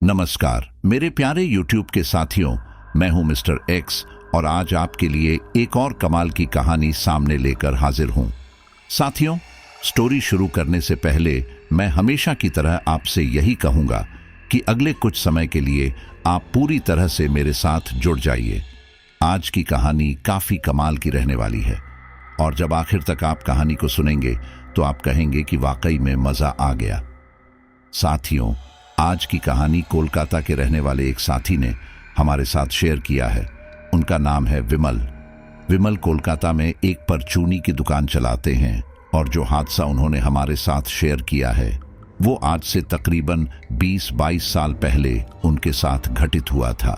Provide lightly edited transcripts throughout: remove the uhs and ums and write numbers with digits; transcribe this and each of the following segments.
नमस्कार मेरे प्यारे YouTube के साथियों, मैं हूं मिस्टर एक्स और आज आपके लिए एक और कमाल की कहानी सामने लेकर हाजिर हूं। साथियों, स्टोरी शुरू करने से पहले मैं हमेशा की तरह आपसे यही कहूंगा कि अगले कुछ समय के लिए आप पूरी तरह से मेरे साथ जुड़ जाइए। आज की कहानी काफी कमाल की रहने वाली है और जब आखिर तक आप कहानी को सुनेंगे तो आप कहेंगे कि वाकई में मजा आ गया। साथियों, आज की कहानी कोलकाता के रहने वाले एक साथी ने हमारे साथ शेयर किया है। उनका नाम है विमल। विमल कोलकाता में एक परचूनी की दुकान चलाते हैं और जो हादसा उन्होंने हमारे साथ शेयर किया है वो आज से तकरीबन 20-22 साल पहले उनके साथ घटित हुआ था।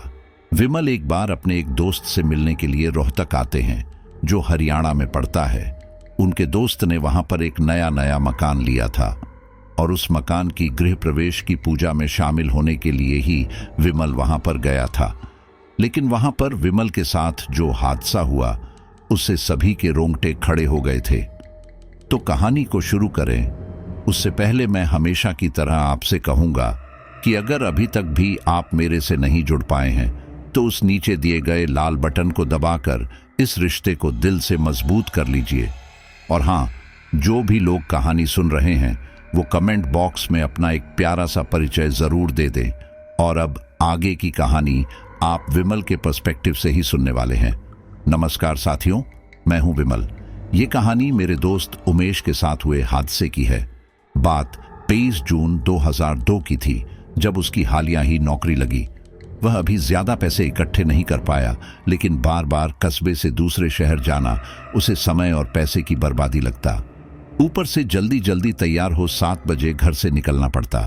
विमल एक बार अपने एक दोस्त से मिलने के लिए रोहतक आते हैं जो हरियाणा में पड़ता है। उनके दोस्त ने वहां पर एक नया मकान लिया था और उस मकान की गृह प्रवेश की पूजा में शामिल होने के लिए ही विमल वहां पर गया था। लेकिन वहां पर विमल के साथ जो हादसा हुआ उससे सभी के रोंगटे खड़े हो गए थे। तो कहानी को शुरू करें उससे पहले मैं हमेशा की तरह आपसे कहूंगा कि अगर अभी तक भी आप मेरे से नहीं जुड़ पाए हैं तो उस नीचे दिए गए लाल बटन को दबाकर इस रिश्ते को दिल से मजबूत कर लीजिए। और हाँ, जो भी लोग कहानी सुन रहे हैं वो कमेंट बॉक्स में अपना एक प्यारा सा परिचय जरूर दे दें। और अब आगे की कहानी आप विमल के पर्सपेक्टिव से ही सुनने वाले हैं। नमस्कार साथियों, मैं हूं विमल। ये कहानी मेरे दोस्त उमेश के साथ हुए हादसे की है। बात 23 जून 2002 की थी जब उसकी हालिया ही नौकरी लगी। वह अभी ज्यादा पैसे इकट्ठे नहीं कर पाया, लेकिन बार बार कस्बे से दूसरे शहर जाना उसे समय और पैसे की बर्बादी लगता। ऊपर से जल्दी जल्दी तैयार हो 7 बजे घर से निकलना पड़ता,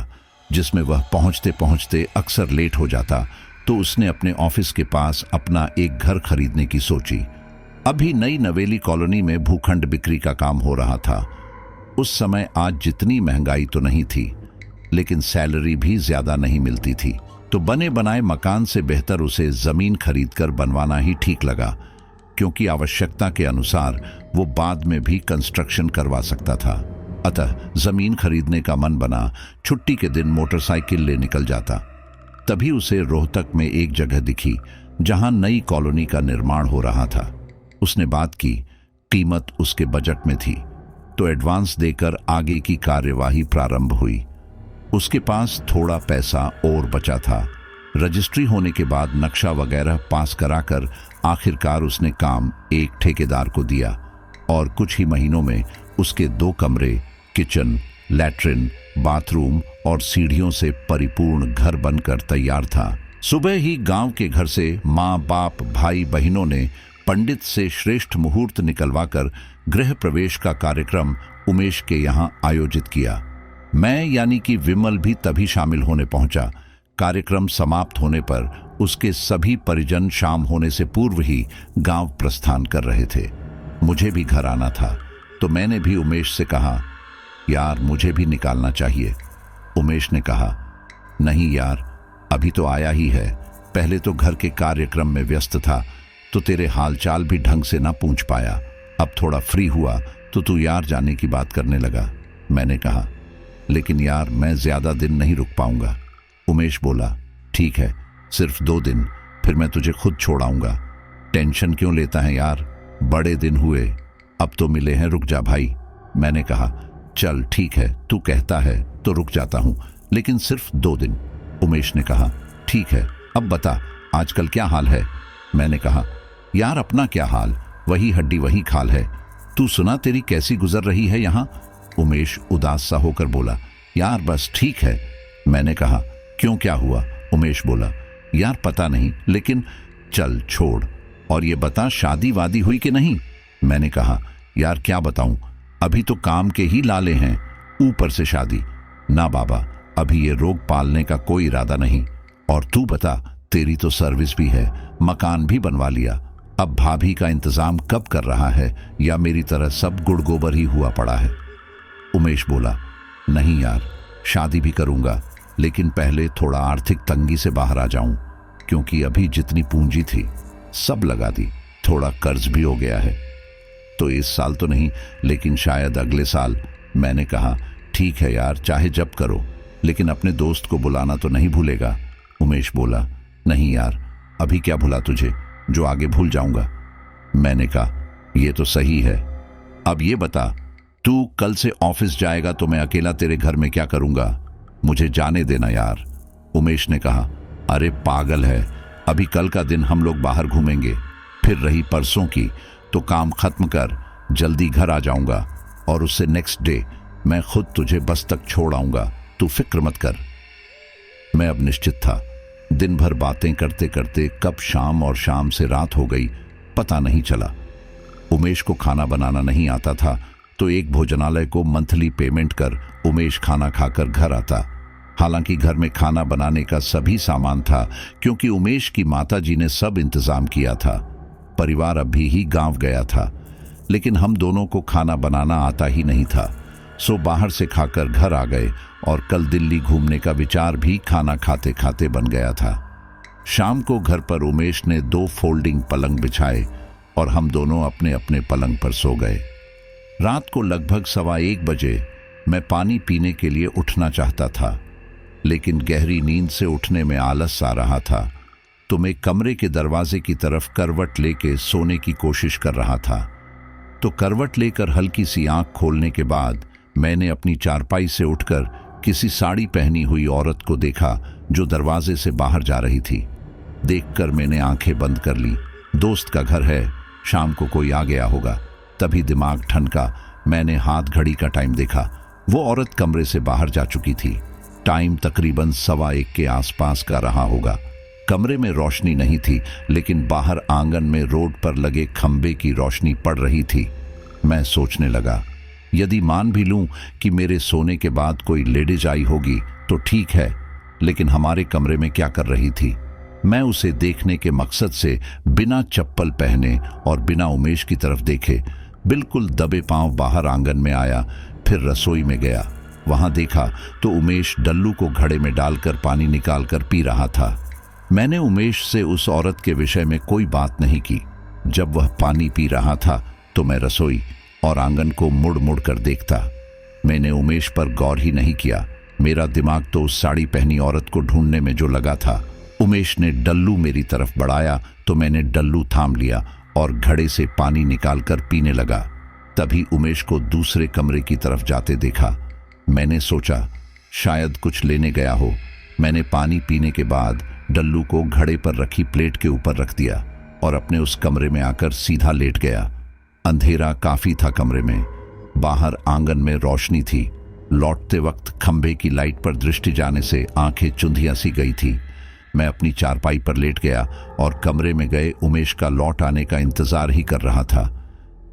जिसमें वह पहुंचते पहुंचते अक्सर लेट हो जाता। तो उसने अपने ऑफिस के पास अपना एक घर खरीदने की सोची। अभी नई नवेली कॉलोनी में भूखंड बिक्री का काम हो रहा था। उस समय आज जितनी महंगाई तो नहीं थी, लेकिन सैलरी भी ज्यादा नहीं मिलती थी। तो बने बनाए मकान से बेहतर उसे जमीन खरीदकर बनवाना ही ठीक लगा, क्योंकि आवश्यकता के अनुसार वो बाद में भी कंस्ट्रक्शन करवा सकता था। अतः जमीन खरीदने का मन बना। छुट्टी के दिन मोटरसाइकिल ले निकल जाता। तभी उसे रोहतक में एक जगह दिखी जहां नई कॉलोनी का निर्माण हो रहा था। उसने बात की, कीमत उसके बजट में थी, तो एडवांस देकर आगे की कार्यवाही प्रारंभ हुई। उसके पास थोड़ा पैसा और बचा था। रजिस्ट्री होने के बाद नक्शा वगैरह पास कराकर आखिरकार उसने काम एक ठेकेदार को दिया और कुछ ही महीनों में उसके 2 कमरे, किचन, लैट्रिन, बाथरूम और सीढ़ियों से परिपूर्ण घर बनकर तैयार था। सुबह ही गांव के घर से माँ बाप भाई बहनों ने पंडित से श्रेष्ठ मुहूर्त निकलवाकर गृह प्रवेश का कार्यक्रम उमेश के यहाँ आयोजित किया। मैं यानी कि विमल भी तभी शामिल होने पहुंचा। कार्यक्रम समाप्त होने पर उसके सभी परिजन शाम होने से पूर्व ही गांव प्रस्थान कर रहे थे। मुझे भी घर आना था, तो मैंने भी उमेश से कहा, यार मुझे भी निकालना चाहिए। उमेश ने कहा, नहीं यार, अभी तो आया ही है, पहले तो घर के कार्यक्रम में व्यस्त था तो तेरे हालचाल भी ढंग से ना पूछ पाया। अब थोड़ा फ्री हुआ तो तू यार जाने की बात करने लगा। मैंने कहा, लेकिन यार मैं ज्यादा दिन नहीं रुक पाऊंगा। उमेश बोला, ठीक है, सिर्फ 2 दिन, फिर मैं तुझे खुद छोड़ाऊंगा। टेंशन क्यों लेता है यार, बड़े दिन हुए, अब तो मिले हैं, रुक जा भाई। मैंने कहा, चल ठीक है, तू कहता है तो रुक जाता हूं, लेकिन सिर्फ 2 दिन। उमेश ने कहा, ठीक है, अब बता आजकल क्या हाल है। मैंने कहा, यार अपना क्या हाल, वही हड्डी वही खाल है। तू सुना तेरी कैसी गुजर रही है यहाँ। उमेश उदास सा होकर बोला, यार बस ठीक है। मैंने कहा, क्यों, क्या हुआ। उमेश बोला, यार पता नहीं, लेकिन चल छोड़, और ये बता शादी वादी हुई कि नहीं। मैंने कहा, यार क्या बताऊं, अभी तो काम के ही लाले हैं, ऊपर से शादी। ना बाबा, अभी ये रोग पालने का कोई इरादा नहीं। और तू बता, तेरी तो सर्विस भी है, मकान भी बनवा लिया, अब भाभी का इंतजाम कब कर रहा है, या मेरी तरह सब गुड़ गोबर ही हुआ पड़ा है। उमेश बोला, नहीं यार, शादी भी करूंगा, लेकिन पहले थोड़ा आर्थिक तंगी से बाहर आ जाऊं, क्योंकि अभी जितनी पूंजी थी सब लगा दी, थोड़ा कर्ज भी हो गया है। तो इस साल तो नहीं, लेकिन शायद अगले साल। मैंने कहा, ठीक है यार, चाहे जब करो, लेकिन अपने दोस्त को बुलाना तो नहीं भूलेगा। उमेश बोला, नहीं यार, अभी क्या भुला तुझे, जो आगे भूल जाऊंगा। मैंने कहा, ये तो सही है। अब ये बता, तू कल से ऑफिस जाएगा तो मैं अकेला तेरे घर में क्या करूंगा? मुझे जाने देना यार। उमेश ने कहा, अरे पागल है, अभी कल का दिन हम लोग बाहर घूमेंगे, फिर रही परसों की तो काम खत्म कर, जल्दी घर आ जाऊंगा और उससे नेक्स्ट डे मैं खुद तुझे बस तक छोड़ आऊंगा, तू फिक्र मत कर। मैं अब निश्चित था। दिन भर बातें करते करते कब शाम और शाम से रात हो गई पता नहीं चला। उमेश को खाना बनाना नहीं आता था तो एक भोजनालय को मंथली पेमेंट कर उमेश खाना खाकर घर आता। हालांकि घर में खाना बनाने का सभी सामान था क्योंकि उमेश की माताजी ने सब इंतजाम किया था। परिवार अभी ही गांव गया था, लेकिन हम दोनों को खाना बनाना आता ही नहीं था, सो बाहर से खाकर घर आ गए और कल दिल्ली घूमने का विचार भी खाना खाते खाते बन गया था। शाम को घर पर उमेश ने 2 फोल्डिंग पलंग बिछाए और हम दोनों अपने अपने पलंग पर सो गए। रात को लगभग 1:15 बजे मैं पानी पीने के लिए उठना चाहता था, लेकिन गहरी नींद से उठने में आलस आ रहा था, तो मैं कमरे के दरवाजे की तरफ करवट लेके सोने की कोशिश कर रहा था। तो करवट लेकर हल्की सी आंख खोलने के बाद मैंने अपनी चारपाई से उठकर किसी साड़ी पहनी हुई औरत को देखा जो दरवाजे से बाहर जा रही थी। देखकर मैंने आंखें बंद कर ली। दोस्त का घर है, शाम को कोई आ गया होगा। तभी दिमाग ठनका। मैंने हाथ घड़ी का टाइम देखा। वो औरत कमरे से बाहर जा चुकी थी। टाइम तकरीबन 1:15 के आसपास का रहा होगा। कमरे में रोशनी नहीं थी, लेकिन बाहर आंगन में रोड पर लगे खंबे की रोशनी पड़ रही थी। मैं सोचने लगा, यदि मान भी लूं कि मेरे सोने के बाद कोई लेडीज आई होगी तो ठीक है, लेकिन हमारे कमरे में क्या कर रही थी? मैं उसे देखने के मकसद से बिना चप्पल पहने और बिना उमेश की तरफ देखे बिल्कुल दबे पांव बाहर आंगन में आया। फिर रसोई में गया। वहां देखा तो उमेश डल्लू को घड़े में डालकर पानी निकालकर पी रहा था। मैंने उमेश से उस औरत के विषय में कोई बात नहीं की। जब वह पानी पी रहा था तो मैं रसोई और आंगन को मुड़ मुड़ कर देखता। मैंने उमेश पर गौर ही नहीं किया। मेरा दिमाग तो उस साड़ी पहनी औरत को ढूंढने में जो लगा था। उमेश ने डल्लू मेरी तरफ बढ़ाया तो मैंने डल्लू थाम लिया और घड़े से पानी निकालकर पीने लगा। तभी उमेश को दूसरे कमरे की तरफ जाते देखा। मैंने सोचा शायद कुछ लेने गया हो। मैंने पानी पीने के बाद डल्लू को घड़े पर रखी प्लेट के ऊपर रख दिया और अपने उस कमरे में आकर सीधा लेट गया। अंधेरा काफी था कमरे में। बाहर आंगन में रोशनी थी। लौटते वक्त खंबे की लाइट पर दृष्टि जाने से आंखें चुंधियां सी गई थी। मैं अपनी चारपाई पर लेट गया और कमरे में गए उमेश का लौट आने का इंतजार ही कर रहा था।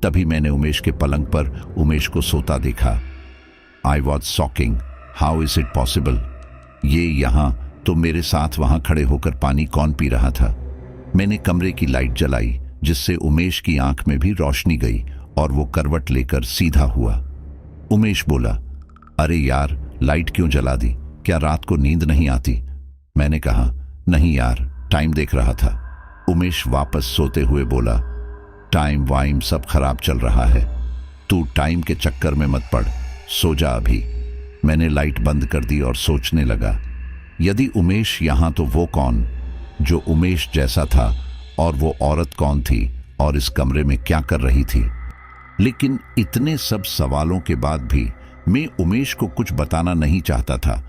तभी मैंने उमेश के पलंग पर उमेश को सोता देखा। I was shocking. How is it possible? ये यहाँ तो मेरे साथ वहां खड़े होकर पानी कौन पी रहा था? मैंने कमरे की लाइट जलाई, जिससे उमेश की आंख में भी रोशनी गई और वो करवट लेकर सीधा हुआ। उमेश बोला, अरे यार, लाइट क्यों जला दी? क्या रात को नींद नहीं आती? मैंने कहा, नहीं यार, टाइम देख रहा था। उमेश वापस सोते हुए बोला, टाइम वाइम सब खराब चल रहा है, तू टाइम के चक्कर में मत पड़, सो जा अभी। मैंने लाइट बंद कर दी और सोचने लगा, यदि उमेश यहां तो वो कौन जो उमेश जैसा था, और वो औरत कौन थी और इस कमरे में क्या कर रही थी? लेकिन इतने सब सवालों के बाद भी मैं उमेश को कुछ बताना नहीं चाहता था।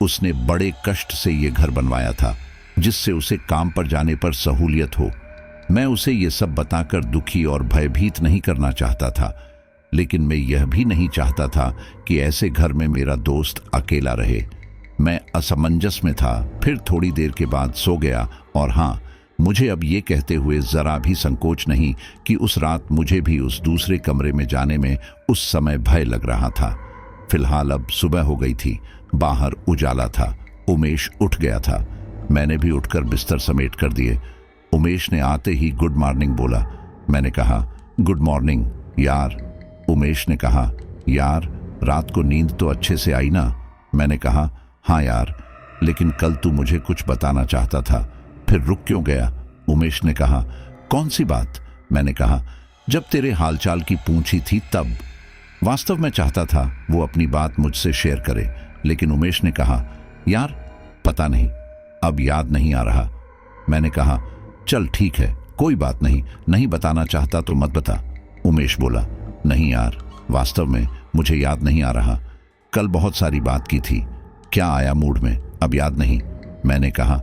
उसने बड़े कष्ट से ये घर बनवाया था, जिससे उसे काम पर जाने पर सहूलियत हो। मैं उसे ये सब बताकर दुखी और भयभीत नहीं करना चाहता था, लेकिन मैं यह भी नहीं चाहता था कि ऐसे घर में मेरा दोस्त अकेला रहे। मैं असमंजस में था। फिर थोड़ी देर के बाद सो गया। और हाँ, मुझे अब ये कहते हुए जरा भी संकोच नहीं कि उस रात मुझे भी उस दूसरे कमरे में जाने में उस समय भय लग रहा था। फिलहाल अब सुबह हो गई थी। बाहर उजाला था। उमेश उठ गया था। मैंने भी उठकर बिस्तर समेट कर दिए। उमेश ने आते ही गुड मॉर्निंग बोला। मैंने कहा, गुड मॉर्निंग यार। उमेश ने कहा, यार, रात को नींद तो अच्छे से आई ना? मैंने कहा, हाँ यार, लेकिन कल तू मुझे कुछ बताना चाहता था, फिर रुक क्यों गया? उमेश ने कहा, कौन सी बात? मैंने कहा, जब तेरे हालचाल की पूछी थी तब। वास्तव में चाहता था वो अपनी बात मुझसे शेयर करे, लेकिन उमेश ने कहा, यार पता नहीं, अब याद नहीं आ रहा। मैंने कहा, चल ठीक है, कोई बात नहीं, नहीं बताना चाहता तो मत बता। उमेश बोला, नहीं यार, वास्तव में मुझे याद नहीं आ रहा। कल बहुत सारी बात की थी, क्या आया मूड में, अब याद नहीं। मैंने कहा,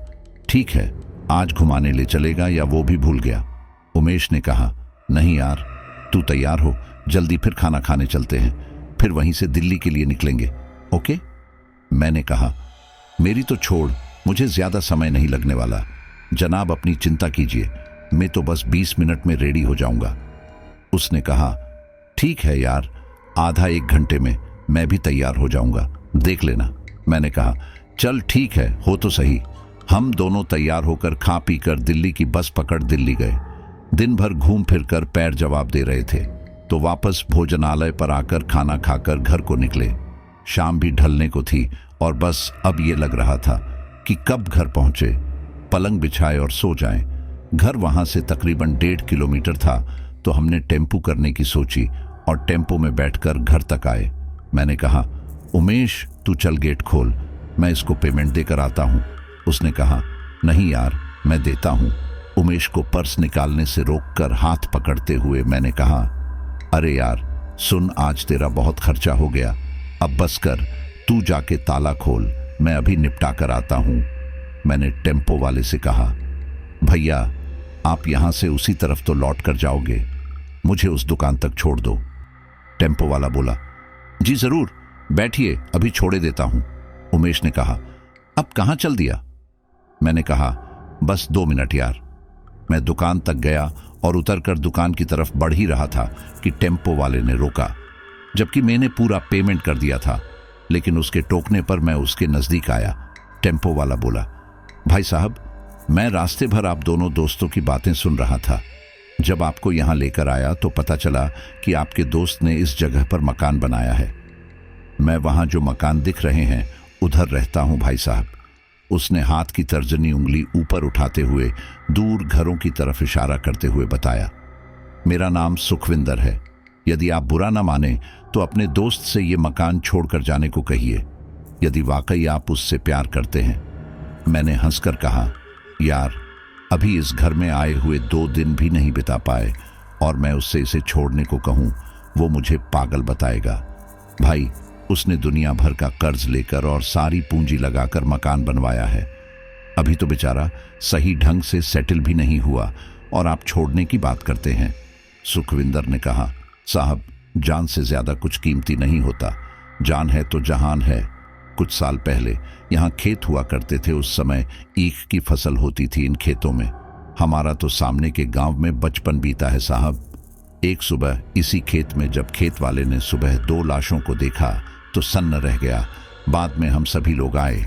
ठीक है, आज घुमाने ले चलेगा या वो भी भूल गया? उमेश ने कहा, नहीं यार, तू तैयार हो, जल्दी फिर खाना खाने चलते हैं, फिर वहीं से दिल्ली के लिए निकलेंगे, ओके? मैंने कहा, मेरी तो छोड़, मुझे ज्यादा समय नहीं लगने वाला। जनाब अपनी चिंता कीजिए, मैं तो बस 20 मिनट में रेडी हो जाऊंगा। उसने कहा, ठीक है यार, आधा एक घंटे में मैं भी तैयार हो जाऊंगा, देख लेना। मैंने कहा, चल ठीक है, हो तो सही। हम दोनों तैयार होकर खा पी कर दिल्ली की बस पकड़ दिल्ली गए। दिन भर घूम फिर कर पैर जवाब दे रहे थे, तो वापस भोजनालय पर आकर खाना खाकर घर को निकले। शाम भी ढलने को थी और बस अब ये लग रहा था कि कब घर पहुंचे, पलंग बिछाए और सो जाएं। घर वहां से तकरीबन 1.5 किलोमीटर था, तो हमने टेम्पू करने की सोची और टेम्पो में बैठकर घर तक आए। मैंने कहा, उमेश तू चल गेट खोल, मैं इसको पेमेंट देकर आता हूँ। उसने कहा, नहीं यार, मैं देता हूँ। उमेश को पर्स निकालने से रोककर हाथ पकड़ते हुए मैंने कहा, अरे यार सुन, आज तेरा बहुत खर्चा हो गया, अब बस कर, तू जाके ताला खोल, मैं अभी निपटा कर आता हूँ। मैंने टेम्पो वाले से कहा, भैया आप यहाँ से उसी तरफ तो लौट कर जाओगे, मुझे उस दुकान तक छोड़ दो। टेम्पो वाला बोला, जी जरूर, बैठिए, अभी छोड़े देता हूँ। उमेश ने कहा, अब कहाँ चल दिया? मैंने कहा, बस 2 मिनट यार। मैं दुकान तक गया और उतरकर दुकान की तरफ बढ़ ही रहा था कि टेम्पो वाले ने रोका, जबकि मैंने पूरा पेमेंट कर दिया था। लेकिन उसके टोकने पर मैं उसके नजदीक आया। टेम्पो वाला बोला, भाई साहब, मैं रास्ते भर आप दोनों दोस्तों की बातें सुन रहा था। जब आपको यहाँ लेकर आया तो पता चला कि आपके दोस्त ने इस जगह पर मकान बनाया है। मैं वहाँ जो मकान दिख रहे हैं उधर रहता हूँ भाई साहब। उसने हाथ की तर्जनी उंगली ऊपर उठाते हुए दूर घरों की तरफ इशारा करते हुए बताया, मेरा नाम सुखविंदर है। यदि आप बुरा ना माने तो अपने दोस्त से ये मकान छोड़कर जाने को कहिए, यदि वाकई आप उससे प्यार करते हैं। मैंने हंसकर कहा, यार अभी इस घर में आए हुए 2 दिन भी नहीं बिता पाए और मैं उससे इसे छोड़ने को कहूं, वो मुझे पागल बताएगा। भाई, उसने दुनिया भर का कर्ज लेकर और सारी पूंजी लगाकर मकान बनवाया है। अभी तो बेचारा सही ढंग से सेटल भी नहीं हुआ और आप छोड़ने की बात करते हैं। सुखविंदर ने कहा, साहब जान से ज्यादा कुछ कीमती नहीं होता, जान है तो जहान है। कुछ साल पहले यहाँ खेत हुआ करते थे, उस समय ईख की फसल होती थी इन खेतों में। हमारा तो सामने के गांव में बचपन बीता है साहब। एक सुबह इसी खेत में जब खेत वाले ने सुबह 2 लाशों को देखा तो सन्न रह गया। बाद में हम सभी लोग आए,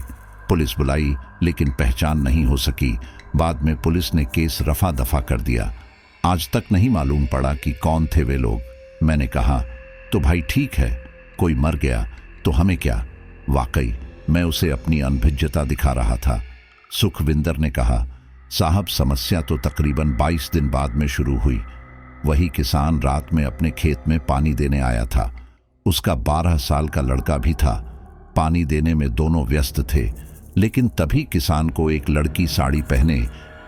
पुलिस बुलाई, लेकिन पहचान नहीं हो सकी। बाद में पुलिस ने केस रफा दफा कर दिया। आज तक नहीं मालूम पड़ा कि कौन थे वे लोग। मैंने कहा, तो भाई ठीक है, कोई मर गया तो हमें क्या। वाकई मैं उसे अपनी अनभिज्ञता दिखा रहा था। सुखविंदर ने कहा, साहब समस्या तो तकरीबन 22 दिन बाद में शुरू हुई। वही किसान रात में अपने खेत में पानी देने आया था। उसका 12 साल का लड़का भी था। पानी देने में दोनों व्यस्त थे, लेकिन तभी किसान को एक लड़की साड़ी पहने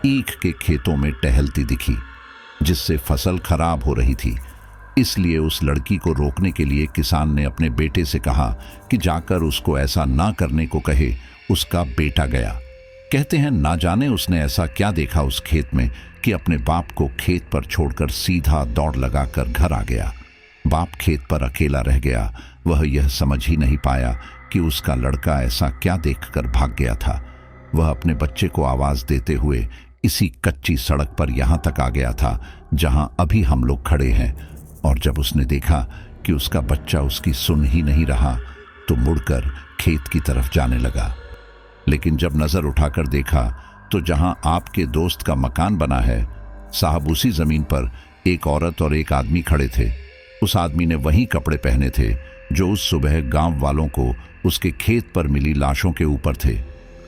ईख के खेतों में टहलती दिखी, जिससे फसल खराब हो रही थी। इसलिए उस लड़की को रोकने के लिए किसान ने अपने बेटे से कहा कि जाकर उसको ऐसा ना करने को कहे। उसका बेटा गया। कहते हैं ना जाने उसने ऐसा क्या देखा उस खेत में कि अपने बाप को खेत पर छोड़कर सीधा दौड़ लगाकर घर आ गया। बाप खेत पर अकेला रह गया। वह यह समझ ही नहीं पाया कि उसका लड़का ऐसा क्या देखकर भाग गया था। वह अपने बच्चे को आवाज देते हुए इसी कच्ची सड़क पर यहाँ तक आ गया था जहाँ अभी हम लोग खड़े हैं, और जब उसने देखा कि उसका बच्चा उसकी सुन ही नहीं रहा तो मुड़कर खेत की तरफ जाने लगा। लेकिन जब नजर उठाकर देखा तो जहां आपके दोस्त का मकान बना है साहब, उसी जमीन पर एक औरत और एक आदमी खड़े थे। उस आदमी ने वही कपड़े पहने थे जो उस सुबह गांव वालों को उसके खेत पर मिली लाशों के ऊपर थे।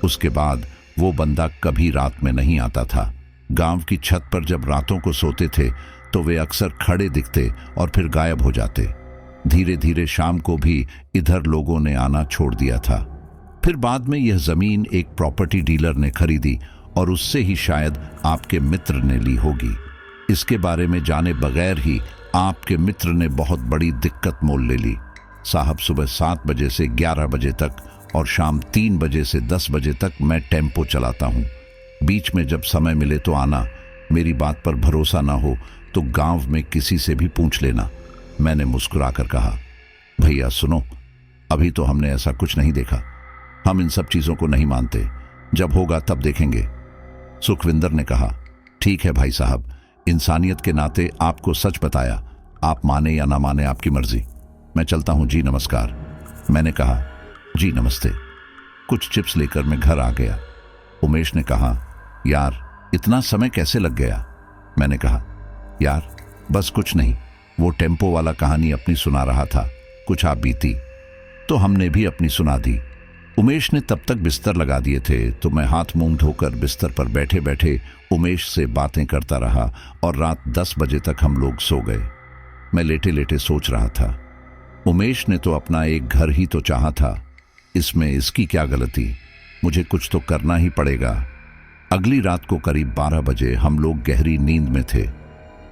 उसके बाद वो बंदा कभी रात में नहीं आता था। गांव की छत पर जब रातों को सोते थे तो वे अक्सर खड़े दिखते और फिर गायब हो जाते। धीरे धीरे शाम को भी इधर लोगों ने आना छोड़ दिया था। फिर बाद में यह जमीन एक प्रॉपर्टी डीलर ने खरीदी और उससे ही शायद आपके मित्र ने ली होगी। इसके बारे में जाने बगैर ही आपके मित्र ने बहुत बड़ी दिक्कत मोल ले ली। साहब, सुबह 7 बजे से 11 बजे तक और शाम 3 बजे से 10 बजे तक मैं टेम्पो चलाता हूँ। बीच में जब समय मिले तो आना। मेरी बात पर भरोसा ना हो तो गांव में किसी से भी पूछ लेना। मैंने मुस्कुराकर कहा, भैया सुनो, अभी तो हमने ऐसा कुछ नहीं देखा। हम इन सब चीजों को नहीं मानते, जब होगा तब देखेंगे। सुखविंदर ने कहा, ठीक है भाई साहब, इंसानियत के नाते आपको सच बताया, आप माने या ना माने आपकी मर्जी। मैं चलता हूं जी, नमस्कार। मैंने कहा, जी नमस्ते। कुछ चिप्स लेकर मैं घर आ गया। उमेश ने कहा, यार इतना समय कैसे लग गया? मैंने कहा, यार बस कुछ नहीं, वो टेम्पो वाला कहानी अपनी सुना रहा था, कुछ आप बीती तो हमने भी अपनी सुना दी। उमेश ने तब तक बिस्तर लगा दिए थे तो मैं हाथ मुंह धोकर बिस्तर पर बैठे बैठे उमेश से बातें करता रहा और रात 10 बजे तक हम लोग सो गए। मैं लेटे लेटे सोच रहा था, उमेश ने तो अपना एक घर ही तो चाहा था, इसमें इसकी क्या गलती? मुझे कुछ तो करना ही पड़ेगा। अगली रात को करीब 12 बजे हम लोग गहरी नींद में थे।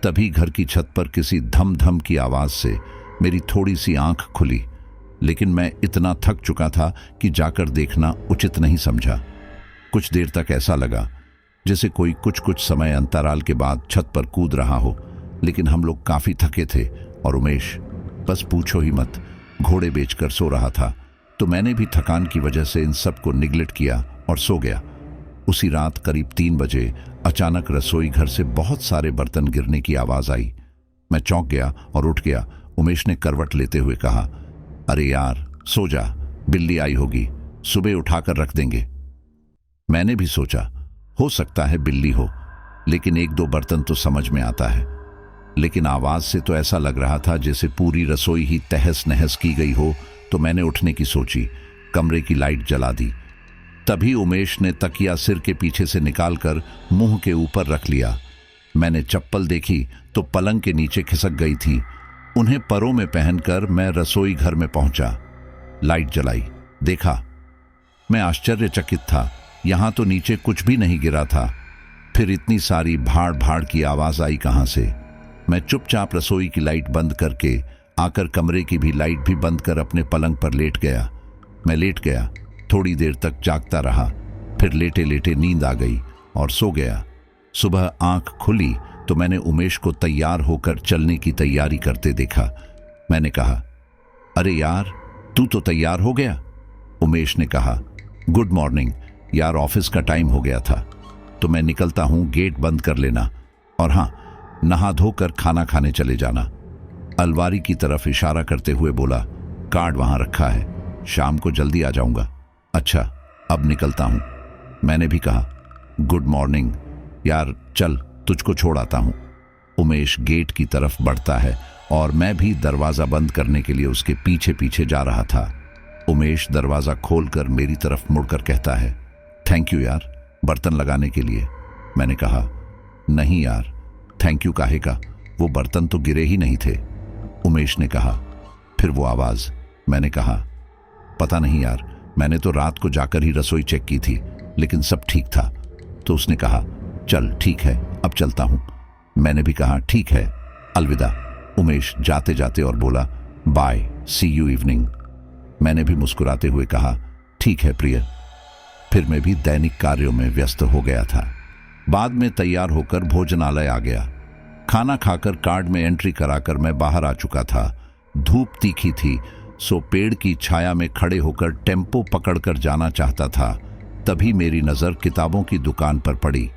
तभी घर की छत पर किसी धम धम की आवाज से मेरी थोड़ी सी आंख खुली, लेकिन मैं इतना थक चुका था कि जाकर देखना उचित नहीं समझा। कुछ देर तक ऐसा लगा जैसे कोई कुछ कुछ समय अंतराल के बाद छत पर कूद रहा हो, लेकिन हम लोग काफी थके थे और उमेश बस पूछो ही मत, घोड़े बेचकर सो रहा था। तो मैंने भी थकान की वजह से इन सब को निगलेक्ट किया और सो गया। उसी रात करीब 3 बजे अचानक रसोई घर से बहुत सारे बर्तन गिरने की आवाज आई। मैं चौंक गया और उठ गया। उमेश ने करवट लेते हुए कहा, अरे यार सो जा, बिल्ली आई होगी, सुबह उठाकर रख देंगे। मैंने भी सोचा हो सकता है बिल्ली हो, लेकिन 1-2 बर्तन तो समझ में आता है। लेकिन आवाज से तो ऐसा लग रहा था जैसे पूरी रसोई ही तहस नहस की गई हो। तो मैंने उठने की सोची, कमरे की लाइट जला दी। तभी उमेश ने तकिया सिर के पीछे से निकालकर मुंह के ऊपर रख लिया। मैंने चप्पल देखी तो पलंग के नीचे खिसक गई थी। उन्हें परों में पहनकर मैं रसोई घर में पहुंचा। लाइट जलाई, देखा। मैं आश्चर्यचकित था, यहां तो नीचे कुछ भी नहीं गिरा था। फिर इतनी सारी भाड़ भाड़ की आवाज आई कहां से? मैं चुपचाप रसोई की लाइट बंद करके आकर कमरे की भी लाइट भी बंद कर अपने पलंग पर लेट गया। मैं लेट गया, थोड़ी देर तक जागता रहा, फिर लेटे लेटे नींद आ गई और सो गया। सुबह आंख खुली तो मैंने उमेश को तैयार होकर चलने की तैयारी करते देखा। मैंने कहा, अरे यार तू तो तैयार हो गया? उमेश ने कहा, गुड मॉर्निंग यार, ऑफिस का टाइम हो गया था तो मैं निकलता हूं, गेट बंद कर लेना, और हाँ, नहा धोकर खाना खाने चले जाना। अलमारी की तरफ इशारा करते हुए बोला, कार्ड वहां रखा है, शाम को जल्दी आ जाऊंगा। अच्छा, अब निकलता हूं। मैंने भी कहा, गुड मॉर्निंग यार, चल तुझको छोड़ आता हूं। उमेश गेट की तरफ बढ़ता है और मैं भी दरवाजा बंद करने के लिए उसके पीछे पीछे जा रहा था। उमेश दरवाजा खोलकर मेरी तरफ मुड़कर कहता है, थैंक यू यार, बर्तन लगाने के लिए। मैंने कहा, नहीं यार, थैंक यू काहे का, वो बर्तन तो गिरे ही नहीं थे। उमेश ने कहा, फिर वो आवाज? मैंने कहा, पता नहीं यार, मैंने तो रात को जाकर ही रसोई चेक की थी, लेकिन सब ठीक था। तो उसने कहा, चल ठीक है, अब चलता हूं। मैंने भी कहा, ठीक है, अलविदा। उमेश जाते जाते और बोला, बाय, सी यू इवनिंग। मैंने भी मुस्कुराते हुए कहा, ठीक है प्रिय। फिर मैं भी दैनिक कार्यों में व्यस्त हो गया था। बाद में तैयार होकर भोजनालय आ गया। खाना खाकर कार्ड में एंट्री कराकर मैं बाहर आ चुका था। धूप तीखी थी, सो पेड़ की छाया में खड़े होकर टेम्पो पकड़कर जाना चाहता था। तभी मेरी नजर किताबों की दुकान पर पड़ी।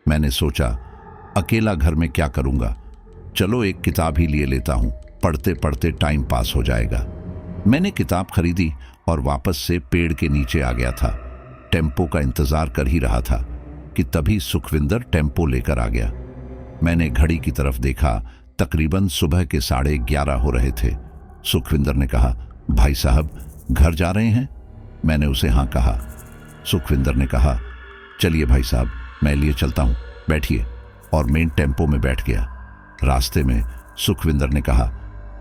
मैंने सोचा, अकेला घर में क्या करूंगा, चलो एक किताब ही लिए लेता हूं, पढ़ते पढ़ते टाइम पास हो जाएगा। मैंने किताब खरीदी और वापस से पेड़ के नीचे आ गया था। टेम्पो का इंतजार कर ही रहा था कि तभी सुखविंदर टेम्पो लेकर आ गया। मैंने घड़ी की तरफ देखा, तकरीबन सुबह के 11:30 हो रहे थे। सुखविंदर ने कहा, भाई साहब घर जा रहे हैं? मैंने उसे हाँ कहा। सुखविंदर ने कहा, चलिए भाई साहब, मैं लिए चलता हूं, बैठिए, और मेन टेम्पो में बैठ गया। रास्ते में सुखविंदर ने कहा,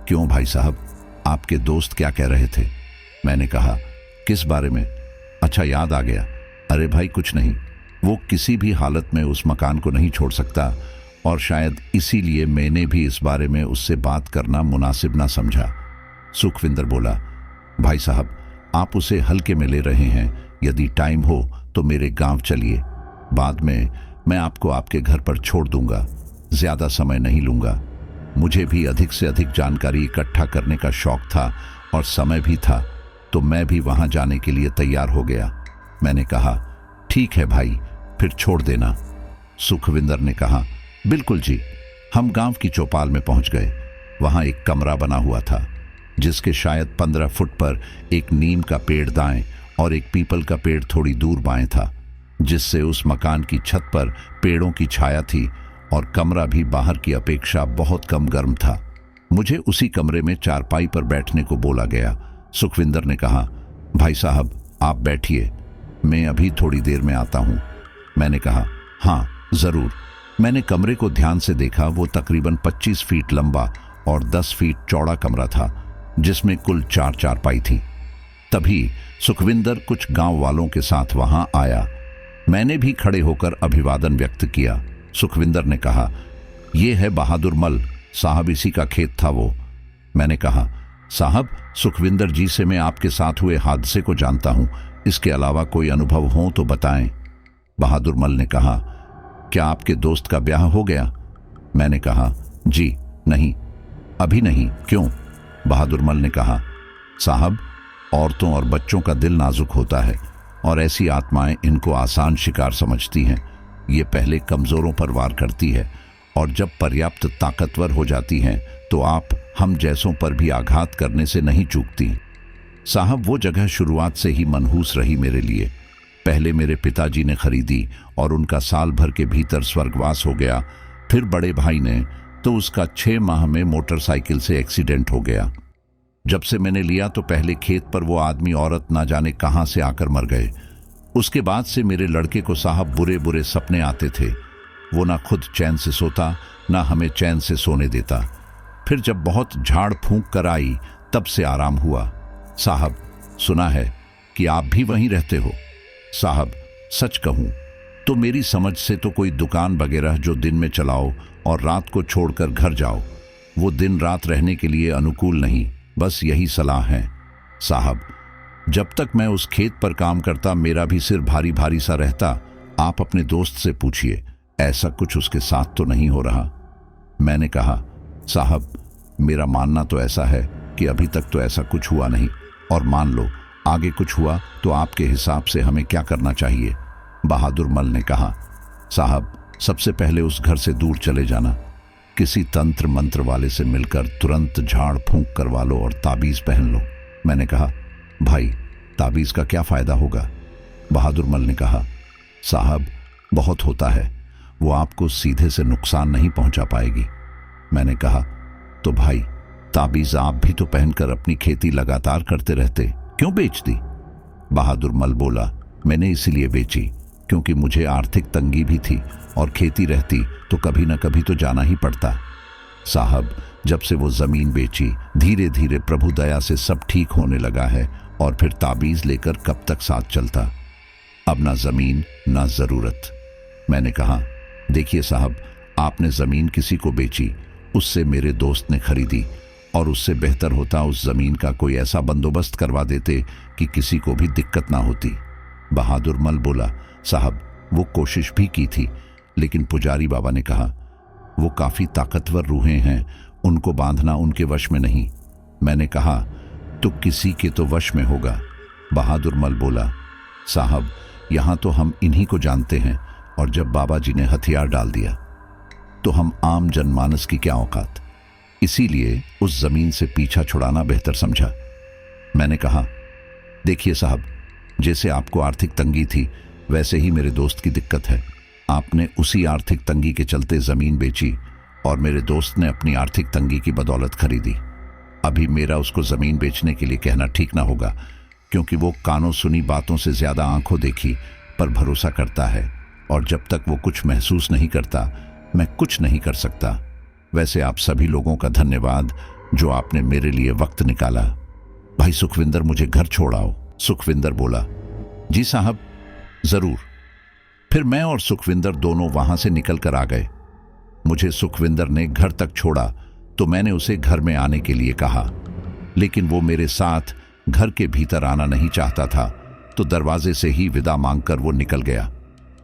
क्यों भाई साहब, आपके दोस्त क्या कह रहे थे? मैंने कहा, किस बारे में? अच्छा याद आ गया। अरे भाई कुछ नहीं, वो किसी भी हालत में उस मकान को नहीं छोड़ सकता और शायद इसीलिए मैंने भी इस बारे में उससे बात करना मुनासिब ना समझा। सुखविंदर बोला, भाई साहब आप उसे हल्के में ले रहे हैं, यदि टाइम हो तो मेरे गांव चलिए, बाद में मैं आपको आपके घर पर छोड़ दूंगा, ज्यादा समय नहीं लूंगा। मुझे भी अधिक से अधिक जानकारी इकट्ठा करने का शौक था और समय भी था, तो मैं भी वहां जाने के लिए तैयार हो गया। मैंने कहा, ठीक है भाई, फिर छोड़ देना। सुखविंदर ने कहा, बिल्कुल जी। हम गांव की चौपाल में पहुंच गए। वहां एक कमरा बना हुआ था जिसके शायद 15 फुट पर एक नीम का पेड़ दाएं और एक पीपल का पेड़ थोड़ी दूर बाएं था, जिससे उस मकान की छत पर पेड़ों की छाया थी और कमरा भी बाहर की अपेक्षा बहुत कम गर्म था। मुझे उसी कमरे में चारपाई पर बैठने को बोला गया। सुखविंदर ने कहा, भाई साहब आप बैठिए, मैं अभी थोड़ी देर में आता हूं। मैंने कहा, हाँ जरूर। मैंने कमरे को ध्यान से देखा। वो तकरीबन 25 फीट लंबा और 10 फीट चौड़ा कमरा था जिसमें कुल 4 चारपाई थी। तभी सुखविंदर कुछ गांव वालों के साथ वहां आया। मैंने भी खड़े होकर अभिवादन व्यक्त किया। सुखविंदर ने कहा, यह है बहादुर मल साहब, इसी का खेत था वो। मैंने कहा, साहब सुखविंदर जी से मैं आपके साथ हुए हादसे को जानता हूं, इसके अलावा कोई अनुभव हो तो बताएं। बहादुर मल ने कहा, क्या आपके दोस्त का ब्याह हो गया? मैंने कहा, जी नहीं, अभी नहीं। क्यों? बहादुर मल ने कहा, साहब औरतों और बच्चों का दिल नाजुक होता है और ऐसी आत्माएं इनको आसान शिकार समझती हैं। ये पहले कमजोरों पर वार करती है और जब पर्याप्त ताकतवर हो जाती हैं तो आप हम जैसों पर भी आघात करने से नहीं चूकती। साहब वो जगह शुरुआत से ही मनहूस रही मेरे लिए। पहले मेरे पिताजी ने खरीदी और उनका साल भर के भीतर स्वर्गवास हो गया। फिर बड़े भाई ने, तो उसका 6 माह में मोटरसाइकिल से एक्सीडेंट हो गया। जब से मैंने लिया तो पहले खेत पर वो आदमी औरत ना जाने कहां से आकर मर गए। उसके बाद से मेरे लड़के को साहब बुरे बुरे सपने आते थे। वो ना खुद चैन से सोता, ना हमें चैन से सोने देता। फिर जब बहुत झाड़ फूंक कर आई तब से आराम हुआ। साहब सुना है कि आप भी वहीं रहते हो। साहब सच कहूं तो मेरी समझ से तो कोई दुकान वगैरह जो दिन में चलाओ और रात को छोड़कर घर जाओ, वो दिन रात रहने के लिए अनुकूल नहीं। बस यही सलाह है। साहब जब तक मैं उस खेत पर काम करता मेरा भी सिर भारी भारी सा रहता। आप अपने दोस्त से पूछिए, ऐसा कुछ उसके साथ तो नहीं हो रहा। मैंने कहा, साहब मेरा मानना तो ऐसा है कि अभी तक तो ऐसा कुछ हुआ नहीं, और मान लो आगे कुछ हुआ तो आपके हिसाब से हमें क्या करना चाहिए? बहादुर मल ने कहा, साहब सबसे पहले उस घर से दूर चले जाना। किसी तंत्र मंत्र वाले से मिलकर तुरंत झाड़ फूंक करवा लो और ताबीज पहन लो। मैंने कहा, भाई ताबीज का क्या फायदा होगा? बहादुर मल ने कहा, साहब बहुत होता है, वो आपको सीधे से नुकसान नहीं पहुंचा पाएगी। मैंने कहा, तो भाई ताबीज आप भी तो पहनकर अपनी खेती लगातार करते रहते, क्यों बेच दी? बहादुर मल बोला, मैंने इसीलिए बेची क्योंकि मुझे आर्थिक तंगी भी थी और खेती रहती तो कभी न कभी तो जाना ही पड़ता। साहब जब से वो जमीन बेची धीरे धीरे प्रभु दया से सब ठीक होने लगा है, और फिर ताबीज लेकर कब तक साथ चलता? अब ना जमीन ना जरूरत। मैंने कहा, देखिए साहब आपने जमीन किसी को बेची, उससे मेरे दोस्त ने खरीदी, और उससे बेहतर होता उस जमीन का कोई ऐसा बंदोबस्त करवा देते कि किसी को भी दिक्कत ना होती। बहादुर मल बोला, साहब वो कोशिश भी की थी, लेकिन पुजारी बाबा ने कहा वो काफी ताकतवर रूहें हैं, उनको बांधना उनके वश में नहीं। मैंने कहा, तो किसी के तो वश में होगा। बहादुर मल बोला, साहब यहां तो हम इन्हीं को जानते हैं, और जब बाबा जी ने हथियार डाल दिया तो हम आम जनमानस की क्या औकात। इसीलिए उस जमीन से पीछा छुड़ाना बेहतर समझा। मैंने कहा, देखिए साहब जैसे आपको आर्थिक तंगी थी वैसे ही मेरे दोस्त की दिक्कत है। आपने उसी आर्थिक तंगी के चलते जमीन बेची और मेरे दोस्त ने अपनी आर्थिक तंगी की बदौलत खरीदी। अभी मेरा उसको जमीन बेचने के लिए कहना ठीक ना होगा, क्योंकि वो कानों सुनी बातों से ज्यादा आंखों देखी पर भरोसा करता है, और जब तक वो कुछ महसूस नहीं करता मैं कुछ नहीं कर सकता। वैसे आप सभी लोगों का धन्यवाद जो आपने मेरे लिए वक्त निकाला। भाई सुखविंदर मुझे घर छोड़ाओ। सुखविंदर बोला, जी साहब, जरूर। फिर मैं और सुखविंदर दोनों वहां से निकल कर आ गए। मुझे सुखविंदर ने घर तक छोड़ा तो मैंने उसे घर में आने के लिए कहा, लेकिन वो मेरे साथ घर के भीतर आना नहीं चाहता था, तो दरवाजे से ही विदा मांगकर वो निकल गया।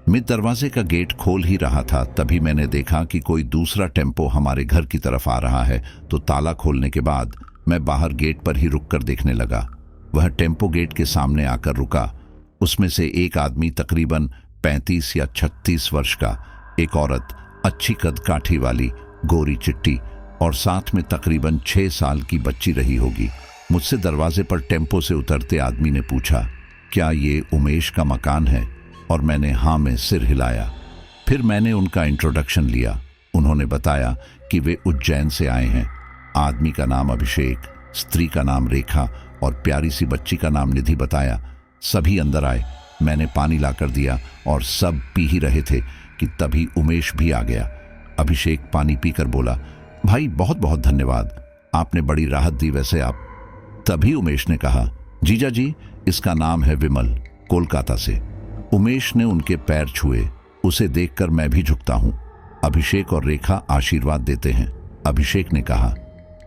मैं दरवाजे का गेट खोल ही रहा था, तभी मैंने देखा कि कोई दूसरा टेम्पो हमारे घर की तरफ आ रहा है। तो ताला खोलने के बाद मैं बाहर गेट पर ही रुककर देखने लगा। वह टेम्पो गेट के सामने आकर रुका। उसमें से एक आदमी तकरीबन 35 या 36 वर्ष का, एक औरत अच्छी कद काठी वाली, गोरी चिट्टी, और साथ में तकरीबन 6 साल की बच्ची रही होगी। मुझसे दरवाजे पर टेम्पो से उतरते आदमी ने पूछा, क्या ये उमेश का मकान है? और मैंने हाँ में सिर हिलाया। फिर मैंने उनका इंट्रोडक्शन लिया। उन्होंने बताया कि वे उज्जैन से आए हैं। आदमी का नाम अभिषेक, स्त्री का नाम रेखा और प्यारी सी बच्ची का नाम निधि बताया। सभी अंदर आए। मैंने पानी लाकर दिया और सब पी ही रहे थे कि तभी उमेश भी आ गया। अभिषेक पानी पीकर बोला, भाई बहुत बहुत धन्यवाद, आपने बड़ी राहत दी। वैसे आप? तभी उमेश ने कहा, जीजा जी, इसका नाम है विमल, कोलकाता से। उमेश ने उनके पैर छुए। उसे देखकर मैं भी झुकता हूं। अभिषेक और रेखा आशीर्वाद देते हैं। अभिषेक ने कहा,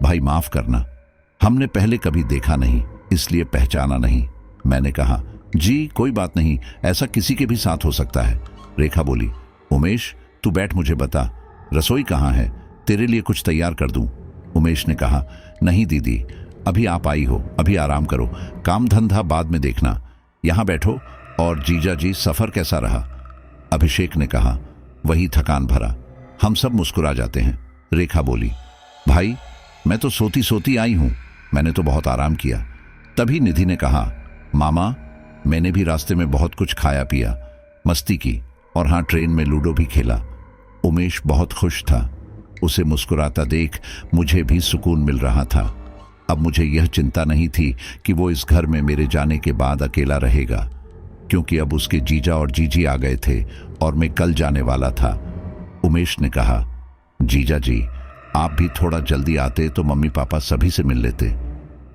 भाई माफ करना, हमने पहले कभी देखा नहीं, इसलिए पहचाना नहीं। मैंने कहा, जी कोई बात नहीं, ऐसा किसी के भी साथ हो सकता है। रेखा बोली, उमेश तू बैठ, मुझे बता रसोई कहाँ है, तेरे लिए कुछ तैयार कर दूं। उमेश ने कहा, नहीं दीदी, अभी आप आई हो, अभी आराम करो, काम धंधा बाद में देखना, यहां बैठो। और जीजा जी, सफर कैसा रहा? अभिषेक ने कहा, वही थकान भरा। हम सब मुस्कुरा जाते हैं। रेखा बोली, भाई मैं तो सोती सोती आई हूं, मैंने तो बहुत आराम किया। तभी निधि ने कहा, मामा मैंने भी रास्ते में बहुत कुछ खाया पिया, मस्ती की, और हाँ ट्रेन में लूडो भी खेला। उमेश बहुत खुश था। उसे मुस्कुराता देख मुझे भी सुकून मिल रहा था। अब मुझे यह चिंता नहीं थी कि वो इस घर में मेरे जाने के बाद अकेला रहेगा, क्योंकि अब उसके जीजा और जीजी आ गए थे और मैं कल जाने वाला था। उमेश ने कहा, जीजा जी आप भी थोड़ा जल्दी आते तो मम्मी पापा सभी से मिल लेते।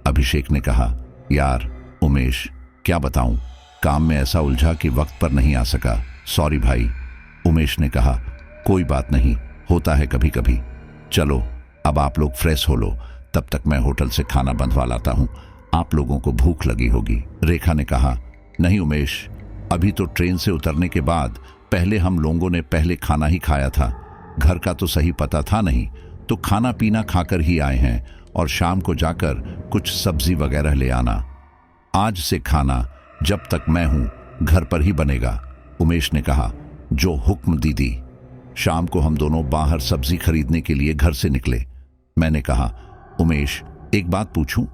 अभिषेक ने कहा, यार उमेश क्या बताऊं, काम में ऐसा उलझा कि वक्त पर नहीं आ सका, सॉरी भाई। उमेश ने कहा, कोई बात नहीं, होता है कभी कभी। चलो अब आप लोग फ्रेश हो लो, तब तक मैं होटल से खाना बंधवा लाता हूं, आप लोगों को भूख लगी होगी। रेखा ने कहा, नहीं उमेश, अभी तो ट्रेन से उतरने के बाद पहले हम लोगों ने पहले खाना ही खाया था, घर का तो सही पता था नहीं, तो खाना पीना खाकर ही आए हैं, और शाम को जाकर कुछ सब्जी वगैरह ले आना। आज से खाना जब तक मैं हूं घर पर ही बनेगा। उमेश ने कहा, जो हुक्म दीदी। शाम को हम दोनों बाहर सब्जी खरीदने के लिए घर से निकले। मैंने कहा, उमेश एक बात पूछूं?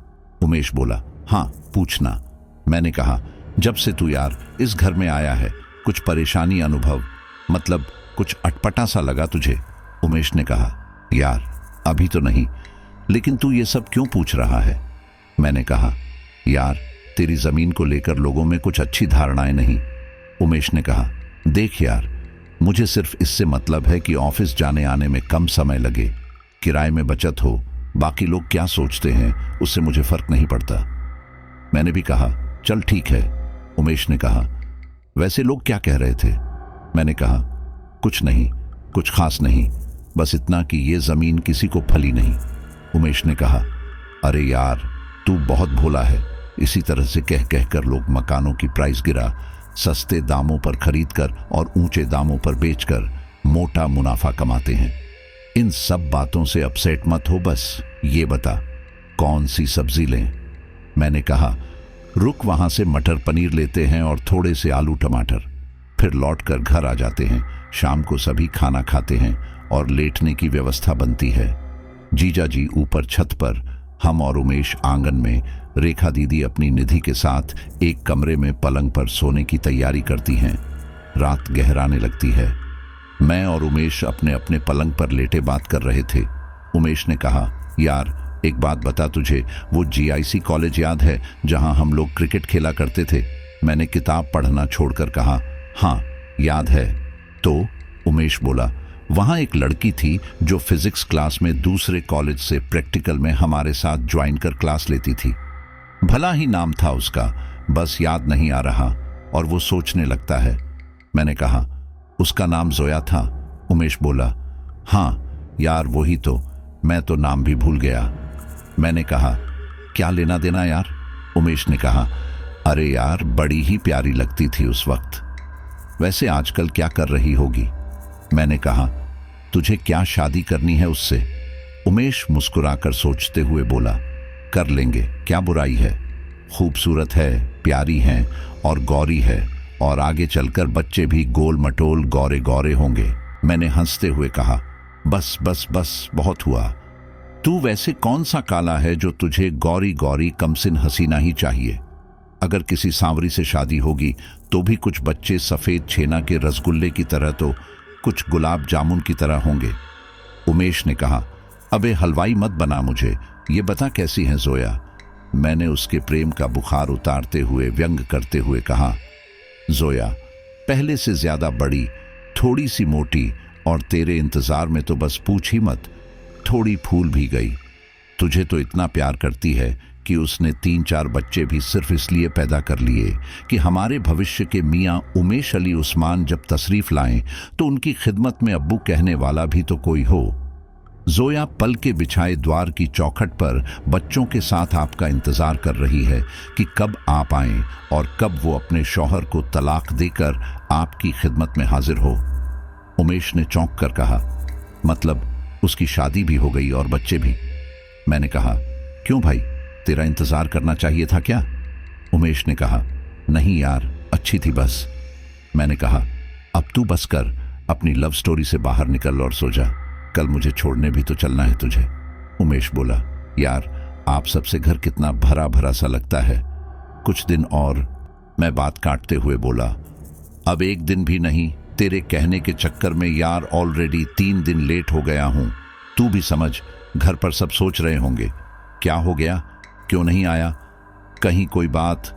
उमेश बोला, हाँ पूछना। मैंने कहा, जब से तू यार इस घर में आया है, कुछ परेशानी अनुभव, मतलब कुछ अटपटा सा लगा तुझे? उमेश ने कहा, यार अभी तो नहीं, लेकिन तू ये सब क्यों पूछ रहा है? मैंने कहा, यार तेरी जमीन को लेकर लोगों में कुछ अच्छी धारणाएं नहीं। उमेश ने कहा, देख यार, मुझे सिर्फ इससे मतलब है कि ऑफिस जाने आने में कम समय लगे, किराए में बचत हो, बाकी लोग क्या सोचते हैं उससे मुझे फर्क नहीं पड़ता। मैंने भी कहा, चल ठीक है। उमेश ने कहा, वैसे लोग क्या कह रहे थे? मैंने कहा, कुछ नहीं, कुछ खास नहीं, बस इतना कि ये जमीन किसी को फली नहीं। उमेश ने कहा, अरे यार तू बहुत भोला है, इसी तरह से कह कहकर लोग मकानों की प्राइस गिरा, सस्ते दामों पर खरीदकर और ऊंचे दामों पर बेचकर मोटा मुनाफा कमाते हैं। इन सब बातों से अपसेट मत हो, बस ये बता कौन सी सब्जी लें? मैंने कहा, रुक, वहां से मटर पनीर लेते हैं और थोड़े से आलू टमाटर, फिर लौटकर घर आ जाते हैं। शाम को सभी खाना खाते हैं और लेटने की व्यवस्था बनती है। जीजा जी ऊपर छत पर, हम और उमेश आंगन में, रेखा दीदी अपनी निधि के साथ एक कमरे में पलंग पर सोने की तैयारी करती हैं। रात गहराने लगती है। मैं और उमेश अपने अपने पलंग पर लेटे बात कर रहे थे। उमेश ने कहा, यार एक बात बता, तुझे वो GIC कॉलेज याद है जहां हम लोग क्रिकेट खेला करते थे? मैंने किताब पढ़ना छोड़कर कहा, हाँ याद है। तो उमेश बोला, वहां एक लड़की थी जो फिजिक्स क्लास में दूसरे कॉलेज से प्रैक्टिकल में हमारे साथ ज्वाइन कर क्लास लेती थी। भला ही नाम था उसका, बस याद नहीं आ रहा। और वो सोचने लगता है। मैंने कहा, उसका नाम जोया था? उमेश बोला, हाँ यार वही तो, मैं तो नाम भी भूल गया। मैंने कहा, क्या लेना देना यार? उमेश ने कहा, अरे यार बड़ी ही प्यारी लगती थी उस वक्त। वैसे आजकल क्या कर रही होगी? मैंने कहा, तुझे क्या शादी करनी है उससे? उमेश मुस्कुराकर सोचते हुए बोला, कर लेंगे, क्या बुराई है? खूबसूरत है, प्यारी है और गौरी है, और आगे चलकर बच्चे भी गोल मटोल गौरे गौरे होंगे। मैंने हंसते हुए कहा, बस बस बस बहुत हुआ। तू वैसे कौन सा काला है जो तुझे गौरी गौरी कमसिन हसीना ही चाहिए? अगर किसी सांवरी से शादी होगी तो भी कुछ बच्चे सफेद छेना के रसगुल्ले की तरह तो कुछ गुलाब जामुन की तरह होंगे। उमेश ने कहा, अबे हलवाई मत बना मुझे, ये बता कैसी है जोया? मैंने उसके प्रेम का बुखार उतारते हुए व्यंग करते हुए कहा, जोया पहले से ज्यादा बड़ी, थोड़ी सी मोटी, और तेरे इंतजार में तो बस पूछ ही मत, थोड़ी फूल भी गई। तुझे तो इतना प्यार करती है कि उसने 3-4 बच्चे भी सिर्फ इसलिए पैदा कर लिए कि हमारे भविष्य के मियाँ उमेश अली उस्मान जब तशरीफ लाएं तो उनकी खिदमत में अब्बू कहने वाला भी तो कोई हो। जोया पल के बिछाए द्वार की चौखट पर बच्चों के साथ आपका इंतजार कर रही है कि कब आप आएं और कब वो अपने शौहर को तलाक देकर आपकी खिदमत में हाजिर हो। उमेश ने चौंक कर कहा, मतलब उसकी शादी भी हो गई और बच्चे भी? मैंने कहा, क्यों भाई, तेरा इंतजार करना चाहिए था क्या? उमेश ने कहा, नहीं यार, अच्छी थी बस। मैंने कहा, अब तू बस कर, अपनी लव स्टोरी से बाहर निकल और सो जा, कल मुझे छोड़ने भी तो चलना है तुझे। उमेश बोला, यार आप सबसे घर कितना भरा भरा सा लगता है, कुछ दिन और। मैं बात काटते हुए बोला, अब एक दिन भी नहीं, तेरे कहने के चक्कर में यार ऑलरेडी 3 दिन लेट हो गया हूं। तू भी समझ, घर पर सब सोच रहे होंगे, क्या हो गया, क्यों नहीं आया, कहीं कोई बात?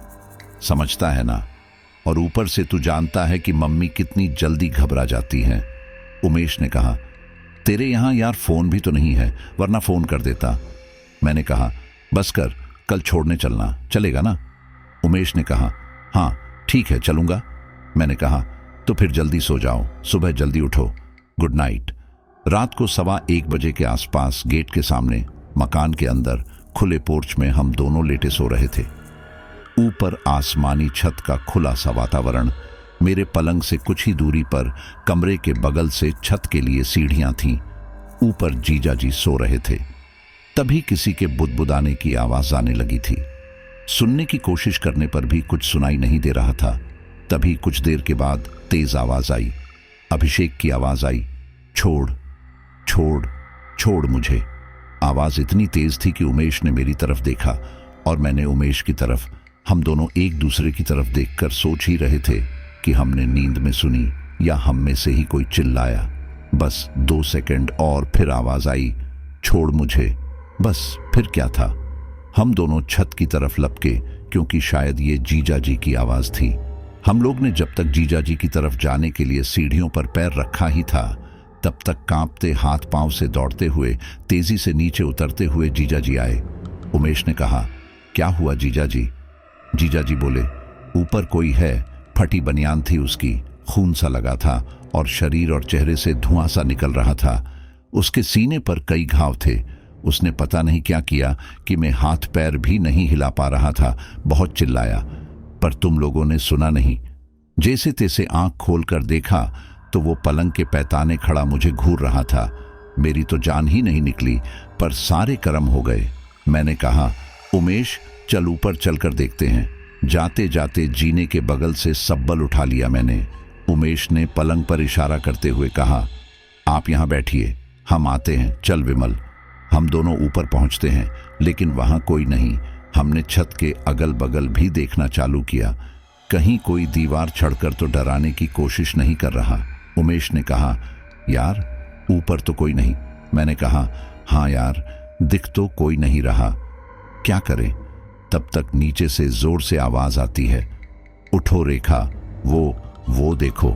समझता है ना? और ऊपर से तू जानता है कि मम्मी कितनी जल्दी घबरा जाती हैं। उमेश ने कहा, तेरे यहां यार फोन भी तो नहीं है, वरना फोन कर देता। मैंने कहा, बस कर, कल छोड़ने चलना, चलेगा ना? उमेश ने कहा, हाँ ठीक है चलूंगा। मैंने कहा, तो फिर जल्दी सो जाओ, सुबह जल्दी उठो, गुड नाइट। रात को 1:15 बजे के आसपास गेट के सामने मकान के अंदर खुले पोर्च में हम दोनों लेटे सो रहे थे। ऊपर आसमानी छत का खुला सा वातावरण, मेरे पलंग से कुछ ही दूरी पर कमरे के बगल से छत के लिए सीढ़ियां थीं। ऊपर जीजा जी सो रहे थे। तभी किसी के बुदबुदाने की आवाज आने लगी थी। सुनने की कोशिश करने पर भी कुछ सुनाई नहीं दे रहा था। तभी कुछ देर के बाद तेज आवाज आई, अभिषेक की आवाज आई, छोड़ छोड़ छोड़ मुझे। आवाज इतनी तेज थी कि उमेश ने मेरी तरफ देखा और मैंने उमेश की तरफ। हम दोनों एक दूसरे की तरफ देखकर सोच ही रहे थे कि हमने नींद में सुनी या हम में से ही कोई चिल्लाया। बस 2 सेकंड और फिर आवाज आई, छोड़ मुझे। बस फिर क्या था, हम दोनों छत की तरफ लपके, क्योंकि शायद ये जीजा जी की आवाज थी। हम लोग ने जब तक जीजा जी की तरफ जाने के लिए सीढ़ियों पर पैर रखा ही था, तब तक कांपते हाथ पांव से दौड़ते हुए तेजी से नीचे उतरते हुए जीजा जी आए। उमेश ने कहा, क्या हुआ जीजा जी? जीजा जी बोले, ऊपर कोई है, फटी बनियान थी उसकी, खून सा लगा था और शरीर और चेहरे से धुआं सा निकल रहा था। उसके सीने पर कई घाव थे। उसने पता नहीं क्या किया कि मैं हाथ पैर भी नहीं हिला पा रहा था। बहुत चिल्लाया, पर तुम लोगों ने सुना नहीं। जैसे तैसे आंख खोलकर देखा तो वो पलंग के पैताने खड़ा मुझे घूर रहा था। मेरी तो जान ही नहीं निकली, पर सारे कर्म हो गए। मैंने कहा, उमेश चल ऊपर चलकर देखते हैं। जाते जाते जीने के बगल से सब्बल उठा लिया मैंने। उमेश ने पलंग पर इशारा करते हुए कहा, आप यहां बैठिए, हम आते हैं, चल विमल। हम दोनों ऊपर पहुंचते हैं, लेकिन वहां कोई नहीं। हमने छत के अगल बगल भी देखना चालू किया, कहीं कोई दीवार चढ़कर तो डराने की कोशिश नहीं कर रहा। उमेश ने कहा, यार ऊपर तो कोई नहीं। मैंने कहा, हाँ यार, दिख तो कोई नहीं रहा, क्या करें? तब तक नीचे से जोर से आवाज आती है, उठो रेखा, वो देखो।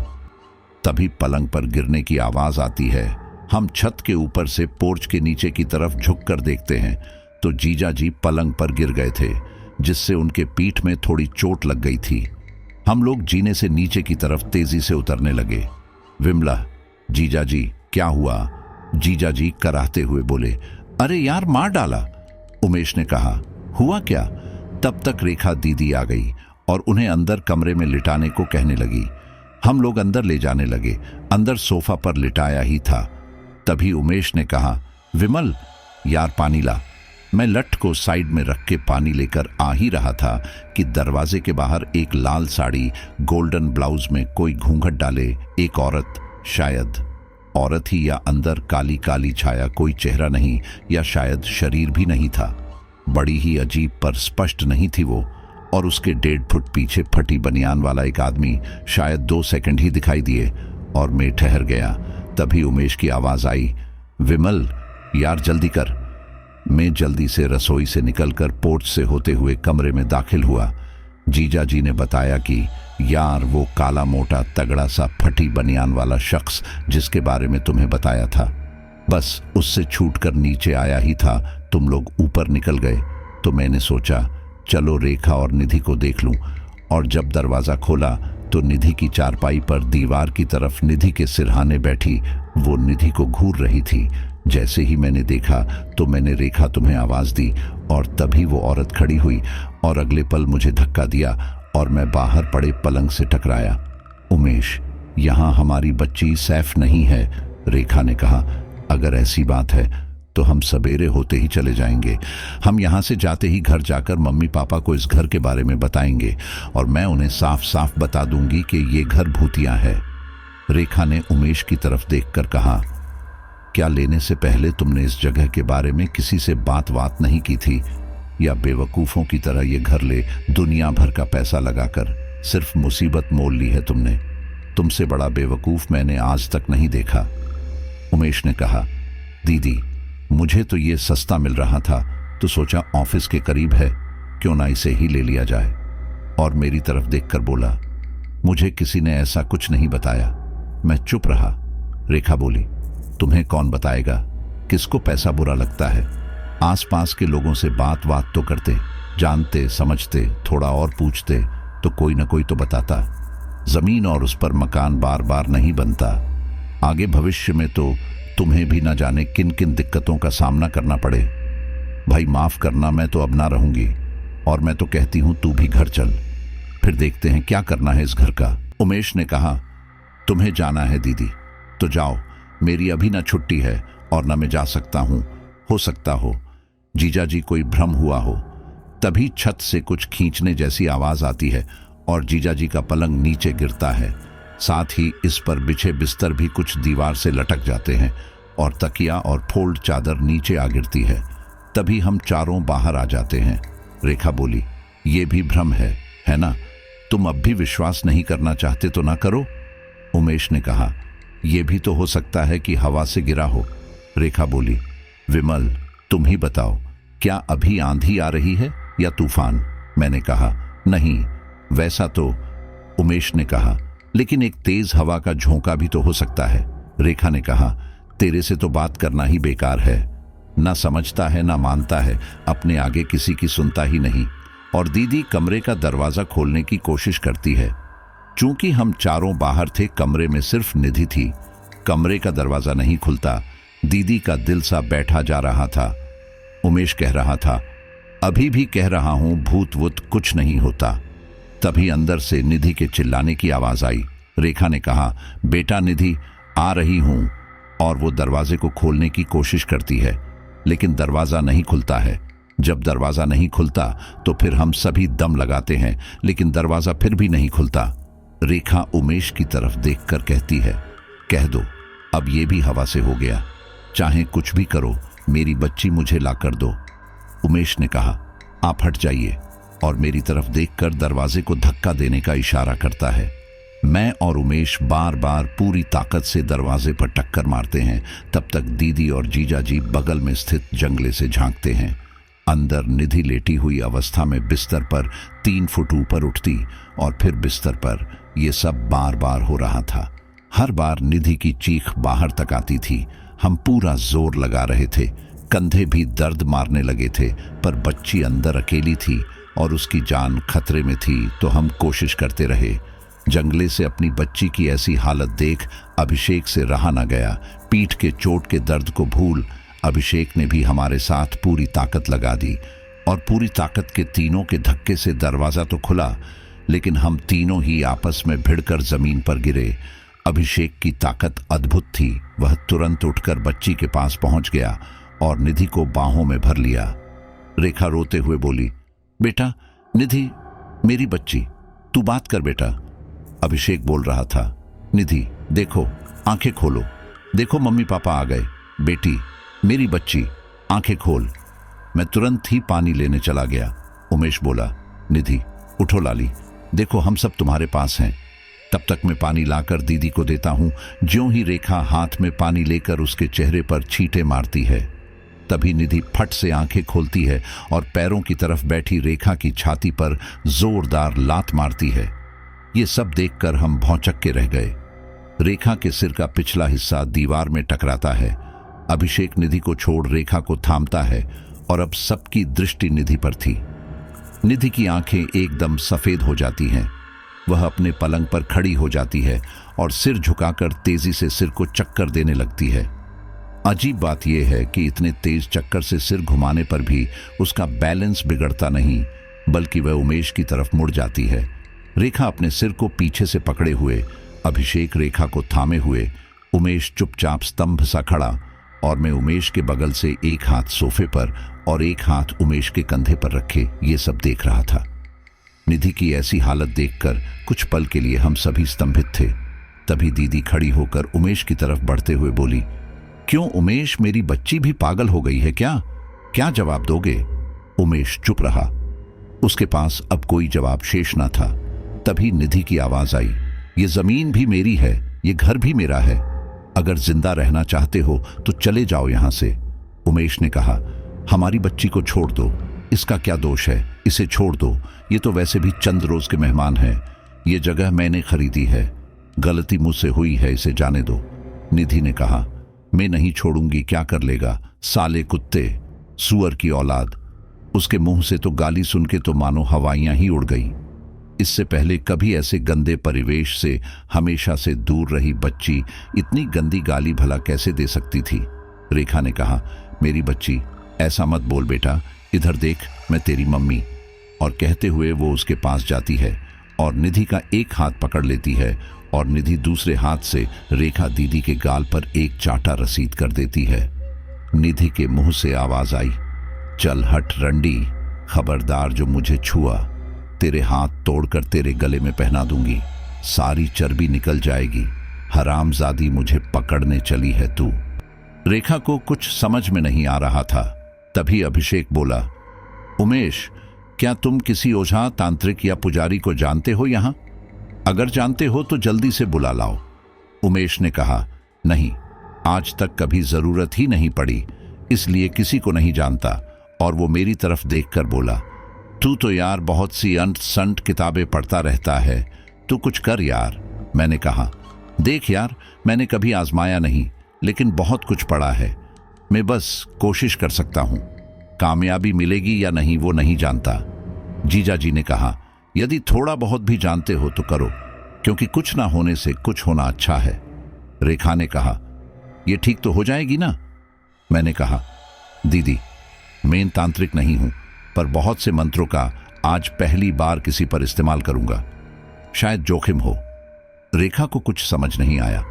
तभी पलंग पर गिरने की आवाज आती है। हम छत के ऊपर से पोर्च के नीचे की तरफ झुककर देखते हैं तो जीजा जी पलंग पर गिर गए थे, जिससे उनके पीठ में थोड़ी चोट लग गई थी। हम लोग जीने से नीचे की तरफ तेजी से उतरने लगे। विमला, जीजा जी क्या हुआ? जीजा जी कराहते हुए बोले। अरे यार, मार डाला। उमेश ने कहा। हुआ क्या? तब तक रेखा दीदी आ गई और उन्हें अंदर कमरे में लिटाने को कहने लगी। हम लोग अंदर ले जाने लगे। अंदर सोफा पर लिटाया ही था। तभी उमेश ने कहा, विमल यार पानी ला। मैं लठ को साइड में रख के पानी लेकर आ ही रहा था कि दरवाजे के बाहर एक लाल साड़ी, गोल्डन ब्लाउज में कोई घूंघट डाले एक औरत, शायद औरत ही या अंदर काली काली छाया, कोई चेहरा नहीं या शायद शरीर भी नहीं था। बड़ी ही अजीब पर स्पष्ट नहीं थी वो। और उसके 1.5 फुट पीछे फटी बनियान वाला एक आदमी शायद 2 सेकंड ही दिखाई दिए और मैं ठहर गया। तभी उमेश की आवाज आई, विमल यार जल्दी कर। मैं जल्दी से रसोई से निकलकर पोर्च से होते हुए कमरे में दाखिल हुआ। जीजा जी ने बताया कि यार वो काला मोटा तगड़ा सा फटी बनियान वाला शख्स जिसके बारे में तुम्हें बताया था, बस उससे छूटकर नीचे आया ही था। तुम लोग ऊपर निकल गए तो मैंने सोचा चलो रेखा और निधि को देख लूं। और जब दरवाजा खोला तो निधि की चारपाई पर दीवार की तरफ निधि के सिरहाने बैठी वो निधि को घूर रही थी। जैसे ही मैंने देखा तो मैंने रेखा तुम्हें आवाज दी और तभी वो औरत खड़ी हुई और अगले पल मुझे धक्का दिया और मैं बाहर पड़े पलंग से टकराया। उमेश, यहाँ हमारी बच्ची सैफ नहीं है, रेखा ने कहा। अगर ऐसी बात है तो हम सवेरे होते ही चले जाएंगे। हम यहाँ से जाते ही घर जाकर मम्मी पापा को इस घर के बारे में बताएंगे और मैं उन्हें साफ साफ बता दूंगी कि ये घर भूतिया है। रेखा ने उमेश की तरफ देखकर कहा, क्या लेने से पहले तुमने इस जगह के बारे में किसी से बात नहीं की थी, या बेवकूफों की तरह ये घर ले दुनिया भर का पैसा लगाकर सिर्फ मुसीबत मोल ली है तुमने? तुमसे बड़ा बेवकूफ मैंने आज तक नहीं देखा। उमेश ने कहा, दीदी मुझे तो ये सस्ता मिल रहा था तो सोचा ऑफिस के करीब है, क्यों ना इसे ही ले लिया जाए। और मेरी तरफ देखकर बोला, मुझे किसी ने ऐसा कुछ नहीं बताया। मैं चुप रहा। रेखा बोली, तुम्हें कौन बताएगा? किसको पैसा बुरा लगता है? आसपास के लोगों से बात तो करते, जानते समझते, थोड़ा और पूछते तो कोई ना कोई तो बताता। जमीन और उस पर मकान बार बार नहीं बनता। आगे भविष्य में तो तुम्हें भी ना जाने किन किन दिक्कतों का सामना करना पड़े। भाई माफ करना, मैं तो अब ना रहूंगी और मैं तो कहती हूं तू भी घर चल, फिर देखते हैं क्या करना है इस घर का। उमेश ने कहा, तुम्हें जाना है दीदी तो जाओ, मेरी अभी ना छुट्टी है और ना मैं जा सकता हूं। हो सकता हो जीजा जी कोई भ्रम हुआ हो। तभी छत से कुछ खींचने जैसी आवाज आती है और जीजा जी का पलंग नीचे गिरता है। साथ ही इस पर बिछे बिस्तर भी कुछ दीवार से लटक जाते हैं और तकिया और फोल्ड चादर नीचे आ गिरती है। तभी हम चारों बाहर आ जाते हैं। रेखा बोली, ये भी भ्रम है ना? तुम अब भी विश्वास नहीं करना चाहते तो ना करो। उमेश ने कहा, यह भी तो हो सकता है कि हवा से गिरा हो। रेखा बोली, विमल तुम ही बताओ, क्या अभी आंधी आ रही है या तूफान? मैंने कहा, नहीं वैसा तो। उमेश ने कहा, लेकिन एक तेज हवा का झोंका भी तो हो सकता है। रेखा ने कहा, तेरे से तो बात करना ही बेकार है, ना समझता है ना मानता है, अपने आगे किसी की सुनता ही नहीं। और दीदी कमरे का दरवाजा खोलने की कोशिश करती है। चूंकि हम चारों बाहर थे, कमरे में सिर्फ निधि थी। कमरे का दरवाजा नहीं खुलता। दीदी का दिल सा बैठा जा रहा था। उमेश कह रहा था, अभी भी कह रहा हूं भूत वूत कुछ नहीं होता। तभी अंदर से निधि के चिल्लाने की आवाज आई। रेखा ने कहा, बेटा निधि आ रही हूं। और वो दरवाजे को खोलने की कोशिश करती है, लेकिन दरवाजा नहीं खुलता है। जब दरवाजा नहीं खुलता तो फिर हम सभी दम लगाते हैं, लेकिन दरवाजा फिर भी नहीं खुलता। रेखा उमेश की तरफ देखकर कहती है, कह दो अब ये भी हवा से हो गया, चाहे कुछ भी करो, मेरी बच्ची मुझे ला कर दो। उमेश ने कहा, आप हट जाइए, और मेरी तरफ देखकर दरवाजे को धक्का देने का इशारा करता है। मैं और उमेश बार बार पूरी ताकत से दरवाजे पर टक्कर मारते हैं। तब तक दीदी और जीजा जी बगल में स्थित जंगले से झांकते हैं। अंदर निधि लेटी हुई अवस्था में बिस्तर पर 3 फुट ऊपर उठती और फिर बिस्तर पर। यह सब बार बार हो रहा था। हर बार निधि की चीख बाहर तक आती थी। हम पूरा जोर लगा रहे थे, कंधे भी दर्द मारने लगे थे, पर बच्ची अंदर अकेली थी। और उसकी जान खतरे में थी तो हम कोशिश करते रहे। जंगले से अपनी बच्ची की ऐसी हालत देख अभिषेक से रहा न गया। पीठ के चोट के दर्द को भूल अभिषेक ने भी हमारे साथ पूरी ताकत लगा दी और पूरी ताकत के तीनों के धक्के से दरवाज़ा तो खुला, लेकिन हम तीनों ही आपस में भिड़कर जमीन पर गिरे। अभिषेक की ताकत अद्भुत थी। वह तुरंत उठकर बच्ची के पास पहुंच गया और निधि को बाहों में भर लिया। रेखा रोते हुए बोली, बेटा निधि, मेरी बच्ची, तू बात कर बेटा। अभिषेक बोल रहा था, निधि देखो, आंखें खोलो, देखो मम्मी पापा आ गए। बेटी, मेरी बच्ची, आंखें खोल। मैं तुरंत ही पानी लेने चला गया। उमेश बोला, निधि उठो लाली, देखो हम सब तुम्हारे पास हैं। तब तक मैं पानी लाकर दीदी को देता हूं। ज्यों ही रेखा हाथ में पानी लेकर उसके चेहरे पर छींटे मारती है, तभी निधि फट से आंखें खोलती है और पैरों की तरफ बैठी रेखा की छाती पर जोरदार लात मारती है। ये सब देखकर हम भौंचक के रह गए। रेखा के सिर का पिछला हिस्सा दीवार में टकराता है। अभिषेक निधि को छोड़ रेखा को थामता है और अब सबकी दृष्टि निधि पर थी। निधि की आंखें एकदम सफेद हो जाती हैं। वह अपने पलंग पर खड़ी हो जाती है और सिर झुकाकर तेजी से सिर को चक्कर देने लगती है। अजीब बात यह है कि इतने तेज चक्कर से सिर घुमाने पर भी उसका बैलेंस बिगड़ता नहीं, बल्कि वह उमेश की तरफ मुड़ जाती है। रेखा अपने सिर को पीछे से पकड़े हुए, अभिषेक रेखा को थामे हुए, उमेश चुपचाप स्तंभ सा खड़ा और मैं उमेश के बगल से एक हाथ सोफे पर और एक हाथ उमेश के कंधे पर रखे ये सब देख रहा था। निधि की ऐसी हालत देखकर कुछ पल के लिए हम सभी स्तंभित थे। तभी दीदी खड़ी होकर उमेश की तरफ बढ़ते हुए बोली, क्यों उमेश, मेरी बच्ची भी पागल हो गई है क्या? क्या जवाब दोगे? उमेश चुप रहा। उसके पास अब कोई जवाब शेष न था। तभी निधि की आवाज आई, ये जमीन भी मेरी है, ये घर भी मेरा है। अगर जिंदा रहना चाहते हो तो चले जाओ यहां से। उमेश ने कहा, हमारी बच्ची को छोड़ दो, इसका क्या दोष है, इसे छोड़ दो, ये तो वैसे भी चंद रोज के मेहमान हैं। ये जगह मैंने खरीदी है, गलती मुझसे हुई है, इसे जाने दो। निधि ने कहा, मैं नहीं छोड़ूंगी, क्या कर लेगा, साले कुत्ते, सुअर की औलाद। उसके मुंह से तो गाली सुन के तो मानो हवाइयां ही उड़ गई। इससे पहले कभी ऐसे गंदे परिवेश से हमेशा से दूर रही बच्ची इतनी गंदी गाली भला कैसे दे सकती थी? रेखा ने कहा, मेरी बच्ची ऐसा मत बोल बेटा, इधर देख, मैं तेरी मम्मी। और कहते हुए वो उसके पास जाती है और निधि का एक हाथ पकड़ लेती है और निधि दूसरे हाथ से रेखा दीदी के गाल पर एक चाटा रसीद कर देती है। निधि के मुंह से आवाज आई, चल हट रंडी, खबरदार जो मुझे छुआ, तेरे हाथ तोड़कर तेरे गले में पहना दूंगी, सारी चर्बी निकल जाएगी। हरामजादी, मुझे पकड़ने चली है तू। रेखा को कुछ समझ में नहीं आ रहा था। तभी अभिषेक बोला, उमेश, क्या तुम किसी ओझा, तांत्रिक या पुजारी को जानते हो यहां? अगर जानते हो तो जल्दी से बुला लाओ। उमेश ने कहा, नहीं, आज तक कभी जरूरत ही नहीं पड़ी, इसलिए किसी को नहीं जानता। और वो मेरी तरफ देखकर बोला, तू तो यार बहुत सी अंट संट किताबें पढ़ता रहता है, तू कुछ कर यार। मैंने कहा, देख यार, मैंने कभी आजमाया नहीं, लेकिन बहुत कुछ पढ़ा है। मैं बस कोशिश कर सकता हूं, कामयाबी मिलेगी या नहीं वो नहीं जानता। जीजा जी ने कहा, यदि थोड़ा बहुत भी जानते हो तो करो, क्योंकि कुछ ना होने से कुछ होना अच्छा है। रेखा ने कहा, ये ठीक तो हो जाएगी ना? मैंने कहा, दीदी, मैं तांत्रिक नहीं हूं, पर बहुत से मंत्रों का आज पहली बार किसी पर इस्तेमाल करूंगा, शायद जोखिम हो। रेखा को कुछ समझ नहीं आया।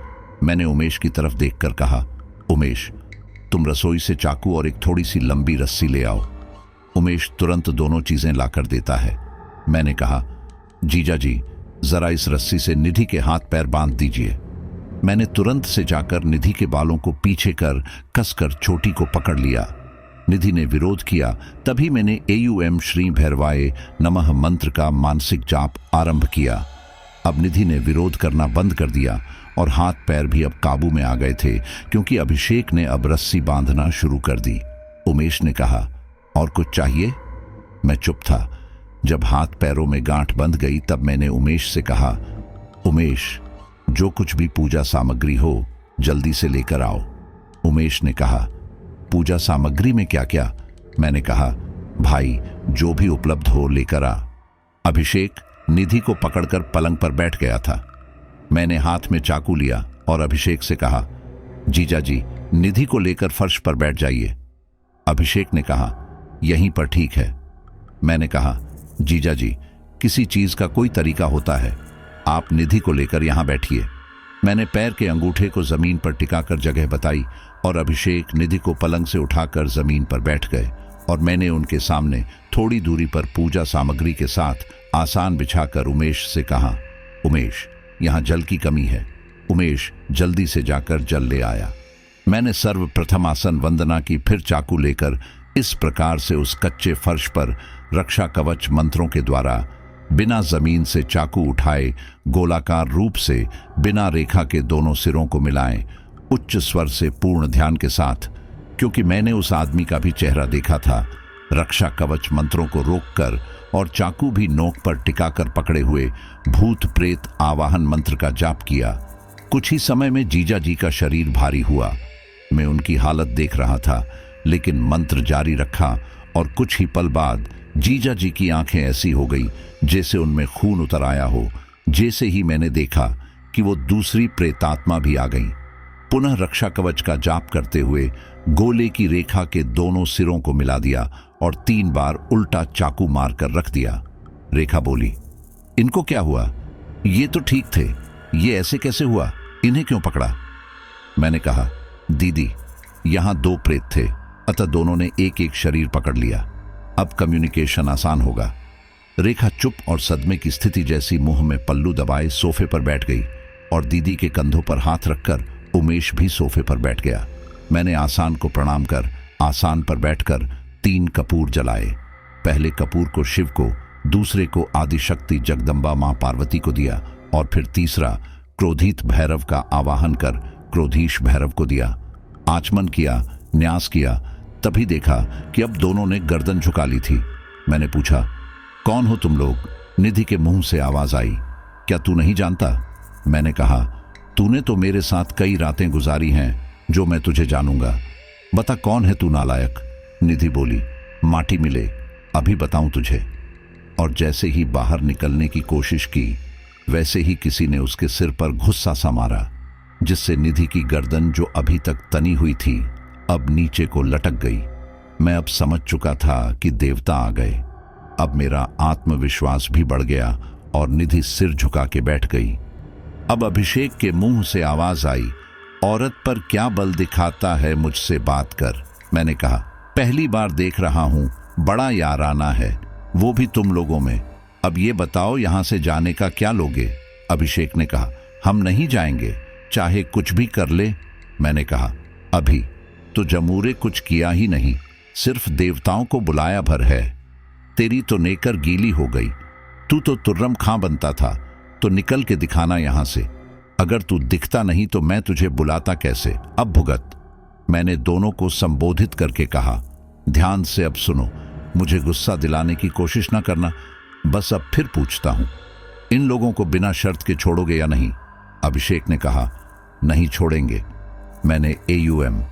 मैंने उमेश की तरफ देखकर कहा, उमेश, तुम रसोई से चाकू और एक थोड़ी सी लंबी रस्सी ले आओ। उमेश तुरंत दोनों चीजें लाकर देता है। मैंने कहा, जीजा जी, जरा इस रस्सी से निधि के हाथ पैर बांध दीजिए। मैंने तुरंत से जाकर निधि के बालों को पीछे कर कसकर छोटी को पकड़ लिया। निधि ने विरोध किया। तभी मैंने एयूएम श्री भैरवाय नमः मंत्र का मानसिक जाप आरंभ किया। अब निधि ने विरोध करना बंद कर दिया और हाथ पैर भी अब काबू में आ गए थे, क्योंकि अभिषेक ने अब रस्सी बांधना शुरू कर दी। उमेश ने कहा, और कुछ चाहिए? मैं चुप था। जब हाथ पैरों में गांठ बंध गई तब मैंने उमेश से कहा, उमेश, जो कुछ भी पूजा सामग्री हो जल्दी से लेकर आओ। उमेश ने कहा, पूजा सामग्री में क्या क्या? मैंने कहा, भाई जो भी उपलब्ध हो लेकर आ। अभिषेक निधि को पकड़कर पलंग पर बैठ गया था। मैंने हाथ में चाकू लिया और अभिषेक से कहा, जीजा जी निधि को लेकर फर्श पर बैठ जाइए। अभिषेक ने कहा, यहीं पर ठीक है। मैंने कहा, जीजा जी किसी चीज का कोई तरीका होता है, आप निधि को लेकर यहां बैठिए। मैंने पैर के अंगूठे को जमीन पर टिकाकर जगह बताई और अभिषेक निधि को पलंग से उठाकर जमीन पर बैठ गए और मैंने उनके सामने थोड़ी दूरी पर पूजा सामग्री के साथ आसान बिछाकर उमेश से कहा, उमेश यहां जल की कमी है। उमेश जल्दी से जाकर जल ले आया। मैंने सर्वप्रथम आसन वंदना की, फिर चाकू लेकर इस प्रकार से उस कच्चे फर्श पर रक्षा कवच मंत्रों के द्वारा बिना जमीन से चाकू उठाए गोलाकार रूप से बिना रेखा के दोनों सिरों को मिलाएं, उच्च स्वर से पूर्ण ध्यान के साथ। क्योंकि मैंने उस आदमी का भी चेहरा देखा था, रक्षा कवच मंत्रों को रोककर और चाकू भी नोक पर टिकाकर पकड़े हुए भूत प्रेत आवाहन मंत्र का जाप किया। कुछ ही समय में जीजा जी का शरीर भारी हुआ। मैं उनकी हालत देख रहा था, लेकिन मंत्र जारी रखा और कुछ ही पल बाद जीजा जी की आंखें ऐसी हो गई जैसे उनमें खून उतर आया हो। जैसे ही मैंने देखा कि वो दूसरी प्रेतात्मा भी आ गई। पुनः रक्षा कवच का जाप करते हुए गोले की रेखा के दोनों सिरों को मिला दिया और 3 बार उल्टा चाकू मारकर रख दिया। रेखा बोली, इनको क्या हुआ? ये तो ठीक थे, ये ऐसे कैसे हुआ? इन्हें क्यों पकड़ा? मैंने कहा, दीदी यहां 2 प्रेत थे, अतः दोनों ने एक एक शरीर पकड़ लिया। अब कम्युनिकेशन आसान होगा। रेखा चुप और सदमे की स्थिति जैसी मुंह में पल्लू दबाए सोफे पर बैठ गई और दीदी के कंधों पर हाथ रखकर उमेश भी सोफे पर बैठ गया। मैंने आसान को प्रणाम कर आसान पर बैठकर 3 कपूर जलाए। पहले कपूर को शिव को, दूसरे को आदिशक्ति जगदम्बा मां पार्वती को दिया और फिर तीसरा क्रोधित भैरव का आवाहन कर क्रोधीश भैरव को दिया। आचमन किया, न्यास किया, तभी देखा कि अब दोनों ने गर्दन झुका ली थी। मैंने पूछा, कौन हो तुम लोग? निधि के मुंह से आवाज आई, क्या तू नहीं जानता? मैंने कहा, तूने तो मेरे साथ कई रातें गुजारी हैं जो मैं तुझे जानूंगा। बता कौन है तू नालायक? निधि बोली, माटी मिले अभी बताऊं तुझे। और जैसे ही बाहर निकलने की कोशिश की, वैसे ही किसी ने उसके सिर पर घुस्सा सा मारा, जिससे निधि की गर्दन जो अभी तक तनी हुई थी अब नीचे को लटक गई। मैं अब समझ चुका था कि देवता आ गए। अब मेरा आत्मविश्वास भी बढ़ गया और निधि सिर झुका के बैठ गई। अब अभिषेक के मुंह से आवाज आई, औरत पर क्या बल दिखाता है, मुझसे बात कर। मैंने कहा, पहली बार देख रहा हूं, बड़ा याराना है, वो भी तुम लोगों में। अब ये बताओ यहां से जाने का क्या लोगे? अभिषेक ने कहा, हम नहीं जाएंगे, चाहे कुछ भी कर ले। मैंने कहा, अभी तो जमूरे कुछ किया ही नहीं, सिर्फ देवताओं को बुलाया भर है। तेरी तो नेकर गीली हो गई। तू तो तुर्रम खां बनता था, तो निकल के दिखाना यहां से। अगर तू दिखता नहीं तो मैं तुझे बुलाता कैसे? अब भुगत। मैंने दोनों को संबोधित करके कहा, ध्यान से अब सुनो, मुझे गुस्सा दिलाने की कोशिश ना करना। बस अब फिर पूछता हूं, इन लोगों को बिना शर्त के छोड़ोगे या नहीं? अभिषेक ने कहा, नहीं छोड़ेंगे। मैंने AUM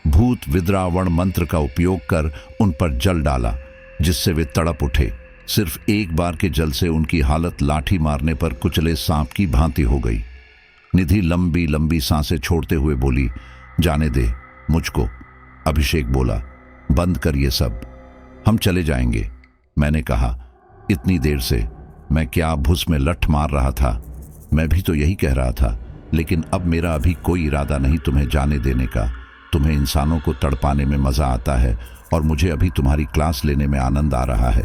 भूत विद्रावण मंत्र का उपयोग कर उन पर जल डाला, जिससे वे तड़प उठे। सिर्फ एक बार के जल से उनकी हालत लाठी मारने पर कुचले सांप की भांति हो गई। निधि लंबी लंबी सांसें छोड़ते हुए बोली, जाने दे मुझको। अभिषेक बोला, बंद कर ये सब, हम चले जाएंगे। मैंने कहा, इतनी देर से मैं क्या भुस में लठ मार रहा था? मैं भी तो यही कह रहा था, लेकिन अब मेरा अभी कोई इरादा नहीं तुम्हें जाने देने का। तुम्हें इंसानों को तड़पाने में मजा आता है और मुझे अभी तुम्हारी क्लास लेने में आनंद आ रहा है।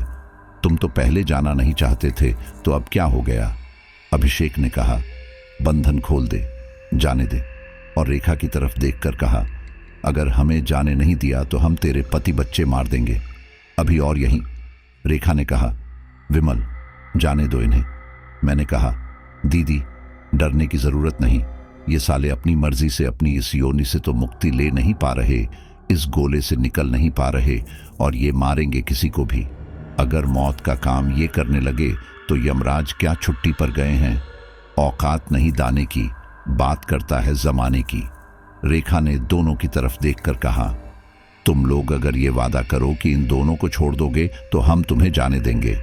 तुम तो पहले जाना नहीं चाहते थे, तो अब क्या हो गया? अभिषेक ने कहा, बंधन खोल दे, जाने दे। और रेखा की तरफ देखकर कहा, अगर हमें जाने नहीं दिया तो हम तेरे पति बच्चे मार देंगे, अभी और यहीं। रेखा ने कहा, विमल जाने दो इन्हें। मैंने कहा, दीदी डरने की जरूरत नहीं, ये साले अपनी मर्जी से अपनी इस योनि से तो मुक्ति ले नहीं पा रहे, इस गोले से निकल नहीं पा रहे, और ये मारेंगे किसी को भी। अगर मौत का काम ये करने लगे तो यमराज क्या छुट्टी पर गए हैं? औकात नहीं दाने की, बात करता है जमाने की। रेखा ने दोनों की तरफ देखकर कहा, तुम लोग अगर ये वादा करो कि इन दोनों को छोड़ दोगे तो हम तुम्हें जाने देंगे।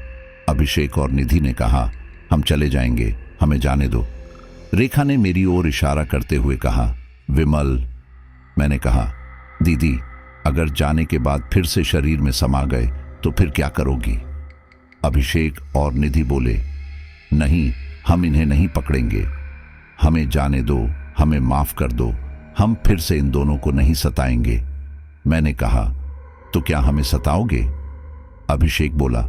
अभिषेक और निधि ने कहा, हम चले जाएंगे, हमें जाने दो। रेखा ने मेरी ओर इशारा करते हुए कहा, विमल। मैंने कहा, दीदी, अगर जाने के बाद फिर से शरीर में समा गए तो फिर क्या करोगी? अभिषेक और निधि बोले, नहीं, हम इन्हें नहीं पकड़ेंगे, हमें जाने दो, हमें माफ कर दो, हम फिर से इन दोनों को नहीं सताएंगे। मैंने कहा, तो क्या हमें सताओगे? अभिषेक बोला,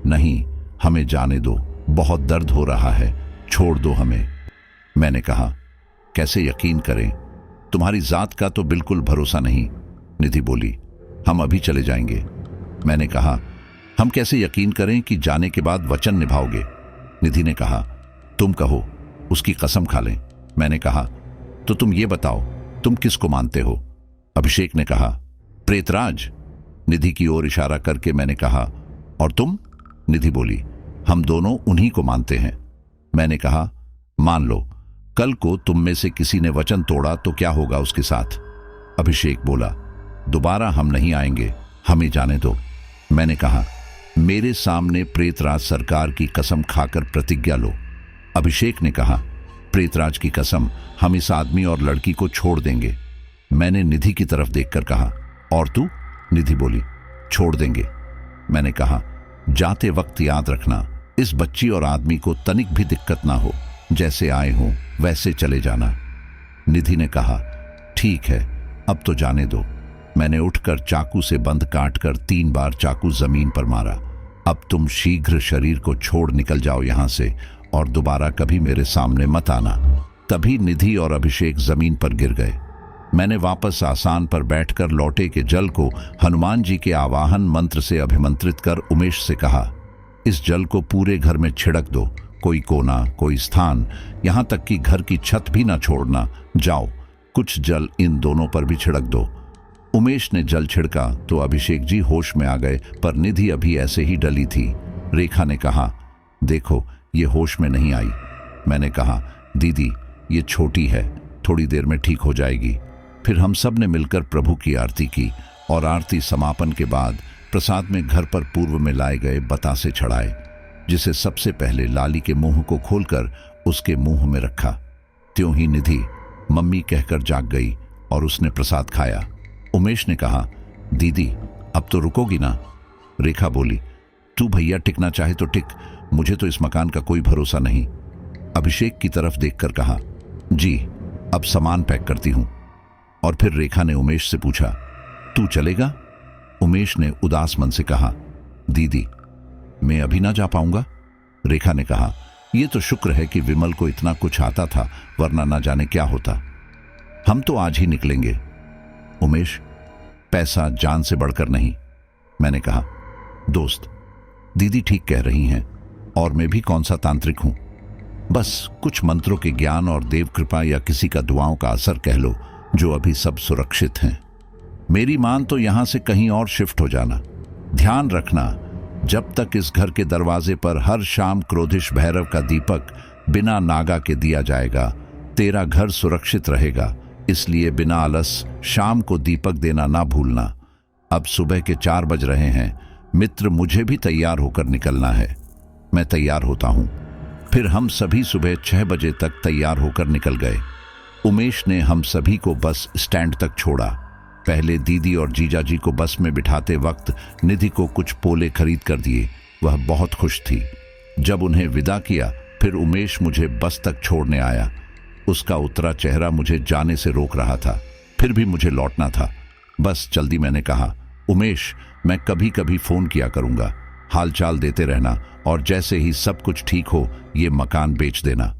नहीं, हमें जाने दो, बहुत दर्द हो रहा है, छोड़ दो हमें। मैंने कहा, कैसे यकीन करें, तुम्हारी जात का तो बिल्कुल भरोसा नहीं। निधि बोली, हम अभी चले जाएंगे। मैंने कहा, हम कैसे यकीन करें कि जाने के बाद वचन निभाओगे? निधि ने कहा, तुम कहो, उसकी कसम खा लें। मैंने कहा, तो तुम ये बताओ, तुम किसको मानते हो? अभिषेक ने कहा, प्रेतराज। निधि की ओर इशारा करके मैंने कहा, और तुम? निधि बोली, हम दोनों उन्हीं को मानते हैं। मैंने कहा, मान लो कल को तुम में से किसी ने वचन तोड़ा तो क्या होगा उसके साथ? अभिषेक बोला, दोबारा हम नहीं आएंगे, हमें जाने दो। मैंने कहा, मेरे सामने प्रेतराज सरकार की कसम खाकर प्रतिज्ञा लो। अभिषेक ने कहा, प्रेतराज की कसम, हम इस आदमी और लड़की को छोड़ देंगे। मैंने निधि की तरफ देखकर कहा, और तू? निधि बोली, छोड़ देंगे। मैंने कहा, जाते वक्त याद रखना, इस बच्ची और आदमी को तनिक भी दिक्कत ना हो, जैसे आए हों वैसे चले जाना। निधि ने कहा, ठीक है, अब तो जाने दो। मैंने उठकर चाकू से बंद काटकर 3 बार चाकू जमीन पर मारा। अब तुम शीघ्र शरीर को छोड़ निकल जाओ यहां से और दोबारा कभी मेरे सामने मत आना। तभी निधि और अभिषेक जमीन पर गिर गए। मैंने वापस आसान पर बैठकर लौटे के जल को हनुमान जी के आवाहन मंत्र से अभिमंत्रित कर उमेश से कहा, इस जल को पूरे घर में छिड़क दो, कोई कोना, कोई स्थान, यहां तक कि घर की छत भी ना छोड़ना। जाओ, कुछ जल इन दोनों पर भी छिड़क दो। उमेश ने जल छिड़का तो अभिषेक जी होश में आ गए, पर निधि अभी ऐसे ही डली थी। रेखा ने कहा, देखो, ये होश में नहीं आई। मैंने कहा, दीदी, ये छोटी है, थोड़ी देर में ठीक हो जाएगी। फिर हम सब ने मिलकर प्रभु की आरती की और आरती समापन के बाद प्रसाद में घर पर पूर्व में लाए गए बतासे चढ़ाए, जिसे सबसे पहले लाली के मुंह को खोलकर उसके मुंह में रखा। त्यों ही निधि मम्मी कहकर जाग गई और उसने प्रसाद खाया। उमेश ने कहा, दीदी, अब तो रुकोगी ना? रेखा बोली, तू भैया टिकना चाहे तो टिक, मुझे तो इस मकान का कोई भरोसा नहीं। अभिषेक की तरफ देखकर कहा, जी, अब सामान पैक करती हूं। और फिर रेखा ने उमेश से पूछा, तू चलेगा? उमेश ने उदास मन से कहा, दीदी, मैं अभी ना जा पाऊंगा। रेखा ने कहा, यह तो शुक्र है कि विमल को इतना कुछ आता था, वरना ना जाने क्या होता। हम तो आज ही निकलेंगे। उमेश, पैसा जान से बढ़कर नहीं। मैंने कहा, दोस्त, दीदी ठीक कह रही हैं, और मैं भी कौन सा तांत्रिक हूं। बस कुछ मंत्रों के ज्ञान और देव कृपा या किसी का दुआओं का असर कह लो, जो अभी सब सुरक्षित हैं। मेरी मान तो यहां से कहीं और शिफ्ट हो जाना। ध्यान रखना, जब तक इस घर के दरवाजे पर हर शाम क्रोधिश भैरव का दीपक बिना नागा के दिया जाएगा, तेरा घर सुरक्षित रहेगा। इसलिए बिना आलस शाम को दीपक देना ना भूलना। अब सुबह के 4 बज रहे हैं मित्र, मुझे भी तैयार होकर निकलना है। मैं तैयार होता हूं। फिर हम सभी सुबह 6 बजे तक तैयार होकर निकल गए। उमेश ने हम सभी को बस स्टैंड तक छोड़ा। पहले दीदी और जीजा जी को बस में बिठाते वक्त निधि को कुछ पोले खरीद कर दिए। वह बहुत खुश थी। जब उन्हें विदा किया, फिर उमेश मुझे बस तक छोड़ने आया। उसका उतरा चेहरा मुझे जाने से रोक रहा था, फिर भी मुझे लौटना था। बस जल्दी मैंने कहा, उमेश, मैं कभी कभी फोन किया करूंगा, हालचाल देते रहना, और जैसे ही सब कुछ ठीक हो ये मकान बेच देना।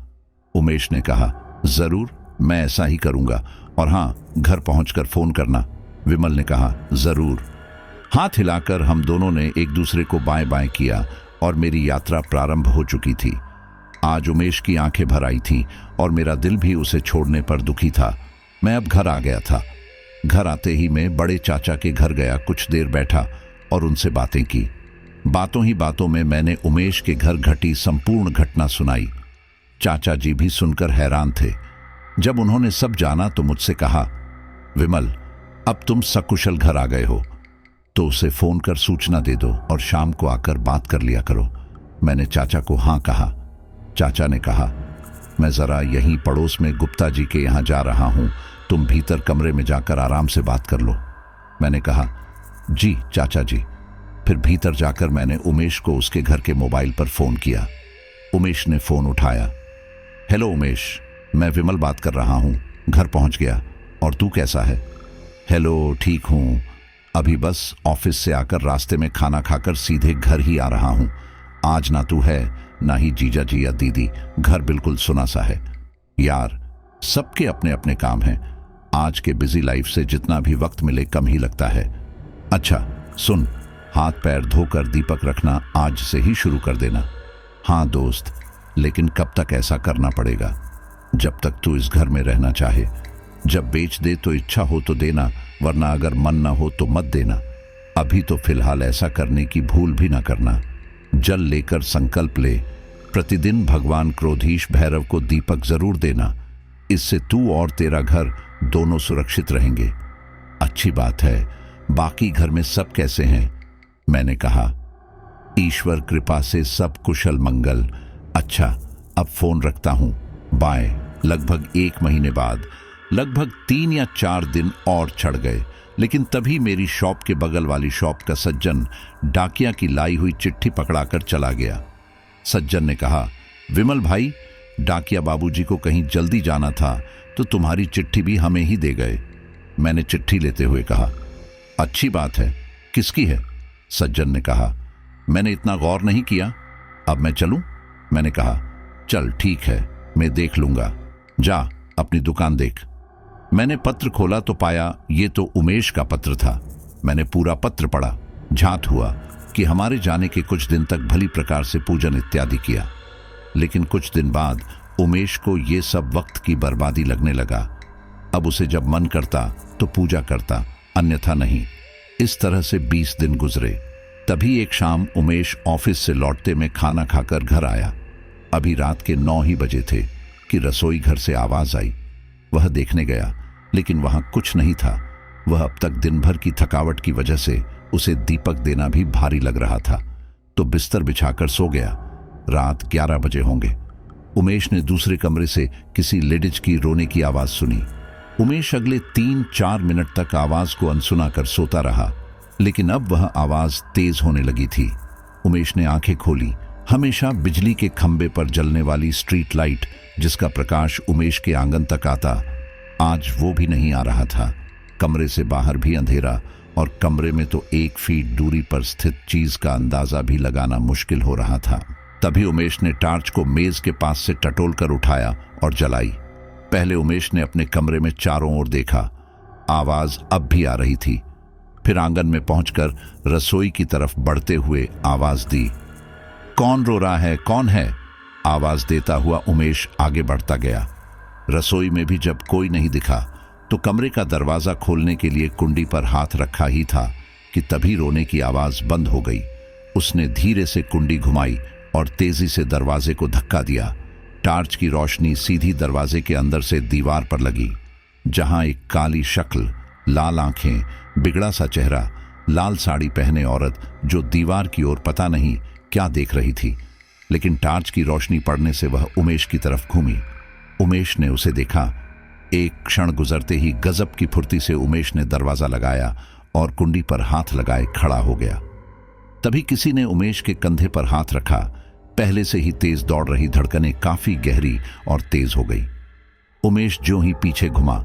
उमेश ने कहा, जरूर, मैं ऐसा ही करूंगा, और हाँ, घर पहुंचकर फोन करना। विमल ने कहा, जरूर। हाथ हिलाकर हम दोनों ने एक दूसरे को बाएं बाएं किया और मेरी यात्रा प्रारंभ हो चुकी थी। आज उमेश की आंखें भर आई थीं और मेरा दिल भी उसे छोड़ने पर दुखी था। मैं अब घर आ गया था। घर आते ही मैं बड़े चाचा के घर गया, कुछ देर बैठा और उनसे बातें की। बातों ही बातों में मैंने उमेश के घर घटी संपूर्ण घटना सुनाई। चाचा जी भी सुनकर हैरान थे। जब उन्होंने सब जाना तो मुझसे कहा, विमल, अब तुम सकुशल घर आ गए हो तो उसे फोन कर सूचना दे दो और शाम को आकर बात कर लिया करो। मैंने चाचा को हाँ कहा। चाचा ने कहा, मैं जरा यहीं पड़ोस में गुप्ता जी के यहाँ जा रहा हूं, तुम भीतर कमरे में जाकर आराम से बात कर लो। मैंने कहा, जी चाचा जी। फिर भीतर जाकर मैंने उमेश को उसके घर के मोबाइल पर फोन किया। उमेश ने फोन उठाया। हेलो उमेश, मैं विमल बात कर रहा हूं, घर पहुंच गया, और तू कैसा है? हेलो, ठीक हूं, अभी बस ऑफिस से आकर रास्ते में खाना खाकर सीधे घर ही आ रहा हूं। आज ना तू है ना ही जीजा जी या दीदी, घर बिल्कुल सुना सा है। यार, सबके अपने अपने काम हैं, आज के बिजी लाइफ से जितना भी वक्त मिले कम ही लगता है। अच्छा सुन, हाथ पैर धोकर दीपक रखना आज से ही शुरू कर देना। हाँ दोस्त, लेकिन कब तक ऐसा करना पड़ेगा? जब तक तू इस घर में रहना चाहे। जब बेच दे तो इच्छा हो तो देना, वरना अगर मन ना हो तो मत देना। अभी तो फिलहाल ऐसा करने की भूल भी ना करना। जल लेकर संकल्प ले, प्रतिदिन भगवान क्रोधीश भैरव को दीपक जरूर देना। इससे तू और तेरा घर दोनों सुरक्षित रहेंगे। अच्छी बात है, बाकी घर में सब कैसे हैं? मैंने कहा, ईश्वर कृपा से सब कुशल मंगल। अच्छा, अब फोन रखता हूं, बाय। लगभग 1 महीने बाद लगभग 3 या 4 दिन और चढ़ गए, लेकिन तभी मेरी शॉप के बगल वाली शॉप का सज्जन डाकिया की लाई हुई चिट्ठी पकड़ाकर चला गया। सज्जन ने कहा, विमल भाई, डाकिया बाबूजी को कहीं जल्दी जाना था तो तुम्हारी चिट्ठी भी हमें ही दे गए। मैंने चिट्ठी लेते हुए कहा, अच्छी बात है, किसकी है? सज्जन ने कहा, मैंने इतना गौर नहीं किया, अब मैं चलूं? मैंने कहा, चल ठीक है, मैं देख लूंगा, जा अपनी दुकान देख। मैंने पत्र खोला तो पाया ये तो उमेश का पत्र था। मैंने पूरा पत्र पढ़ा, झांत हुआ कि हमारे जाने के कुछ दिन तक भली प्रकार से पूजन इत्यादि किया, लेकिन कुछ दिन बाद उमेश को ये सब वक्त की बर्बादी लगने लगा। अब उसे जब मन करता तो पूजा करता, अन्यथा नहीं। इस तरह से 20 दिन गुजरे। तभी एक शाम उमेश ऑफिस से लौटते में खाना खाकर घर आया। अभी रात के 9 ही बजे थे कि रसोई घर से आवाज आई। वह देखने गया, लेकिन वहां कुछ नहीं था। वह अब तक दिन भर की थकावट की वजह से उसे दीपक देना भी भारी लग रहा था, तो बिस्तर बिछाकर सो गया। रात 11 बजे होंगे। उमेश ने दूसरे कमरे से किसी लेडीज की रोने की आवाज सुनी। उमेश अगले 3-4 मिनट तक आवाज को अनसुना कर सोता रहा, लेकिन अब वह आवाज तेज होने लगी थी। उमेश ने आंखें खोली। हमेशा बिजली के खंबे पर जलने वाली स्ट्रीट लाइट, जिसका प्रकाश उमेश के आंगन तक आता, आज वो भी नहीं आ रहा था। कमरे से बाहर भी अंधेरा, और कमरे में तो 1 फीट दूरी पर स्थित चीज का अंदाजा भी लगाना मुश्किल हो रहा था। तभी उमेश ने टार्च को मेज के पास से टटोल कर उठाया और जलाई। पहले उमेश ने अपने कमरे में चारों ओर देखा, आवाज अब भी आ रही थी। फिर आंगन में पहुंचकर रसोई की तरफ बढ़ते हुए आवाज दी। कौन रो रहा है, कौन है? आवाज देता हुआ उमेश आगे बढ़ता गया। रसोई में भी जब कोई नहीं दिखा तो कमरे का दरवाजा खोलने के लिए कुंडी पर हाथ रखा ही था कि तभी रोने की आवाज बंद हो गई। उसने धीरे से कुंडी घुमाई और तेजी से दरवाजे को धक्का दिया। टार्च की रोशनी सीधी दरवाजे के अंदर से दीवार पर लगी, जहां एक काली शक्ल, लाल आंखें, बिगड़ा सा चेहरा, लाल साड़ी पहने औरत जो दीवार की ओर पता नहीं क्या देख रही थी, लेकिन टार्च की रोशनी पड़ने से वह उमेश की तरफ घूमी। उमेश ने उसे देखा। एक क्षण गुजरते ही गजब की फुर्ती से उमेश ने दरवाजा लगाया और कुंडी पर हाथ लगाए खड़ा हो गया। तभी किसी ने उमेश के कंधे पर हाथ रखा। पहले से ही तेज दौड़ रही धड़कनें काफी गहरी और तेज हो गई। उमेश ज्यों ही पीछे घुमा,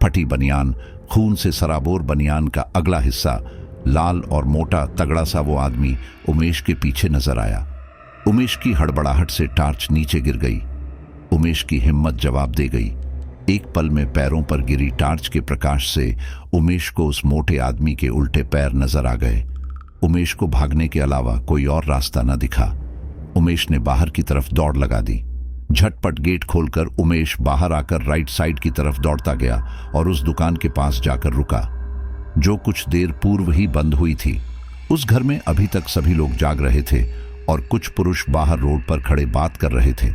फटी बनियान, खून से सराबोर बनियान का अगला हिस्सा, लाल और मोटा तगड़ा सा वो आदमी उमेश के पीछे नजर आया। उमेश की हड़बड़ाहट से टार्च नीचे गिर गई। उमेश की हिम्मत जवाब दे गई। एक पल में पैरों पर गिरी टार्च के प्रकाश से उमेश को उस मोटे आदमी के उल्टे पैर नजर आ गए। उमेश को भागने के अलावा कोई और रास्ता न दिखा। उमेश ने बाहर की तरफ दौड़ लगा दी। झटपट गेट खोलकर उमेश बाहर आकर राइट साइड की तरफ दौड़ता गया और उस दुकान के पास जाकर रुका, जो कुछ देर पूर्व ही बंद हुई थी। उस घर में अभी तक सभी लोग जाग रहे थे और कुछ पुरुष बाहर रोड पर खड़े बात कर रहे थे।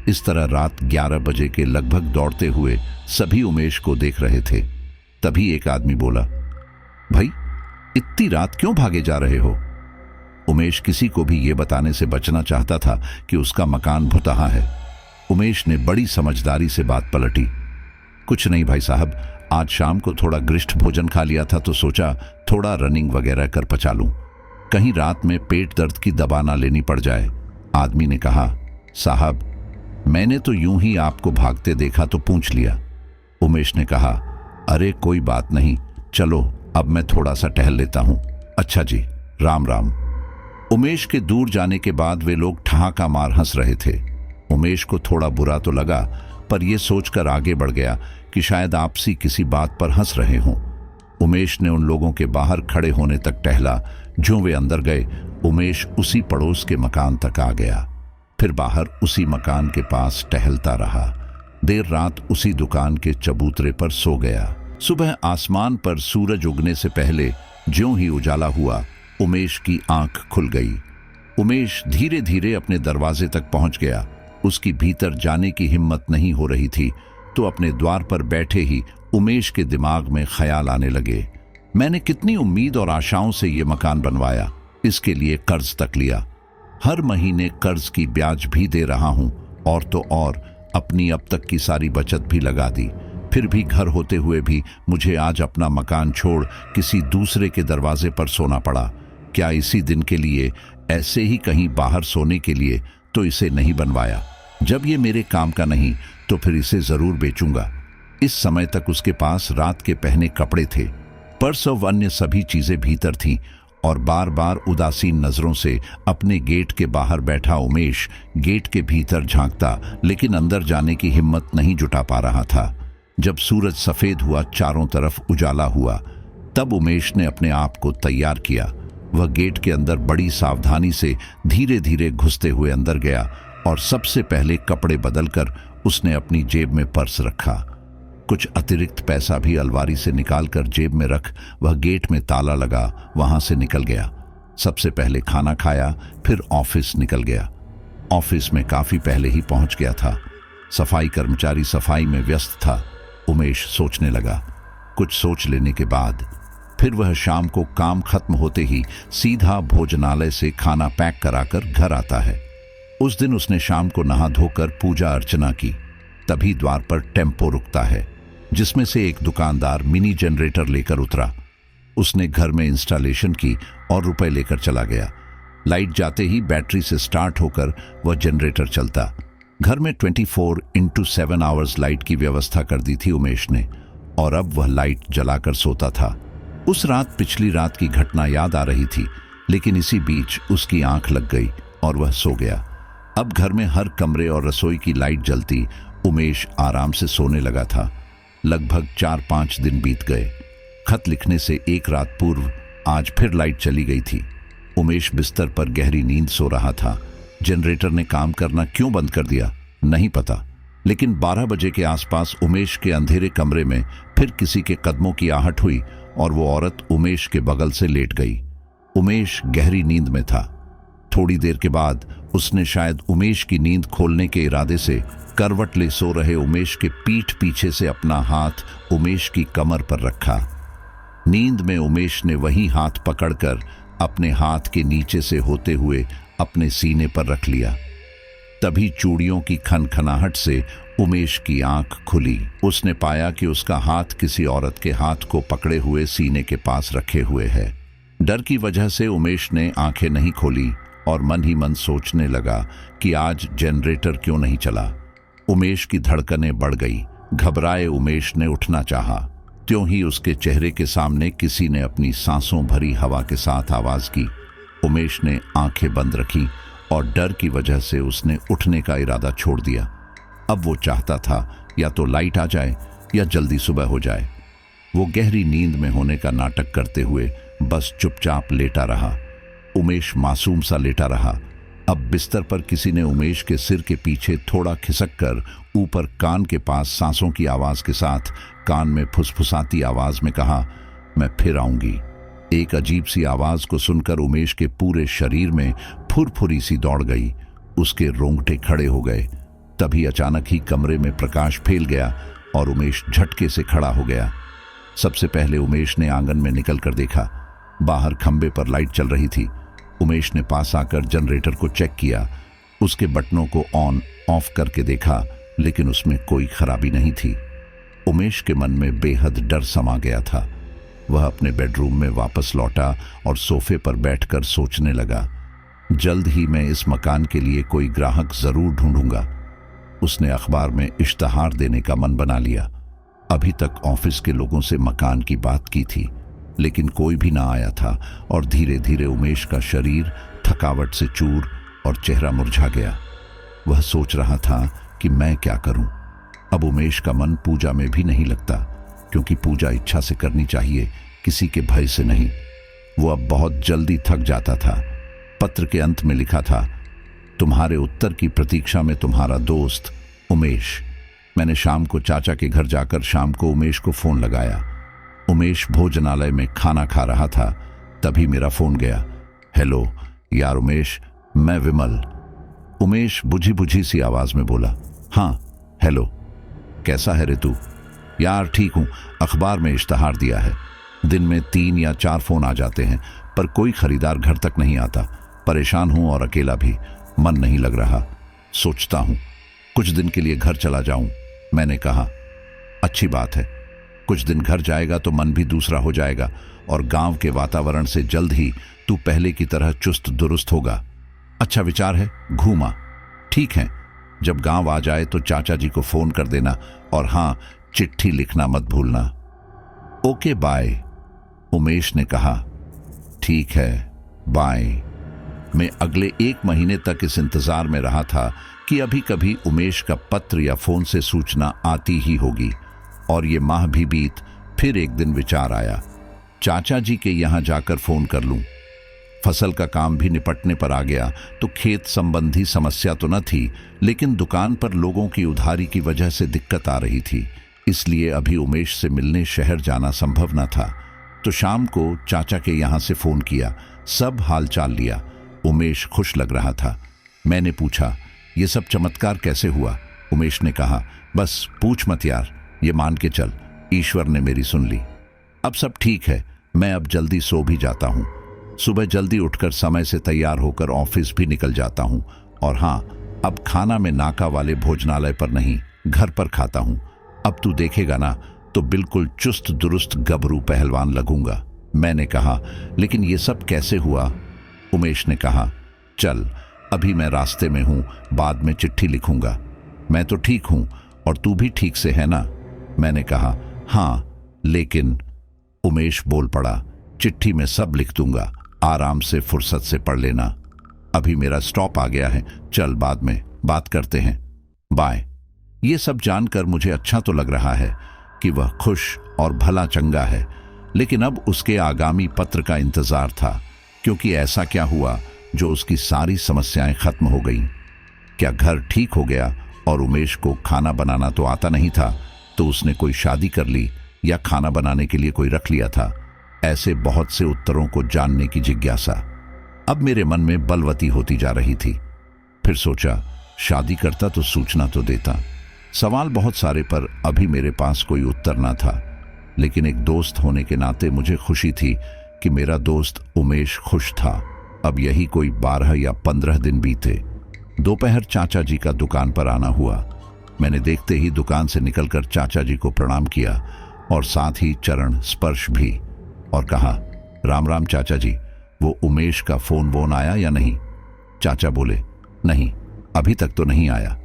इस तरह रात 11 बजे के लगभग दौड़ते हुए सभी उमेश को देख रहे थे। तभी एक आदमी बोला, भाई इतनी रात क्यों भागे जा रहे हो? उमेश किसी को भी ये बताने से बचना चाहता था कि उसका मकान भुतहा है। उमेश ने बड़ी समझदारी से बात पलटी। कुछ नहीं भाई साहब, आज शाम को थोड़ा गरिष्ठ भोजन खा लिया था तो सोचा थोड़ा रनिंग वगैरह कर पचा लूं, कहीं रात में पेट दर्द की दवा ना लेनी पड़ जाए। आदमी ने कहा, साहब मैंने तो यूं ही आपको भागते देखा तो पूछ लिया। उमेश ने कहा, अरे कोई बात नहीं, चलो अब मैं थोड़ा सा टहल लेता हूं। अच्छा जी, राम राम। उमेश के दूर जाने के बाद वे लोग ठहाका मार हंस रहे थे। उमेश को थोड़ा बुरा तो लगा, पर यह सोचकर आगे बढ़ गया कि शायद आपसी किसी बात पर हंस रहे हों। उमेश ने उन लोगों के बाहर खड़े होने तक टहला। जो वे अंदर गए, उमेश उसी पड़ोस के मकान तक आ गया, फिर बाहर उसी मकान के पास टहलता रहा। देर रात उसी दुकान के चबूतरे पर सो गया। सुबह आसमान पर सूरज उगने से पहले ज्यों ही उजाला हुआ, उमेश की आंख खुल गई। उमेश धीरे धीरे अपने दरवाजे तक पहुंच गया। उसकी भीतर जाने की हिम्मत नहीं हो रही थी, तो अपने द्वार पर बैठे ही उमेश के दिमाग में ख्याल आने लगे, मैंने कितनी उम्मीद और आशाओं से ये मकान बनवाया, इसके लिए कर्ज तक लिया, हर महीने कर्ज की ब्याज भी दे रहा हूं, और तो और अपनी अब तक की सारी बचत भी लगा दी। फिर भी घर होते हुए भी मुझे आज अपना मकान छोड़ किसी दूसरे के दरवाजे पर सोना पड़ा। क्या इसी दिन के लिए, ऐसे ही कहीं बाहर सोने के लिए तो इसे नहीं बनवाया? जब ये मेरे काम का नहीं तो फिर इसे जरूर बेचूंगा। इस समय तक उसके पास रात के पहने कपड़े थे, पर्स और अन्य सभी चीजें भीतर थीं, और बार बार उदासीन नजरों से अपने गेट के बाहर बैठा उमेश गेट के भीतर झांकता, लेकिन अंदर जाने की हिम्मत नहीं जुटा पा रहा था। जब सूरज सफेद हुआ, चारों तरफ उजाला हुआ, तब उमेश ने अपने आप को तैयार किया। वह गेट के अंदर बड़ी सावधानी से धीरे धीरे घुसते हुए अंदर गया, और सबसे पहले कपड़े बदलकर उसने अपनी जेब में पर्स रखा। कुछ अतिरिक्त पैसा भी अलमारी से निकालकर जेब में रख वह गेट में ताला लगा वहां से निकल गया। सबसे पहले खाना खाया, फिर ऑफिस निकल गया। ऑफिस में काफी पहले ही पहुंच गया था। सफाई कर्मचारी सफाई में व्यस्त था। उमेश सोचने लगा। कुछ सोच लेने के बाद फिर वह शाम को काम खत्म होते ही सीधा भोजनालय से खाना पैक कराकर घर आता है। उस दिन उसने शाम को नहा धोकर पूजा अर्चना की। तभी द्वार पर टेम्पो रुकता है, जिसमें से एक दुकानदार मिनी जनरेटर लेकर उतरा। उसने घर में इंस्टॉलेशन की और रुपए लेकर चला गया। लाइट जाते ही बैटरी से स्टार्ट होकर वह जनरेटर चलता। घर में 24x7 आवर्स लाइट की व्यवस्था कर दी थी उमेश ने, और अब वह लाइट जलाकर सोता था। उस रात पिछली रात की घटना याद आ रही थी, लेकिन इसी बीच उसकी आंख लग गई और वह सो गया। अब घर में हर कमरे और रसोई की लाइट जलती। उमेश आराम से सोने लगा था। लगभग 4-5 दिन बीत गए। खत लिखने से एक रात पूर्व आज फिर लाइट चली गई थी। उमेश बिस्तर पर गहरी नींद सो रहा था। जनरेटर ने काम करना क्यों बंद कर दिया नहीं पता, लेकिन 12 बजे के आसपास उमेश के अंधेरे कमरे में फिर किसी के कदमों की आहट हुई और वो औरत उमेश के बगल से लेट गई। उमेश गहरी नींद में था। थोड़ी देर के बाद उसने शायद उमेश की नींद खोलने के इरादे से करवट ले सो रहे उमेश के पीठ पीछे से अपना हाथ उमेश की कमर पर रखा। नींद में उमेश ने वही हाथ पकड़कर अपने हाथ के नीचे से होते हुए अपने सीने पर रख लिया। तभी चूड़ियों की खनखनाहट से उमेश की आंख खुली। उसने पाया कि उसका हाथ किसी औरत के हाथ को पकड़े हुए सीने के पास रखे हुए है। डर की वजह से उमेश ने आंखें नहीं खोली और मन ही मन सोचने लगा कि आज जनरेटर क्यों नहीं चला। उमेश की धड़कनें बढ़ गई। घबराए उमेश ने उठना चाहा, त्यों ही उसके चेहरे के सामने किसी ने अपनी सांसों भरी हवा के साथ आवाज की। उमेश ने आंखें बंद रखी और डर की वजह से उसने उठने का इरादा छोड़ दिया। अब वो चाहता था या तो लाइट आ जाए या जल्दी सुबह हो जाए। वो गहरी नींद में होने का नाटक करते हुए बस चुपचाप लेटा रहा। उमेश मासूम सा लेटा रहा। अब बिस्तर पर किसी ने उमेश के सिर के पीछे थोड़ा खिसक कर ऊपर कान के पास सांसों की आवाज के साथ कान में फुसफुसाती आवाज में कहा, मैं फिर आऊंगी। एक अजीब सी आवाज को सुनकर उमेश के पूरे शरीर में फुरफुरी सी दौड़ गई। उसके रोंगटे खड़े हो गए। तभी अचानक ही कमरे में प्रकाश फैल गया और उमेश झटके से खड़ा हो गया। सबसे पहले उमेश ने आंगन में निकल कर देखा। बाहर खंबे पर लाइट चल रही थी। उमेश ने पास आकर जनरेटर को चेक किया, उसके बटनों को ऑन ऑफ करके देखा, लेकिन उसमें कोई खराबी नहीं थी। उमेश के मन में बेहद डर समा गया था। वह अपने बेडरूम में वापस लौटा और सोफे पर बैठकर सोचने लगा, जल्द ही मैं इस मकान के लिए कोई ग्राहक जरूर ढूंढूंगा। उसने अखबार में इश्तहार देने का मन बना लिया। अभी तक ऑफिस के लोगों से मकान की बात की थी, लेकिन कोई भी ना आया था और धीरे धीरे उमेश का शरीर थकावट से चूर और चेहरा मुरझा गया। वह सोच रहा था कि मैं क्या करूं। अब उमेश का मन पूजा में भी नहीं लगता, क्योंकि पूजा इच्छा से करनी चाहिए, किसी के भय से नहीं। वो अब बहुत जल्दी थक जाता था। पत्र के अंत में लिखा था, तुम्हारे उत्तर की प्रतीक्षा में तुम्हारा दोस्त उमेश। मैंने शाम को चाचा के घर जाकर शाम को उमेश को फोन लगाया। उमेश भोजनालय में खाना खा रहा था। तभी मेरा फोन गया। हेलो यार उमेश, मैं विमल। उमेश बुझी बुझी सी आवाज में बोला, हाँ हेलो, कैसा है रे तू? यार ठीक हूं, अखबार में इश्तहार दिया है। दिन में 3 या 4 फोन आ जाते हैं, पर कोई खरीदार घर तक नहीं आता। परेशान हूं और अकेला भी, मन नहीं लग रहा। सोचता हूं कुछ दिन के लिए घर चला जाऊं। मैंने कहा, अच्छी बात है, कुछ दिन घर जाएगा तो मन भी दूसरा हो जाएगा और गांव के वातावरण से जल्द ही तू पहले की तरह चुस्त दुरुस्त होगा। अच्छा विचार है, घूमा। ठीक है, जब गांव आ जाए तो चाचा जी को फोन कर देना, और हां, चिट्ठी लिखना मत भूलना। ओके बाय, उमेश ने कहा। ठीक है, बाय। मैं अगले 1 महीने तक इस इंतजार में रहा था कि अभी कभी उमेश का पत्र या फोन से सूचना आती ही होगी। और ये माह भी बीत, फिर एक दिन विचार आया, चाचा जी के यहां जाकर फोन कर लूं। फसल का काम भी निपटने पर आ गया, तो खेत संबंधी समस्या तो न थी, लेकिन दुकान पर लोगों की उधारी की वजह से दिक्कत आ रही थी। इसलिए अभी उमेश से मिलने शहर जाना संभव न था। तो शाम को चाचा के यहां से फोन किया, सब हालचाल लिया। उमेश खुश लग रहा था। मैंने पूछा, ये सब चमत्कार कैसे हुआ? उमेश ने कहा, बस पूछ मत यार, ये मान के चल, ईश्वर ने मेरी सुन ली। अब सब ठीक है, मैं अब जल्दी सो भी जाता हूँ। सुबह जल्दी उठकर समय से तैयार होकर ऑफिस भी निकल जाता हूँ। और हाँ, अब खाना मैं नाका वाले भोजनालय पर नहीं, घर पर खाता हूँ। अब तू देखेगा ना तो बिल्कुल चुस्त दुरुस्त गबरू पहलवान लगूंगा। मैंने कहा, लेकिन ये सब कैसे हुआ? उमेश ने कहा, चल अभी मैं रास्ते में हूं, बाद में चिट्ठी लिखूंगा। मैं तो ठीक हूं और तू भी ठीक से है ना? मैंने कहा, हाँ, लेकिन उमेश बोल पड़ा, चिट्ठी में सब लिख दूंगा, आराम से फुर्सत से पढ़ लेना। अभी मेरा स्टॉप आ गया है, चल बाद में बात करते हैं, बाय। ये सब जानकर मुझे अच्छा तो लग रहा है कि वह खुश और भला चंगा है, लेकिन अब उसके आगामी पत्र का इंतजार था, क्योंकि ऐसा क्या हुआ जो उसकी सारी समस्याएं खत्म हो गईं? क्या घर ठीक हो गया और उमेश को खाना बनाना तो आता नहीं था, तो उसने कोई शादी कर ली या खाना बनाने के लिए कोई रख लिया था? ऐसे बहुत से उत्तरों को जानने की जिज्ञासा अब मेरे मन में बलवती होती जा रही थी। फिर सोचा, शादी करता तो सूचना तो देता। सवाल बहुत सारे, पर अभी मेरे पास कोई उत्तर ना था। लेकिन एक दोस्त होने के नाते मुझे खुशी थी कि मेरा दोस्त उमेश खुश था। अब यही कोई 12 या 15 दिन बीते। दोपहर चाचा जी का दुकान पर आना हुआ। मैंने देखते ही दुकान से निकलकर चाचा जी को प्रणाम किया और साथ ही चरण स्पर्श भी, और कहा, राम राम चाचा जी, वो उमेश का फोन वोन आया या नहीं? चाचा बोले, नहीं, अभी तक तो नहीं आया।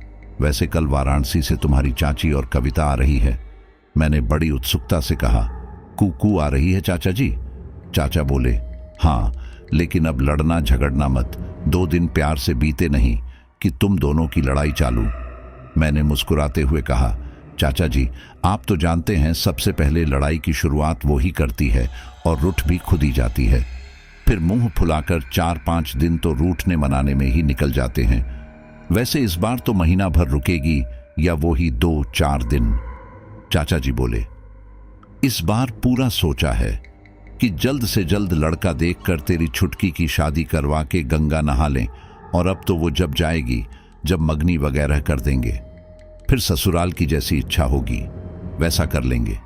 वैसे कल वाराणसी से तुम्हारी चाची और कविता आ रही है। मैंने बड़ी उत्सुकता से कहा, कूकू आ रही है चाचा जी? चाचा बोले, हाँ, लेकिन अब लड़ना झगड़ना मत, 2 दिन प्यार से बीते नहीं कि तुम दोनों की लड़ाई चालू। मैंने मुस्कुराते हुए कहा, चाचा जी, आप तो जानते हैं सबसे पहले लड़ाई की शुरुआत वो ही करती है और रुठ भी खुद ही जाती है। फिर मुंह फुलाकर 4-5 दिन तो रूठने मनाने में ही निकल जाते हैं। वैसे इस बार तो महीना भर रुकेगी या वो ही 2-4 दिन। चाचा जी बोले, इस बार पूरा सोचा है कि जल्द से जल्द लड़का देखकर तेरी छुटकी की शादी करवा के गंगा नहा लें, और अब तो वो जब जाएगी जब मगनी वगैरह कर देंगे, फिर ससुराल की जैसी इच्छा होगी वैसा कर लेंगे।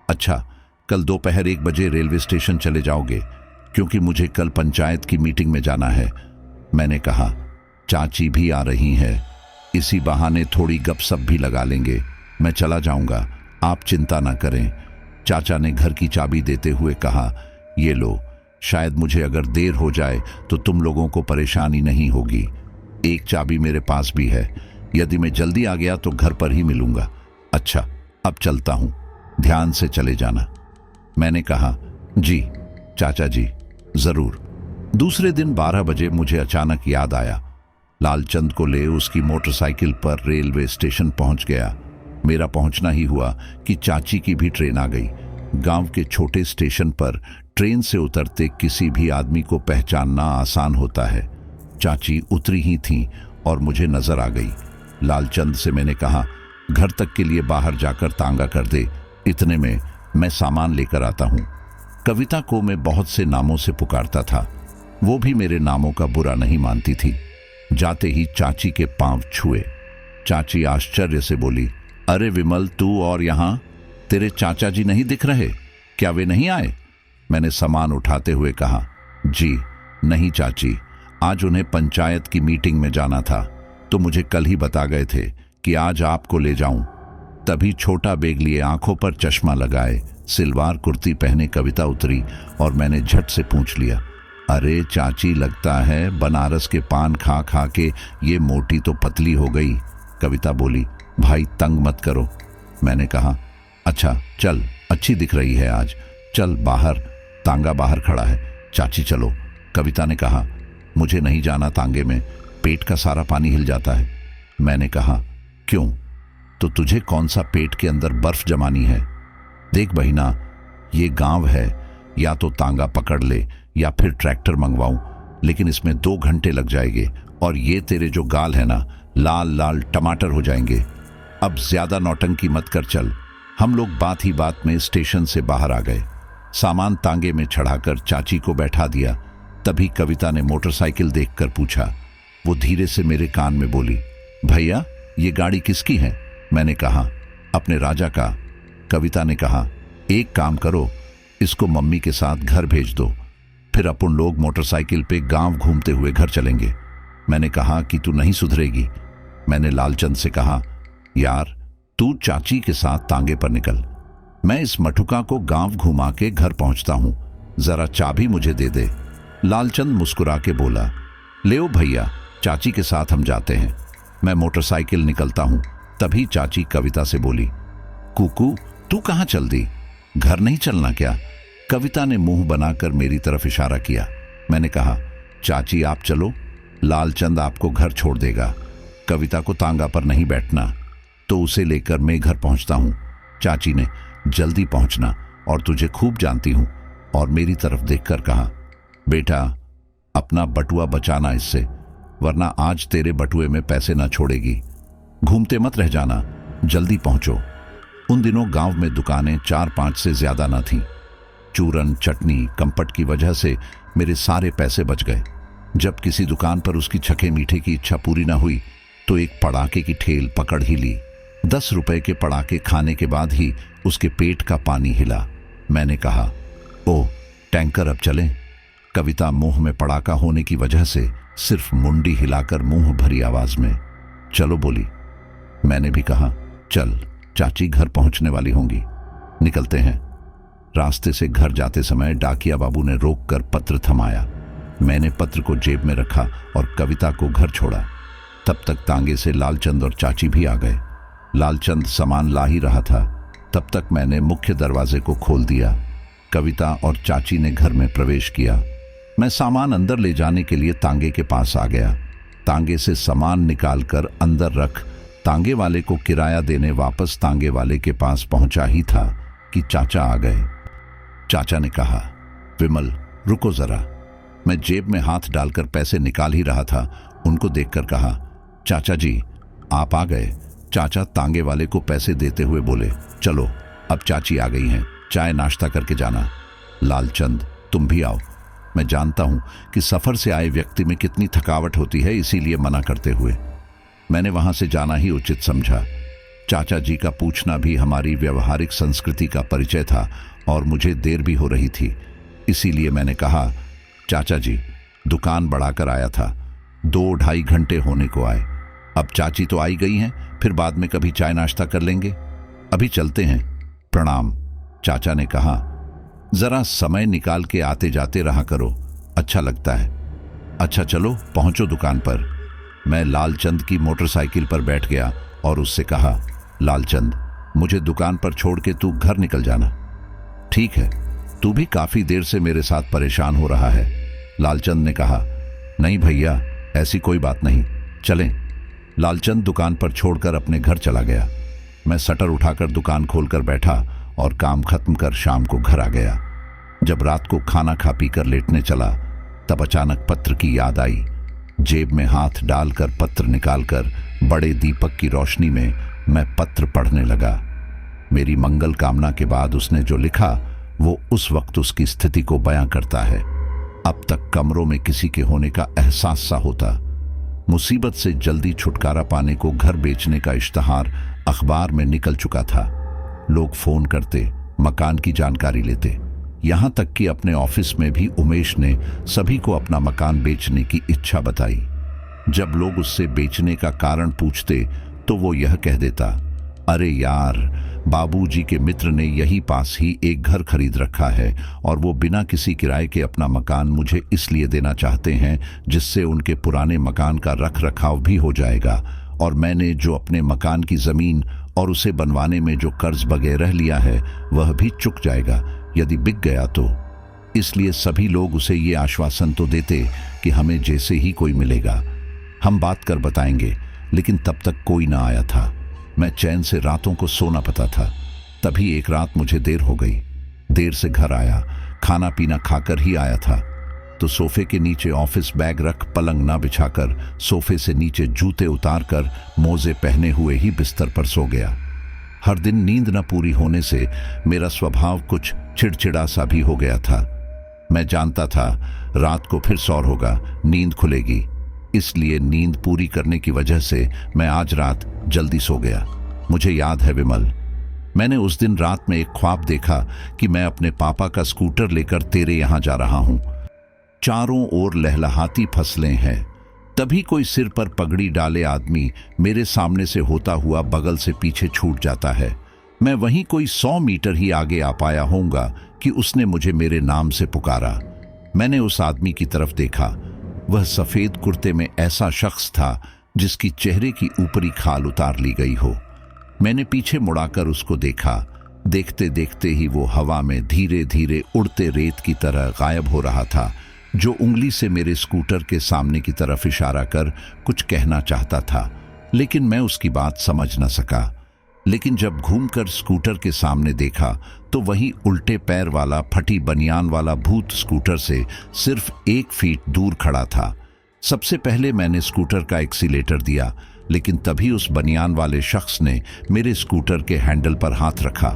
अच्छा, कल दोपहर 1 बजे रेलवे स्टेशन चले जाओगे, क्योंकि मुझे कल पंचायत की मीटिंग में जाना है। मैंने कहा, चाची भी आ रही है, इसी बहाने थोड़ी गपशप भी लगा लेंगे। मैं चला जाऊंगा, आप चिंता ना करें। चाचा ने घर की चाबी देते हुए कहा, ये लो, शायद मुझे अगर देर हो जाए तो तुम लोगों को परेशानी नहीं होगी। एक चाबी मेरे पास भी है, यदि मैं जल्दी आ गया तो घर पर ही मिलूंगा। अच्छा, अब चलता हूं, ध्यान से चले जाना। मैंने कहा, जी चाचा जी, जरूर। दूसरे दिन 12 बजे मुझे अचानक याद आया। लालचंद को ले उसकी मोटरसाइकिल पर रेलवे स्टेशन पहुंच गया। मेरा पहुंचना ही हुआ कि चाची की भी ट्रेन आ गई। गांव के छोटे स्टेशन पर ट्रेन से उतरते किसी भी आदमी को पहचानना आसान होता है। चाची उतरी ही थी और मुझे नजर आ गई। लालचंद से मैंने कहा, घर तक के लिए बाहर जाकर तांगा कर दे, इतने में मैं सामान लेकर आता हूं। कविता को मैं बहुत से नामों से पुकारता था, वो भी मेरे नामों का बुरा नहीं मानती थी। जाते ही चाची के पांव छुए। चाची आश्चर्य से बोली, अरे विमल, तू और यहां? तेरे चाचा जी नहीं दिख रहे? क्या वे नहीं आए? मैंने सामान उठाते हुए कहा, जी नहीं चाची, आज उन्हें पंचायत की मीटिंग में जाना था, तो मुझे कल ही बता गए थे कि आज आपको ले जाऊं। तभी छोटा बैग लिए, आंखों पर चश्मा लगाए, सिलवार कुर्ती पहने कविता उतरी और मैंने झट से पूछ लिया, अरे चाची, लगता है बनारस के पान खा खा के ये मोटी तो पतली हो गई। कविता बोली, भाई तंग मत करो। मैंने कहा, अच्छा चल, अच्छी दिख रही है आज, चल बाहर, तांगा बाहर खड़ा है, चाची चलो। कविता ने कहा, मुझे नहीं जाना तांगे में, पेट का सारा पानी हिल जाता है। मैंने कहा, क्यों? तो तुझे कौन सा पेट के अंदर बर्फ जमानी है? देख बहिना, ये गांव है, या तो तांगा पकड़ ले या फिर ट्रैक्टर मंगवाऊं, लेकिन इसमें 2 घंटे लग जाएंगे और ये तेरे जो गाल है ना, लाल लाल टमाटर हो जाएंगे। अब ज्यादा नौटंकी मत कर, चल। हम लोग बात ही बात में स्टेशन से बाहर आ गए। सामान तांगे में चढ़ाकर चाची को बैठा दिया। तभी कविता ने मोटरसाइकिल देखकर पूछा। वो धीरे से मेरे कान में बोली, भैया ये गाड़ी किसकी है? मैंने कहा, अपने राजा का। कविता ने कहा, एक काम करो, इसको मम्मी के साथ घर भेज दो, फिर अपन लोग मोटरसाइकिल पे गांव घूमते हुए घर चलेंगे। मैंने कहा कि तू नहीं सुधरेगी। मैंने लालचंद से कहा, यार तू चाची के साथ तांगे पर निकल, मैं इस मठुका को गांव घुमा के घर पहुंचता हूं, जरा चाबी मुझे दे दे। लालचंद मुस्कुरा के बोला, ले ओ भैया, चाची के साथ हम जाते हैं। मैं मोटरसाइकिल निकलता हूं, तभी चाची कविता से बोली, कुकू तू कहां चल दी, घर नहीं चलना क्या? कविता ने मुंह बनाकर मेरी तरफ इशारा किया। मैंने कहा, चाची आप चलो, लालचंद आपको घर छोड़ देगा। कविता को तांगा पर नहीं बैठना, तो उसे लेकर मैं घर पहुंचता हूं। चाची ने, जल्दी पहुंचना, और तुझे खूब जानती हूं, और मेरी तरफ देखकर कहा, बेटा अपना बटुआ बचाना इससे, वरना आज तेरे बटुए में पैसे ना छोड़ेगी। घूमते मत रह जाना, जल्दी पहुंचो। उन दिनों गांव में दुकानें 4-5 से ज्यादा न थीं। चूरन, चटनी, कंपट की वजह से मेरे सारे पैसे बच गए। जब किसी दुकान पर उसकी छके मीठे की इच्छा पूरी ना हुई तो एक पड़ाके की ठेल पकड़ ही ली। 10 रुपए के पड़ाके खाने के बाद ही उसके पेट का पानी हिला। मैंने कहा, ओ टैंकर अब चलें। कविता मुंह में पड़ाका होने की वजह से सिर्फ मुंडी हिलाकर मुंह भरी आवाज में चलो बोली। मैंने भी कहा, चल, चाची घर पहुंचने वाली होंगी, निकलते हैं। रास्ते से घर जाते समय डाकिया बाबू ने रोककर पत्र थमाया। मैंने पत्र को जेब में रखा और कविता को घर छोड़ा। तब तक तांगे से लालचंद और चाची भी आ गए। लालचंद सामान ला ही रहा था, तब तक मैंने मुख्य दरवाजे को खोल दिया। कविता और चाची ने घर में प्रवेश किया। मैं सामान अंदर ले जाने के लिए तांगे के पास आ गया। तांगे से सामान निकालकर अंदर रख तांगे वाले को किराया देने वापस तांगे वाले के पास पहुंचा ही था कि चाचा आ गए। चाचा ने कहा, विमल रुको जरा। मैं जेब में हाथ डालकर पैसे निकाल ही रहा था, उनको देखकर कहा, चाचा जी आप आ गए। चाचा तांगे वाले को पैसे देते हुए बोले, चलो अब चाची आ गई हैं, चाय नाश्ता करके जाना। लालचंद तुम भी आओ। मैं जानता हूं कि सफर से आए व्यक्ति में कितनी थकावट होती है, इसीलिए मना करते हुए मैंने वहां से जाना ही उचित समझा। चाचा जी का पूछना भी हमारी व्यवहारिक संस्कृति का परिचय था और मुझे देर भी हो रही थी। इसीलिए मैंने कहा, चाचा जी, दुकान बढ़ाकर आया था, 2-2.5 घंटे होने को आए। अब चाची तो आई गई हैं, फिर बाद में कभी चाय नाश्ता कर लेंगे, अभी चलते हैं। प्रणाम, चाचा ने कहा। जरा समय निकाल के आते जाते रहा करो, अच्छा लगता है। अच्छा चलो पहुंचो दुकान पर। मैं लालचंद की मोटरसाइकिल पर बैठ गया और उससे कहा, लालचंद, मुझे दुकान पर छोड़ के तू घर निकल जाना। ठीक है, तू भी काफी देर से मेरे साथ परेशान हो रहा है, लालचंद ने कहा। नहीं भैया, ऐसी कोई बात नहीं, चलें। लालचंद दुकान पर छोड़कर अपने घर चला गया। मैं शटर उठाकर दुकान खोलकर बैठा और काम खत्म कर शाम को घर आ गया। जब रात को खाना खा पी कर लेटने चला, तब अचानक पत्र की याद आई। जेब में हाथ डालकर पत्र निकालकर बड़े दीपक की रोशनी में मैं पत्र पढ़ने लगा। मेरी मंगल कामना के बाद उसने जो लिखा वो उस वक्त उसकी स्थिति को बयां करता है। अब तक कमरों में किसी के होने का एहसास सा होता। मुसीबत से जल्दी छुटकारा पाने को घर बेचने का इश्तहार अखबार में निकल चुका था। लोग फोन करते, मकान की जानकारी लेते। यहां तक कि अपने ऑफिस में भी उमेश ने सभी को अपना मकान बेचने की इच्छा बताई। जब लोग उससे बेचने का कारण पूछते तो वो यह कह देता, अरे यार, बाबूजी के मित्र ने यही पास ही एक घर खरीद रखा है और वो बिना किसी किराए के अपना मकान मुझे इसलिए देना चाहते हैं जिससे उनके पुराने मकान का रख रखाव भी हो जाएगा और मैंने जो अपने मकान की जमीन और उसे बनवाने में जो कर्ज वगैरह लिया है वह भी चुक जाएगा यदि बिक गया तो। इसलिए सभी लोग उसे ये आश्वासन तो देते कि हमें जैसे ही कोई मिलेगा हम बात कर बताएंगे, लेकिन तब तक कोई ना आया था। मैं चैन से रातों को सोना पता था। तभी एक रात मुझे देर हो गई। देर से घर आया, खाना पीना खाकर ही आया था, तो सोफे के नीचे ऑफिस बैग रख पलंग ना बिछाकर सोफे से नीचे जूते उतारकर मोजे पहने हुए ही बिस्तर पर सो गया। हर दिन नींद न पूरी होने से मेरा स्वभाव कुछ चिड़चिड़ा सा भी हो गया था। मैं जानता था रात को फिर सौर होगा, नींद खुलेगी, इसलिए नींद पूरी करने की वजह से मैं आज रात जल्दी सो गया। मुझे याद है विमल, मैंने उस दिन रात में एक ख्वाब देखा कि मैं अपने पापा का स्कूटर लेकर तेरे यहां जा रहा हूं। चारों ओर लहलहाती फसलें हैं। तभी कोई सिर पर पगड़ी डाले आदमी मेरे सामने से होता हुआ बगल से पीछे छूट जाता है। मैं वहीं कोई 100 मीटर ही आगे आ पाया होऊंगा कि उसने मुझे मेरे नाम से पुकारा। मैंने उस आदमी की तरफ देखा। वह सफेद कुर्ते में ऐसा शख्स था जिसकी चेहरे की ऊपरी खाल उतार ली गई हो। मैंने पीछे मुड़ाकर उसको देखा। देखते देखते ही वो हवा में धीरे धीरे उड़ते रेत की तरह गायब हो रहा था, जो उंगली से मेरे स्कूटर के सामने की तरफ इशारा कर कुछ कहना चाहता था, लेकिन मैं उसकी बात समझ न सका। लेकिन जब घूमकर स्कूटर के सामने देखा तो वही उल्टे पैर वाला फटी बनियान वाला भूत स्कूटर से सिर्फ 1 फीट दूर खड़ा था। सबसे पहले मैंने स्कूटर का एक्सीलेटर दिया, लेकिन तभी उस बनियान वाले शख्स ने मेरे स्कूटर के हैंडल पर हाथ रखा।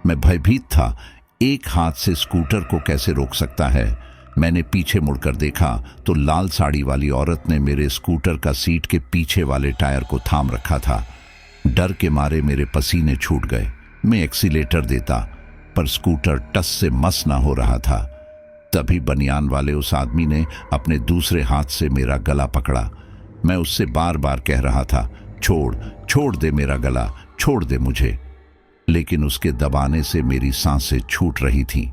मैं भयभीत था, एक हाथ से स्कूटर को कैसे रोक सकता है। मैंने पीछे मुड़कर देखा तो लाल साड़ी वाली औरत ने मेरे स्कूटर का सीट के पीछे वाले टायर को थाम रखा था। डर के मारे मेरे पसीने छूट गए। मैं एक्सीलेटर देता पर स्कूटर टस से मस ना हो रहा था। तभी बनियान वाले उस आदमी ने अपने दूसरे हाथ से मेरा गला पकड़ा। मैं उससे बार बार कह रहा था, छोड़ दे मेरा गला, छोड़ दे मुझे, लेकिन उसके दबाने से मेरी सांसें छूट रही थीं।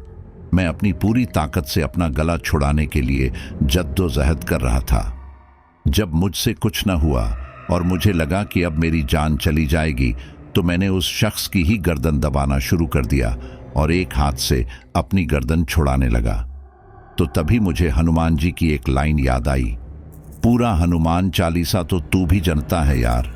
मैं अपनी पूरी ताकत से अपना गला छुड़ाने के लिए जद्दोजहद कर रहा था। जब मुझसे कुछ न हुआ और मुझे लगा कि अब मेरी जान चली जाएगी, तो मैंने उस शख्स की ही गर्दन दबाना शुरू कर दिया और एक हाथ से अपनी गर्दन छुड़ाने लगा। तो तभी मुझे हनुमान जी की एक लाइन याद आई, पूरा हनुमान चालीसा तो तू भी जानता है यार,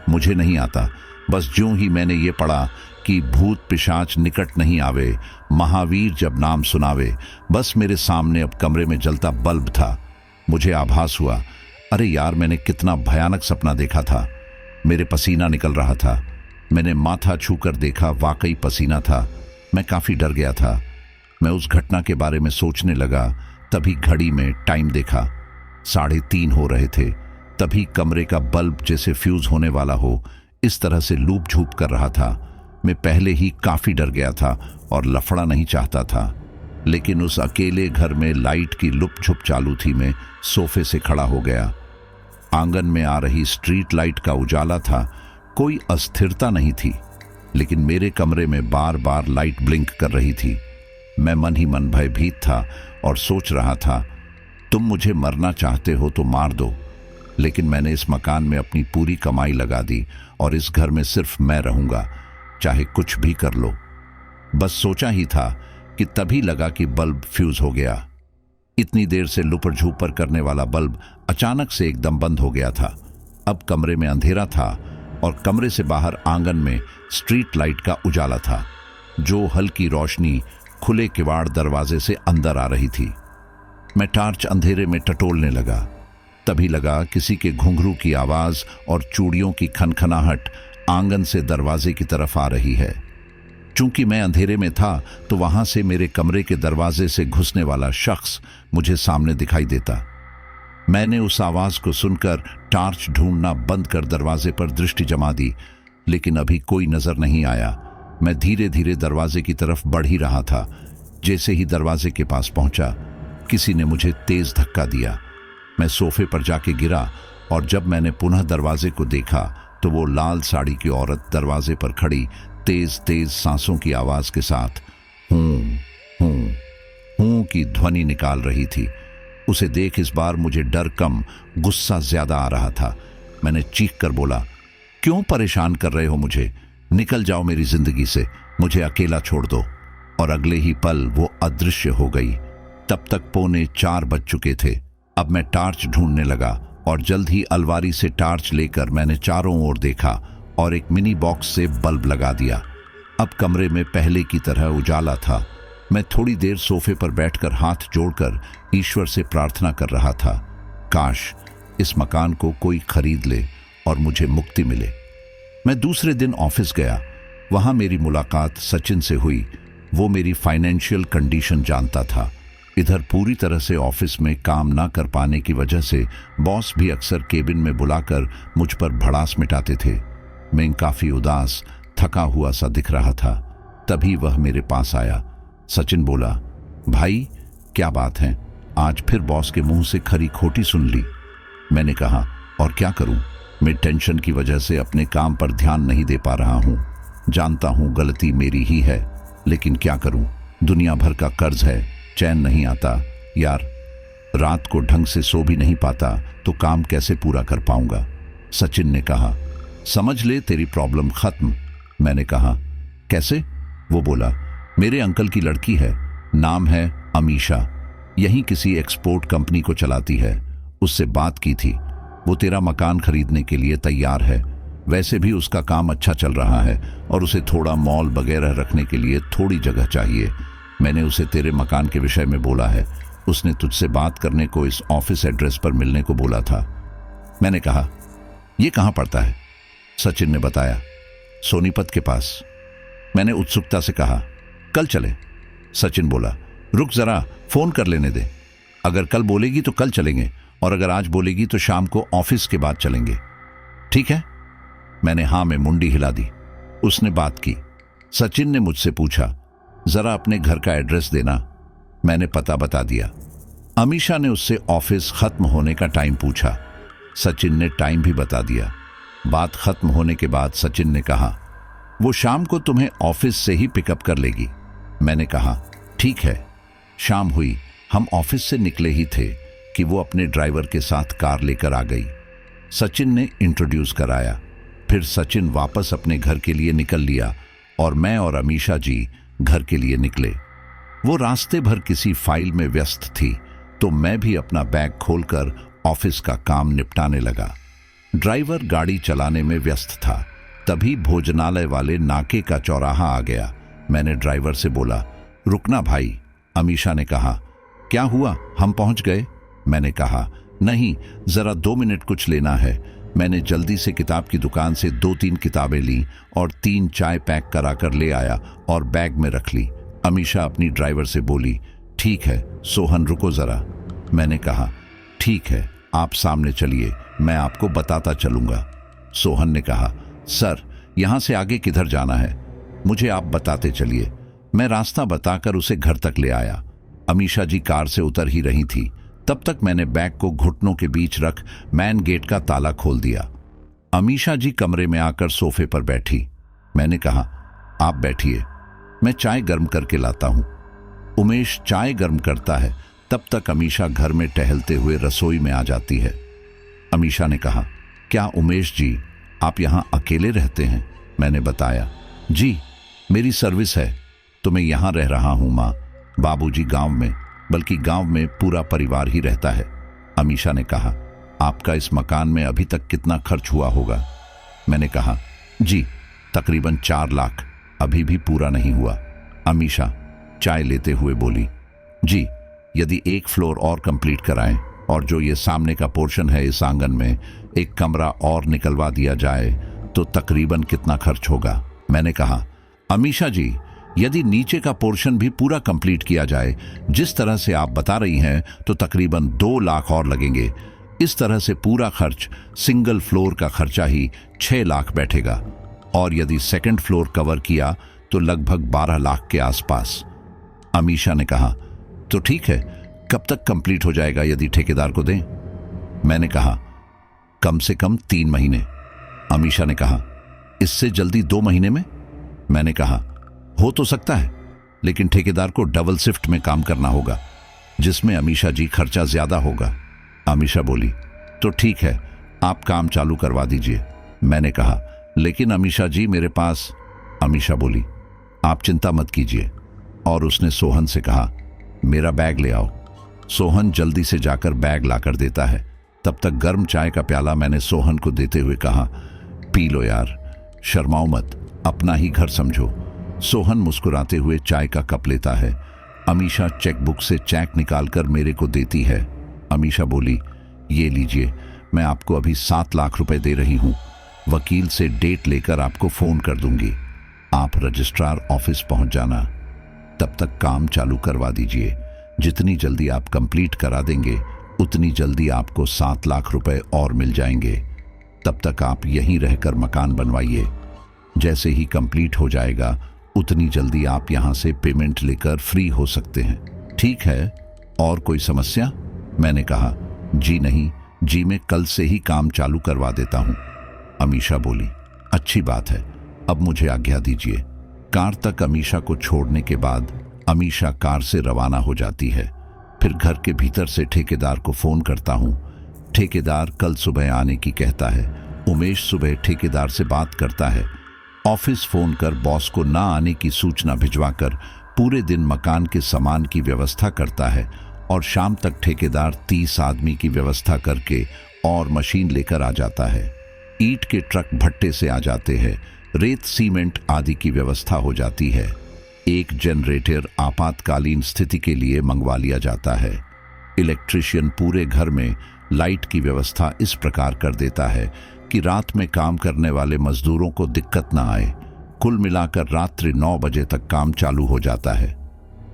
मुझे नहीं आता। बस ज्यों ही मैंने ये पढ़ा कि भूत पिशाच निकट नहीं आवे, महावीर जब नाम सुनावे, बस मेरे सामने अब कमरे में जलता बल्ब था। मुझे आभास हुआ, अरे यार, मैंने कितना भयानक सपना देखा था। मेरे पसीना निकल रहा था। मैंने माथा छूकर देखा, वाकई पसीना था। मैं काफी डर गया था। मैं उस घटना के बारे में सोचने लगा, तभी घड़ी में टाइम देखा, 3:30 हो रहे थे। तभी कमरे का बल्ब जैसे फ्यूज होने वाला हो, इस तरह से लूप झूप कर रहा था। मैं पहले ही काफी डर गया था और लफड़ा नहीं चाहता था, लेकिन उस अकेले घर में लाइट की लुप छुप चालू थी। मैं सोफे से खड़ा हो गया। आंगन में आ रही स्ट्रीट लाइट का उजाला था। कोई अस्थिरता नहीं थी, लेकिन मेरे कमरे में बार बार लाइट ब्लिंक कर रही थी। मैं मन ही मन भयभीत था और सोच रहा था, तुम मुझे मरना चाहते हो तो मार दो, लेकिन मैंने इस मकान में अपनी पूरी कमाई लगा दी और इस घर में सिर्फ मैं रहूंगा, चाहे कुछ भी कर लो। बस सोचा ही था कि तभी लगा कि बल्ब फ्यूज हो गया। इतनी देर से लुपर झूपर करने वाला बल्ब अचानक से एकदम बंद हो गया था। अब कमरे में अंधेरा था और कमरे से बाहर आंगन में स्ट्रीट लाइट का उजाला था, जो हल्की रोशनी खुले किवाड़ दरवाजे से अंदर आ रही थी। मैं टार्च अंधेरे में टटोलने लगा। तभी लगा किसी के घुंघरू की आवाज और चूड़ियों की खनखनाहट आंगन से दरवाजे की तरफ आ रही है। चूंकि मैं अंधेरे में था तो वहां से मेरे कमरे के दरवाजे से घुसने वाला शख्स मुझे सामने दिखाई देता। मैंने उस आवाज को सुनकर टार्च ढूंढना बंद कर दरवाजे पर दृष्टि जमा दी, लेकिन अभी कोई नजर नहीं आया। मैं धीरे धीरे दरवाजे की तरफ बढ़ ही रहा था। जैसे ही दरवाजे के पास पहुंचा, किसी ने मुझे तेज धक्का दिया। मैं सोफे पर जाके गिरा और जब मैंने पुनः दरवाजे को देखा तो वो लाल साड़ी की औरत दरवाजे पर खड़ी तेज तेज सांसों की आवाज के साथ हूं हूं हूं की ध्वनि निकाल रही थी। उसे देख इस बार मुझे डर कम, गुस्सा ज्यादा आ रहा था। मैंने चीख कर बोला, क्यों परेशान कर रहे हो मुझे? निकल जाओ मेरी जिंदगी से, मुझे अकेला छोड़ दो। और अगले ही पल वो अदृश्य हो गई। तब तक 3:45 बज चुके थे। अब मैं टार्च ढूंढने लगा और जल्द ही अलमारी से टार्च लेकर मैंने चारों ओर देखा और एक मिनी बॉक्स से बल्ब लगा दिया। अब कमरे में पहले की तरह उजाला था। मैं थोड़ी देर सोफे पर बैठकर हाथ जोड़कर ईश्वर से प्रार्थना कर रहा था, काश इस मकान को कोई खरीद ले और मुझे मुक्ति मिले। मैं दूसरे दिन ऑफिस गया। वहां मेरी मुलाकात सचिन से हुई। वो मेरी फाइनेंशियल कंडीशन जानता था। इधर पूरी तरह से ऑफिस में काम ना कर पाने की वजह से बॉस भी अक्सर केबिन में बुलाकर मुझ पर भड़ास मिटाते थे। मैं काफी उदास, थका हुआ सा दिख रहा था। तभी वह मेरे पास आया। सचिन बोला, भाई क्या बात है, आज फिर बॉस के मुंह से खरी खोटी सुन ली। मैंने कहा, और क्या करूं, मैं टेंशन की वजह से अपने काम पर ध्यान नहीं दे पा रहा हूं। जानता हूं गलती मेरी ही है, लेकिन क्या करूं, दुनिया भर का कर्ज है, चैन नहीं आता यार। रात को ढंग से सो भी नहीं पाता तो काम कैसे पूरा कर पाऊंगा। सचिन ने कहा, समझ ले तेरी प्रॉब्लम खत्म। मैंने कहा, कैसे? वो बोला, मेरे अंकल की लड़की है, नाम है अमीशा, यहीं किसी एक्सपोर्ट कंपनी को चलाती है। उससे बात की थी, वो तेरा मकान खरीदने के लिए तैयार है। वैसे भी उसका काम अच्छा चल रहा है और उसे थोड़ा मॉल वगैरह रखने के लिए थोड़ी जगह चाहिए। मैंने उसे तेरे मकान के विषय में बोला है। उसने तुझसे बात करने को इस ऑफिस एड्रेस पर मिलने को बोला था। मैंने कहा, ये कहाँ पड़ता है? सचिन ने बताया, सोनीपत के पास। मैंने उत्सुकता से कहा, कल चले? सचिन बोला, रुक जरा, फोन कर लेने दे। अगर कल बोलेगी तो कल चलेंगे, और अगर आज बोलेगी तो शाम को ऑफिस के बाद चलेंगे, ठीक है? मैंने हाँ में मुंडी हिला दी। उसने बात की। सचिन ने मुझसे पूछा, जरा अपने घर का एड्रेस देना। मैंने पता बता दिया। अमीशा ने उससे ऑफिस खत्म होने का टाइम पूछा। सचिन ने टाइम भी बता दिया। बात खत्म होने के बाद सचिन ने कहा, वो शाम को तुम्हें ऑफिस से ही पिकअप कर लेगी। मैंने कहा, ठीक है। शाम हुई, हम ऑफिस से निकले ही थे कि वो अपने ड्राइवर के साथ कार लेकर आ गई। सचिन ने इंट्रोड्यूस कराया। फिर सचिन वापस अपने घर के लिए निकल लिया और मैं और अमीशा जी घर के लिए निकले। वो रास्ते भर किसी फाइल में व्यस्त थी, तो मैं भी अपना बैग खोलकर ऑफिस का काम निपटाने लगा। ड्राइवर गाड़ी चलाने में व्यस्त था। तभी भोजनालय वाले नाके का चौराहा आ गया। मैंने ड्राइवर से बोला, रुकना भाई। अमीशा ने कहा, क्या हुआ, हम पहुंच गए? मैंने कहा, नहीं, जरा 2 मिनट कुछ लेना है। मैंने जल्दी से किताब की दुकान से 2-3 किताबें ली और 3 चाय पैक कराकर ले आया और बैग में रख ली। अमीशा अपनी ड्राइवर से बोली, ठीक है सोहन, रुको जरा। मैंने कहा, ठीक है, आप सामने चलिए, मैं आपको बताता चलूंगा। सोहन ने कहा, सर यहाँ से आगे किधर जाना है? मुझे आप बताते चलिए। मैं रास्ता बताकर उसे घर तक ले आया। अमीशा जी कार से उतर ही रही थी, तब तक मैंने बैग को घुटनों के बीच रख मैन गेट का ताला खोल दिया। अमीशा जी कमरे में आकर सोफे पर बैठी। मैंने कहा, आप बैठिए, मैं चाय गर्म करके लाता हूं। उमेश चाय गर्म करता है, तब तक अमीशा घर में टहलते हुए रसोई में आ जाती है। अमीशा ने कहा, क्या उमेश जी आप यहां अकेले रहते हैं? मैंने बताया, जी मेरी सर्विस है तो मैं यहां रह रहा हूं माँ। बाबूजी गांव में, बल्कि गांव में पूरा परिवार ही रहता है। अमीशा ने कहा, आपका इस मकान में अभी तक कितना खर्च हुआ होगा? मैंने कहा, जी तकरीबन 4 लाख, अभी भी पूरा नहीं हुआ। अमीशा चाय लेते हुए बोली, जी यदि एक फ्लोर और कंप्लीट कराएं और जो ये सामने का पोर्शन है इस आंगन में एक कमरा और निकलवा दिया जाए तो तकरीबन कितना खर्च होगा? मैंने कहा, अमीशा जी यदि नीचे का पोर्शन भी पूरा कंप्लीट किया जाए जिस तरह से आप बता रही हैं तो तकरीबन 2 लाख और लगेंगे। इस तरह से पूरा खर्च सिंगल फ्लोर का खर्चा ही 6 लाख बैठेगा और यदि सेकंड फ्लोर कवर किया तो लगभग 12 लाख के आसपास। अमीशा ने कहा, तो ठीक है, कब तक कंप्लीट हो जाएगा यदि ठेकेदार को दें? मैंने कहा, कम से कम 3 महीने। अमीशा ने कहा, इससे जल्दी 2 महीने में? मैंने कहा, हो तो सकता है, लेकिन ठेकेदार को डबल शिफ्ट में काम करना होगा जिसमें अमीशा जी खर्चा ज्यादा होगा। अमीशा बोली, तो ठीक है, आप काम चालू करवा दीजिए। मैंने कहा, लेकिन अमीशा जी मेरे पास। अमीशा बोली, आप चिंता मत कीजिए। और उसने सोहन से कहा, मेरा बैग ले आओ। सोहन जल्दी से जाकर बैग लाकर देता है। तब तक गर्म चाय का प्याला मैंने सोहन को देते हुए कहा, पी लो यार, शर्माओ मत, अपना ही घर समझो। सोहन मुस्कुराते हुए चाय का कप लेता है। अमीशा चेकबुक से चेक निकालकर मेरे को देती है। अमीशा बोली, ये लीजिए, मैं आपको अभी 7 लाख रुपए दे रही हूं। वकील से डेट लेकर आपको फोन कर दूंगी। आप रजिस्ट्रार ऑफिस पहुंच जाना, तब तक काम चालू करवा दीजिए। जितनी जल्दी आप कंप्लीट करा देंगे उतनी जल्दी आपको 7 लाख रुपए और मिल जाएंगे। तब तक आप यहीं रहकर मकान बनवाइए। जैसे ही कंप्लीट हो जाएगा उतनी जल्दी आप यहां से पेमेंट लेकर फ्री हो सकते हैं। ठीक है, और कोई समस्या? मैंने कहा, जी नहीं जी, मैं कल से ही काम चालू करवा देता हूं। अमीशा बोली, अच्छी बात है, अब मुझे आज्ञा दीजिए। कार तक अमीशा को छोड़ने के बाद अमीशा कार से रवाना हो जाती है। फिर घर के भीतर से ठेकेदार को फोन करता हूं। ठेकेदार कल सुबह आने की कहता है। उमेश सुबह ठेकेदार से बात करता है। ऑफिस फोन कर बॉस को ना आने की सूचना भिजवाकर पूरे दिन मकान के सामान की व्यवस्था करता है और शाम तक ठेकेदार 30 आदमी की व्यवस्था करके और मशीन लेकर आ जाता है। ईंट के ट्रक भट्टे से आ जाते हैं, रेत सीमेंट आदि की व्यवस्था हो जाती है। एक जनरेटर आपातकालीन स्थिति के लिए मंगवा लिया जाता है। इलेक्ट्रिशियन पूरे घर में लाइट की व्यवस्था इस प्रकार कर देता है कि रात में काम करने वाले मजदूरों को दिक्कत ना आए। कुल मिलाकर रात्रि 9 बजे तक काम चालू हो जाता है।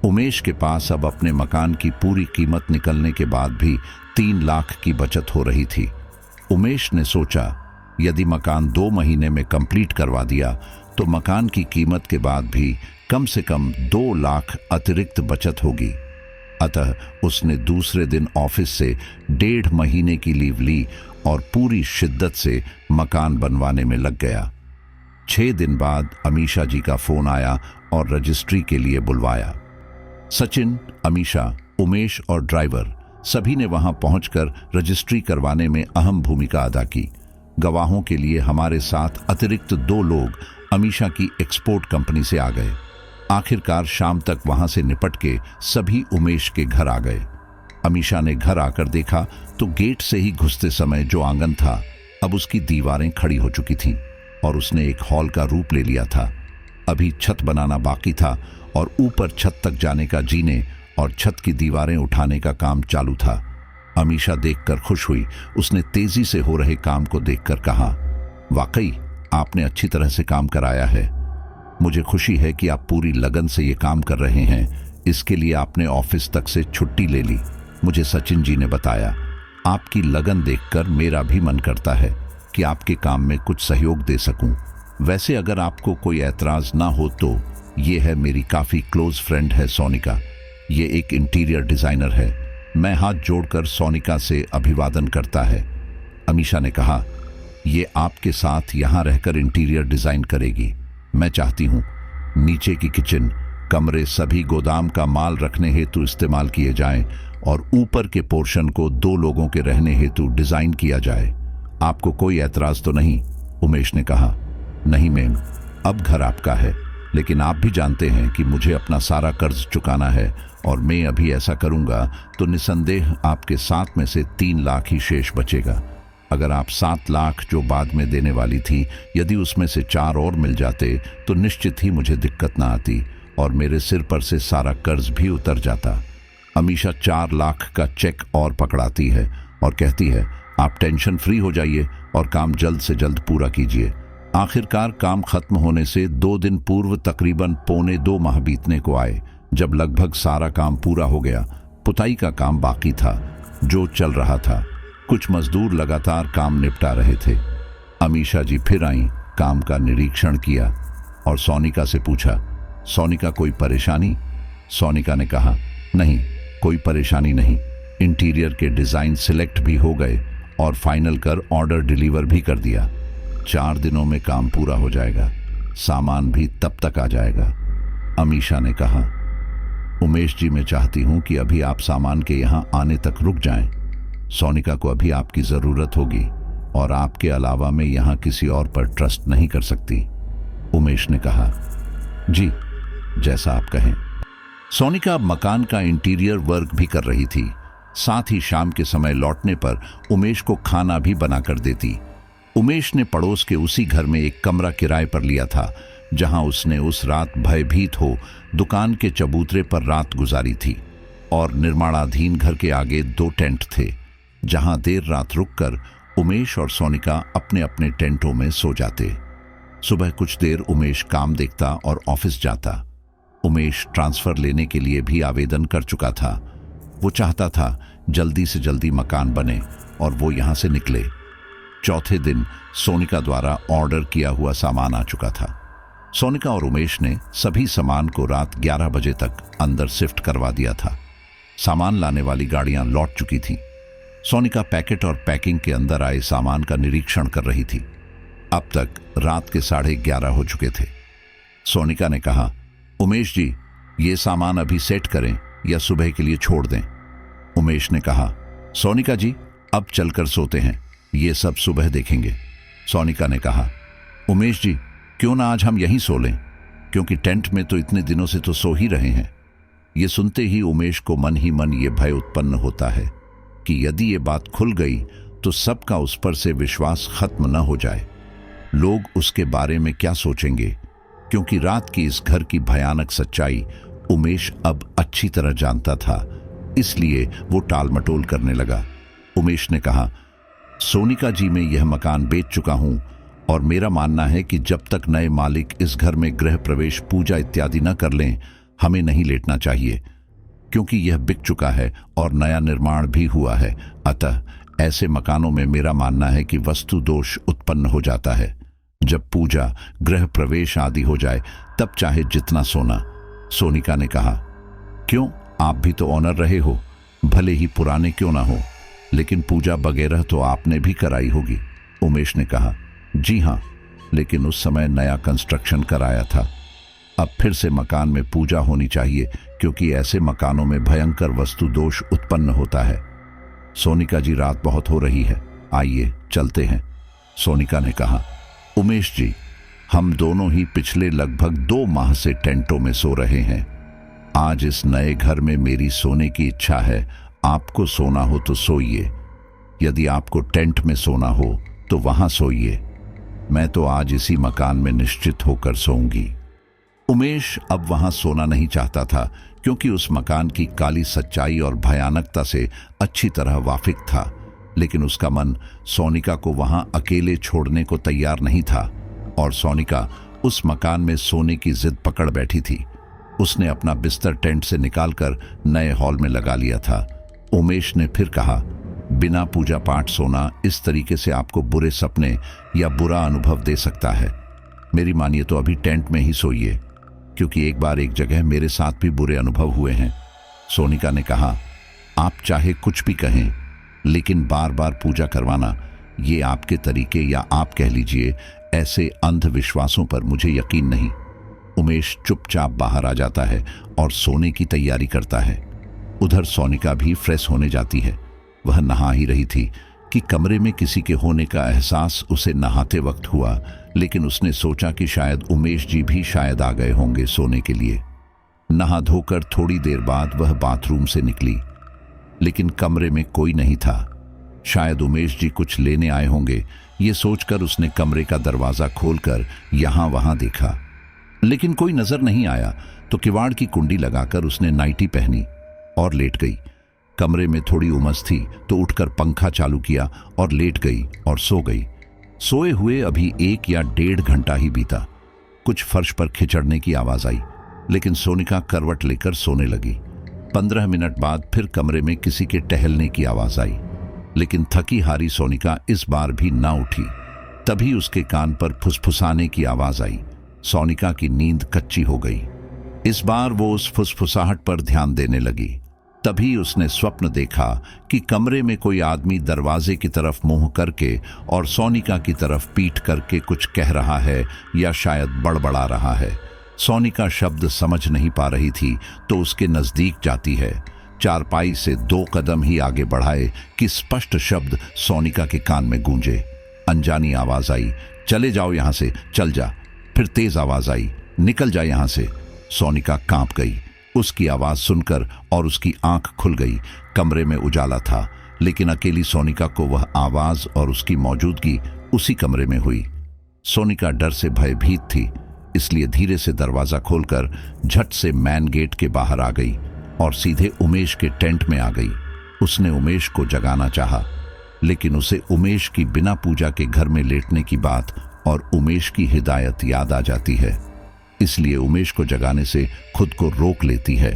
उमेश के पास अब अपने मकान की पूरी कीमत निकलने के बाद भी 3 लाख की बचत हो रही थी। उमेश ने सोचा, यदि मकान 2 महीने में कंप्लीट करवा दिया तो मकान की कीमत के बाद भी कम से कम 2 लाख अतिरिक्त बचत होगी। अतः उसने दूसरे दिन ऑफिस से 1.5 महीने की लीव ली और पूरी शिद्दत से मकान बनवाने में लग गया। 6 दिन बाद अमीशा जी का फोन आया और रजिस्ट्री के लिए बुलवाया। सचिन, अमीशा, उमेश और ड्राइवर सभी ने वहां पहुंचकर रजिस्ट्री करवाने में अहम भूमिका अदा की। गवाहों के लिए हमारे साथ अतिरिक्त 2 लोग अमीशा की एक्सपोर्ट कंपनी से आ गए। आखिरकार शाम तक वहां से निपट के सभी उमेश के घर आ गए। अमीशा ने घर आकर देखा तो गेट से ही घुसते समय जो आंगन था अब उसकी दीवारें खड़ी हो चुकी थीं और उसने एक हॉल का रूप ले लिया था। अभी छत बनाना बाकी था और ऊपर छत तक जाने का जीने और छत की दीवारें उठाने का काम चालू था। अमीशा देखकर खुश हुई। उसने तेजी से हो रहे काम को देखकर कहा, वाकई आपने अच्छी तरह से काम कराया है। मुझे खुशी है कि आप पूरी लगन से ये काम कर रहे हैं। इसके लिए आपने ऑफिस तक से छुट्टी ले ली। मुझे सचिन जी ने बताया। आपकी लगन देखकर मेरा भी मन करता है कि आपके काम में कुछ सहयोग दे सकूं। वैसे अगर आपको कोई ऐतराज ना हो तो ये है मेरी काफ़ी क्लोज फ्रेंड है सोनिका। ये एक इंटीरियर डिज़ाइनर है। मैं हाथ जोड़कर सोनिका से अभिवादन करता है। अमीशा ने कहा, ये आपके साथ यहाँ रहकर इंटीरियर डिज़ाइन करेगी। मैं चाहती हूँ नीचे की किचन, कमरे सभी गोदाम का माल रखने हेतु इस्तेमाल किए जाएं और ऊपर के पोर्शन को 2 लोगों के रहने हेतु डिज़ाइन किया जाए। आपको कोई ऐतराज़ तो नहीं? उमेश ने कहा। नहीं मैम, अब घर आपका है, लेकिन आप भी जानते हैं कि मुझे अपना सारा कर्ज चुकाना है और मैं अभी ऐसा करूंगा तो निसंदेह आपके 7 में से 3 लाख ही शेष बचेगा। अगर आप 7 लाख जो बाद में देने वाली थी, यदि उसमें से 4 और मिल जाते तो निश्चित ही मुझे दिक्कत ना आती और मेरे सिर पर से सारा कर्ज भी उतर जाता। अमीशा 4 लाख का चेक और पकड़ाती है और कहती है, आप टेंशन फ्री हो जाइए और काम जल्द से जल्द पूरा कीजिए। आखिरकार काम खत्म होने से 2 दिन पूर्व तकरीबन 1.25 माह बीतने को आए, जब लगभग सारा काम पूरा हो गया। पुताई का काम बाकी था जो चल रहा था। कुछ मजदूर लगातार काम निपटा रहे थे। अमीशा जी फिर आई, काम का निरीक्षण किया और सोनिका से पूछा, सोनिका कोई परेशानी? सोनिका ने कहा, नहीं कोई परेशानी नहीं। इंटीरियर के डिज़ाइन सिलेक्ट भी हो गए और फाइनल कर ऑर्डर डिलीवर भी कर दिया। 4 दिनों में काम पूरा हो जाएगा, सामान भी तब तक आ जाएगा। अमीशा ने कहा, उमेश जी मैं चाहती हूं कि अभी आप सामान के यहां आने तक रुक जाएं। सोनिका को अभी आपकी ज़रूरत होगी और आपके अलावा मैं यहां किसी और पर ट्रस्ट नहीं कर सकती। उमेश ने कहा, जी जैसा आप कहें। सोनिका अब मकान का इंटीरियर वर्क भी कर रही थी, साथ ही शाम के समय लौटने पर उमेश को खाना भी बना कर देती। उमेश ने पड़ोस के उसी घर में एक कमरा किराए पर लिया था, जहां उसने उस रात भयभीत हो दुकान के चबूतरे पर रात गुजारी थी। और निर्माणाधीन घर के आगे 2 टेंट थे, जहां देर रात रुककर उमेश और सोनिका अपने अपने टेंटों में सो जाते। सुबह कुछ देर उमेश काम देखता और ऑफिस जाता। उमेश ट्रांसफर लेने के लिए भी आवेदन कर चुका था। वो चाहता था जल्दी से जल्दी मकान बने और वो यहां से निकले। चौथे दिन सोनिका द्वारा ऑर्डर किया हुआ सामान आ चुका था। सोनिका और उमेश ने सभी सामान को रात 11 बजे तक अंदर शिफ्ट करवा दिया था। सामान लाने वाली गाड़ियां लौट चुकी थीं। सोनिका पैकेट और पैकिंग के अंदर आए सामान का निरीक्षण कर रही थी। अब तक रात के 11:30 हो चुके थे। सोनिका ने कहा, उमेश जी ये सामान अभी सेट करें या सुबह के लिए छोड़ दें? उमेश ने कहा, सोनिका जी अब चलकर सोते हैं, ये सब सुबह देखेंगे। सोनिका ने कहा, उमेश जी क्यों ना आज हम यहीं सो लें, क्योंकि टेंट में तो इतने दिनों से तो सो ही रहे हैं। ये सुनते ही उमेश को मन ही मन ये भय उत्पन्न होता है कि यदि ये बात खुल गई तो सबका उस पर से विश्वास खत्म न हो जाए। लोग उसके बारे में क्या सोचेंगे, क्योंकि रात की इस घर की भयानक सच्चाई उमेश अब अच्छी तरह जानता था। इसलिए वो टालमटोल करने लगा। उमेश ने कहा, सोनिका जी मैं यह मकान बेच चुका हूं और मेरा मानना है कि जब तक नए मालिक इस घर में गृह प्रवेश, पूजा इत्यादि न कर लें, हमें नहीं लेटना चाहिए, क्योंकि यह बिक चुका है और नया निर्माण भी हुआ है। अतः ऐसे मकानों में मेरा मानना है कि वस्तु दोष उत्पन्न हो जाता है। जब पूजा, गृह प्रवेश आदि हो जाए तब चाहे जितना सोना। सोनिका ने कहा, क्यों, आप भी तो ऑनर रहे हो, भले ही पुराने क्यों ना हो, लेकिन पूजा वगैरह तो आपने भी कराई होगी। उमेश ने कहा, जी हाँ, लेकिन उस समय नया कंस्ट्रक्शन कराया था। अब फिर से मकान में पूजा होनी चाहिए, क्योंकि ऐसे मकानों में भयंकर वस्तु दोष उत्पन्न होता है। सोनिका जी रात बहुत हो रही है, आइए चलते हैं। सोनिका ने कहा, उमेश जी हम दोनों ही पिछले लगभग 2 माह से टेंटों में सो रहे हैं। आज इस नए घर में मेरी सोने की इच्छा है। आपको सोना हो तो सोइए, यदि आपको टेंट में सोना हो तो वहां सोइए। मैं तो आज इसी मकान में निश्चित होकर सोऊंगी। उमेश अब वहां सोना नहीं चाहता था, क्योंकि उस मकान की काली सच्चाई और भयानकता से अच्छी तरह वाकिफ था। लेकिन उसका मन सोनिका को वहां अकेले छोड़ने को तैयार नहीं था और सोनिका उस मकान में सोने की जिद पकड़ बैठी थी। उसने अपना बिस्तर टेंट से निकालकर नए हॉल में लगा लिया था। उमेश ने फिर कहा, बिना पूजा पाठ सोना इस तरीके से आपको बुरे सपने या बुरा अनुभव दे सकता है। मेरी मानिए तो अभी टेंट में ही सोइए। क्योंकि एक बार एक जगह मेरे साथ भी बुरे अनुभव हुए हैं। सोनिका ने कहा, आप चाहे कुछ भी कहें, लेकिन बार बार पूजा करवाना, ये आपके तरीके या आप कह लीजिए ऐसे अंधविश्वासों पर मुझे यकीन नहीं। उमेश चुपचाप बाहर आ जाता है और सोने की तैयारी करता है। उधर सोनिका भी फ्रेश होने जाती है। वह नहा ही रही थी कि कमरे में किसी के होने का एहसास उसे नहाते वक्त हुआ, लेकिन उसने सोचा कि शायद उमेश जी भी शायद आ गए होंगे सोने के लिए। नहा धोकर थोड़ी देर बाद वह बाथरूम से निकली, लेकिन कमरे में कोई नहीं था। शायद उमेश जी कुछ लेने आए होंगे, ये सोचकर उसने कमरे का दरवाजा खोलकर यहां वहां देखा, लेकिन कोई नजर नहीं आया। तो किवाड़ की कुंडी लगाकर उसने नाइटी पहनी और लेट गई। कमरे में थोड़ी उमस थी तो उठकर पंखा चालू किया और लेट गई और सो गई। सोए हुए अभी 1 या 1.5 घंटा ही बीता। कुछ फर्श पर खिचड़ने की आवाज आई, लेकिन सोनिका करवट लेकर सोने लगी। 15 मिनट बाद फिर कमरे में किसी के टहलने की आवाज आई, लेकिन थकी हारी सोनिका इस बार भी ना उठी। तभी उसके कान पर फुसफुसाने की आवाज आई। सोनिका की नींद कच्ची हो गई। इस बार वो उस फुसफुसाहट पर ध्यान देने लगी। तभी उसने स्वप्न देखा कि कमरे में कोई आदमी दरवाजे की तरफ मुंह करके और सोनिका की तरफ पीठ करके कुछ कह रहा है या शायद बड़बड़ा रहा है। सोनिका शब्द समझ नहीं पा रही थी तो उसके नजदीक जाती है। चारपाई से 2 कदम ही आगे बढ़ाए कि स्पष्ट शब्द सोनिका के कान में गूंजे। अनजानी आवाज आई, चले जाओ यहां से, चल जा। फिर तेज आवाज आई, निकल जा यहां से। सोनिका कांप गई उसकी आवाज सुनकर और उसकी आंख खुल गई। कमरे में उजाला था, लेकिन अकेली सोनिका को वह आवाज और उसकी मौजूदगी उसी कमरे में हुई। सोनिका डर से भयभीत थी, इसलिए धीरे से दरवाजा खोलकर झट से मैन गेट के बाहर आ गई और सीधे उमेश के टेंट में आ गई। उसने उमेश को जगाना चाहा, लेकिन उसे उमेश की बिना पूजा के घर में लेटने की बात और उमेश की हिदायत याद आ जाती है, इसलिए उमेश को जगाने से खुद को रोक लेती है।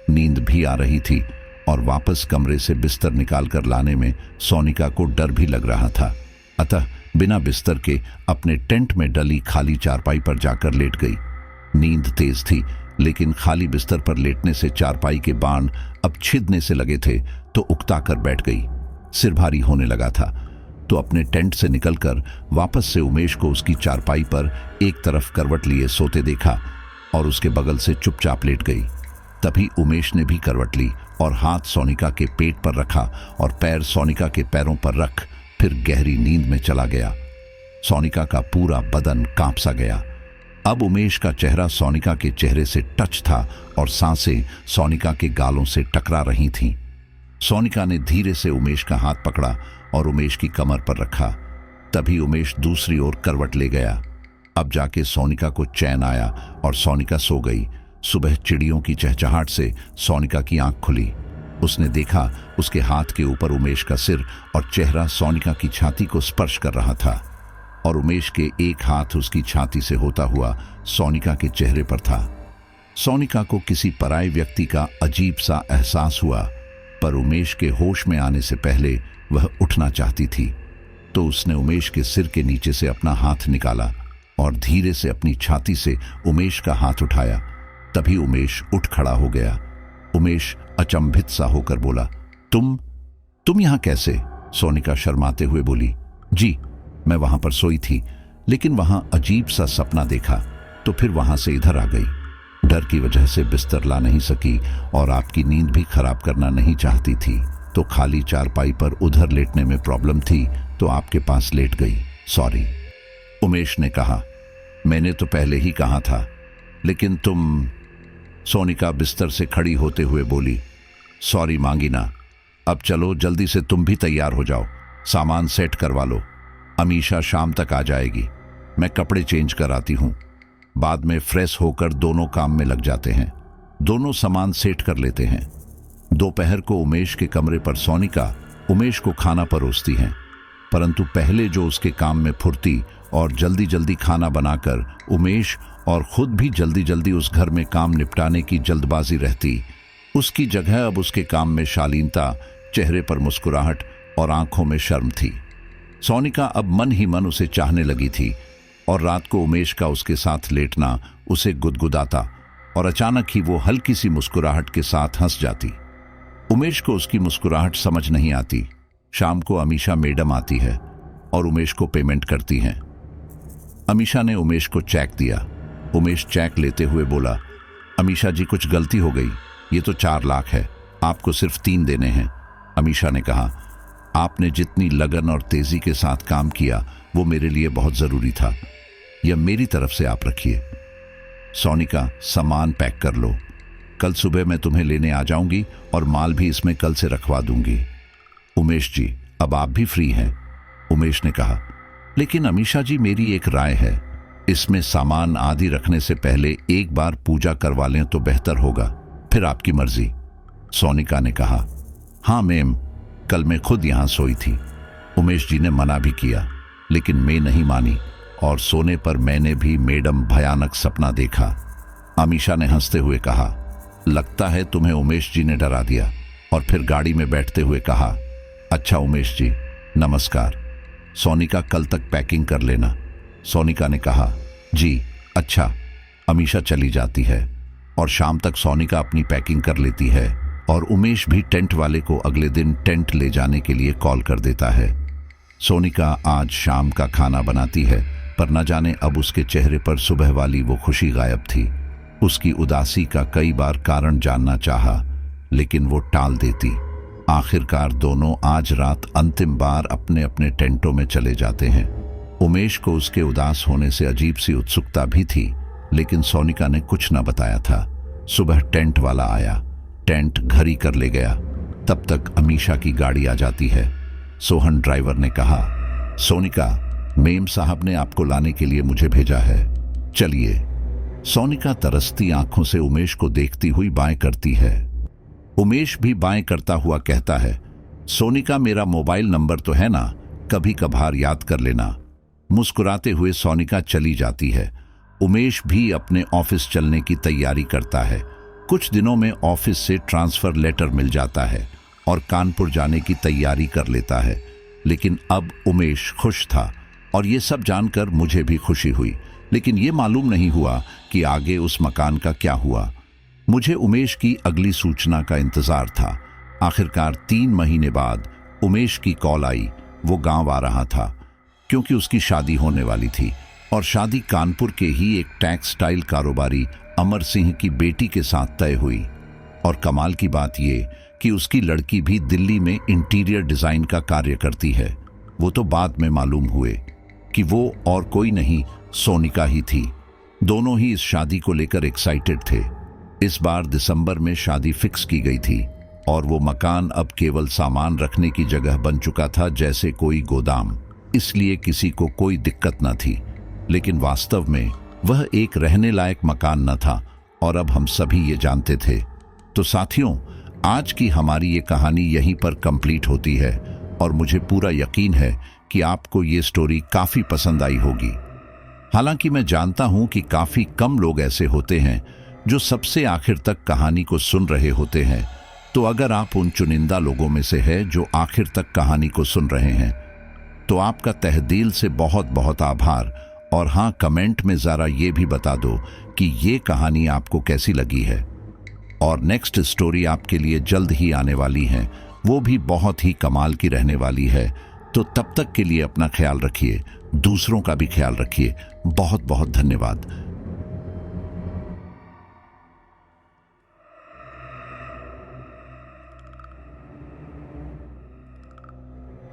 नींद भी आ रही थी और वापस कमरे से बिस्तर निकालकर लाने में सोनिका को डर भी लग रहा था। अतः बिना बिस्तर के अपने टेंट में डली खाली चारपाई पर जाकर लेट गई। नींद तेज थी, लेकिन खाली बिस्तर पर लेटने से चारपाई के बाण अब छिदने से लगे थे तो उकता कर बैठ गई। सिर भारी होने लगा था तो अपने टेंट से निकलकर वापस से उमेश को उसकी चारपाई पर एक तरफ करवट लिए सोते देखा और उसके बगल से चुपचाप लेट गई। तभी उमेश ने भी करवट ली और हाथ सोनिका के पेट पर रखा और पैर सोनिका के पैरों पर रख फिर गहरी नींद में चला गया। सोनिका का पूरा बदन कांप सा गया। अब उमेश का चेहरा सोनिका के चेहरे से टच था और सांसें सोनिका के गालों से टकरा रही थीं। सोनिका ने धीरे से उमेश का हाथ पकड़ा और उमेश की कमर पर रखा। तभी उमेश दूसरी ओर करवट ले गया। अब जाके सोनिका को चैन आया और सोनिका सो गई। सुबह चिड़ियों की चहचहाट से सोनिका की आंख खुली। उसने देखा उसके हाथ के ऊपर उमेश का सिर और चेहरा सोनिका की छाती को स्पर्श कर रहा था और उमेश के एक हाथ उसकी छाती से होता हुआ सोनिका के चेहरे पर था। सोनिका को किसी पराये व्यक्ति का अजीब सा एहसास हुआ, पर उमेश के होश में आने से पहले वह उठना चाहती थी तो उसने उमेश के सिर के नीचे से अपना हाथ निकाला और धीरे से अपनी छाती से उमेश का हाथ उठाया। तभी उमेश उठ खड़ा हो गया। उमेश अचंभित सा होकर बोला, तुम यहां कैसे? सोनिका शर्माते हुए बोली, जी मैं वहां पर सोई थी, लेकिन वहां अजीब सा सपना देखा तो फिर वहां से इधर आ गई। डर की वजह से बिस्तर ला नहीं सकी और आपकी नींद भी खराब करना नहीं चाहती थी, तो खाली चारपाई पर उधर लेटने में प्रॉब्लम थी तो आपके पास लेट गई, सॉरी। उमेश ने कहा, मैंने तो पहले ही कहा था, लेकिन तुम। सोनिका बिस्तर से खड़ी होते हुए बोली, सॉरी मांगी ना, अब चलो जल्दी से तुम भी तैयार हो जाओ, सामान सेट करवा लो। अमीशा शाम तक आ जाएगी, मैं कपड़े चेंज कर आती हूं। बाद में फ्रेश होकर दोनों काम में लग जाते हैं, दोनों सामान सेट कर लेते हैं। दोपहर को उमेश के कमरे पर सोनिका उमेश को खाना परोसती हैं, परंतु पहले जो उसके काम में फुर्ती और जल्दी जल्दी खाना बनाकर उमेश और खुद भी जल्दी जल्दी उस घर में काम निपटाने की जल्दबाजी रहती, उसकी जगह अब उसके काम में शालीनता, चेहरे पर मुस्कुराहट और आंखों में शर्म थी। सोनिका अब मन ही मन उसे चाहने लगी थी और रात को उमेश का उसके साथ लेटना उसे गुदगुदाता और अचानक ही वो हल्की सी मुस्कुराहट के साथ हंस जाती। उमेश को उसकी मुस्कुराहट समझ नहीं आती। शाम को अमीशा मैडम आती है और उमेश को पेमेंट करती हैं। अमीशा ने उमेश को चेक दिया। उमेश चेक लेते हुए बोला, अमीशा जी कुछ गलती हो गई, ये तो 4 लाख है, आपको सिर्फ 3 देने हैं। अमीशा ने कहा, आपने जितनी लगन और तेजी के साथ काम किया वो मेरे लिए बहुत जरूरी था, यह मेरी तरफ से आप रखिए। सोनिका, सामान पैक कर लो, कल सुबह मैं तुम्हें लेने आ जाऊंगी और माल भी इसमें कल से रखवा दूंगी। उमेश जी, अब आप भी फ्री हैं। उमेश ने कहा, लेकिन अमीशा जी मेरी एक राय है, इसमें सामान आदि रखने से पहले एक बार पूजा करवा लें तो बेहतर होगा, फिर आपकी मर्जी। सोनिका ने कहा, हाँ मैम, कल मैं खुद यहां सोई थी। उमेश जी ने मना भी किया, लेकिन मैं नहीं मानी और सोने पर मैंने भी मैडम भयानक सपना देखा। अमीशा ने हंसते हुए कहा, लगता है तुम्हें उमेश जी ने डरा दिया, और फिर गाड़ी में बैठते हुए कहा, अच्छा उमेश जी, नमस्कार। सोनिका, कल तक पैकिंग कर लेना। सोनिका ने कहा, जी अच्छा। अमीशा चली जाती है और शाम तक सोनिका अपनी पैकिंग कर लेती है और उमेश भी टेंट वाले को अगले दिन टेंट ले जाने के लिए कॉल कर देता है। सोनिका आज शाम का खाना बनाती है, पर न जाने अब उसके चेहरे पर सुबह वाली वो खुशी गायब थी। उसकी उदासी का कई बार कारण जानना चाहा, लेकिन वो टाल देती। आखिरकार दोनों आज रात अंतिम बार अपने अपने टेंटों में चले जाते हैं। उमेश को उसके उदास होने से अजीब सी उत्सुकता भी थी, लेकिन सोनिका ने कुछ न बताया था। सुबह टेंट वाला आया, टेंट घर ही कर ले गया। तब तक अमीशा की गाड़ी आ जाती है। सोहन ड्राइवर ने कहा, सोनिका, मेम साहब ने आपको लाने के लिए मुझे भेजा है, चलिए। सोनिका तरसती आंखों से उमेश को देखती हुई बाएं करती है। उमेश भी बाएं करता हुआ कहता है, सोनिका मेरा मोबाइल नंबर तो है ना, कभी कभार याद कर लेना। मुस्कुराते हुए सोनिका चली जाती है। उमेश भी अपने ऑफिस चलने की तैयारी करता है। कुछ दिनों में ऑफिस से ट्रांसफर लेटर मिल जाता है और कानपुर जाने की तैयारी कर लेता है। लेकिन अब उमेश खुश था और ये सब जानकर मुझे भी खुशी हुई, लेकिन ये मालूम नहीं हुआ कि आगे उस मकान का क्या हुआ। मुझे उमेश की अगली सूचना का इंतजार था। आखिरकार 3 महीने बाद उमेश की कॉल आई। वो गांव आ रहा था क्योंकि उसकी शादी होने वाली थी, और शादी कानपुर के ही एक टेक्सटाइल कारोबारी अमर सिंह की बेटी के साथ तय हुई। और कमाल की बात ये कि उसकी लड़की भी दिल्ली में इंटीरियर डिजाइन का कार्य करती है। वो तो बाद में मालूम हुए कि वो और कोई नहीं, सोनिका ही थी। दोनों ही इस शादी को लेकर एक्साइटेड थे। इस बार दिसंबर में शादी फिक्स की गई थी और वो मकान अब केवल सामान रखने की जगह बन चुका था, जैसे कोई गोदाम। इसलिए किसी को कोई दिक्कत न थी, लेकिन वास्तव में वह एक रहने लायक मकान न था, और अब हम सभी ये जानते थे। तो साथियों, आज की हमारी ये कहानी यहीं पर कंप्लीट होती है, और मुझे पूरा यकीन है कि आपको ये स्टोरी काफी पसंद आई होगी। हालांकि मैं जानता हूं कि काफी कम लोग ऐसे होते हैं जो सबसे आखिर तक कहानी को सुन रहे होते हैं। तो अगर आप उन चुनिंदा लोगों में से हैं जो आखिर तक कहानी को सुन रहे हैं, तो आपका तहे दिल से बहुत बहुत आभार। और हाँ, कमेंट में ज़रा ये भी बता दो कि ये कहानी आपको कैसी लगी है। और नेक्स्ट स्टोरी आपके लिए जल्द ही आने वाली है, वो भी बहुत ही कमाल की रहने वाली है। तो तब तक के लिए अपना ख्याल रखिए, दूसरों का भी ख्याल रखिए। बहुत बहुत धन्यवाद।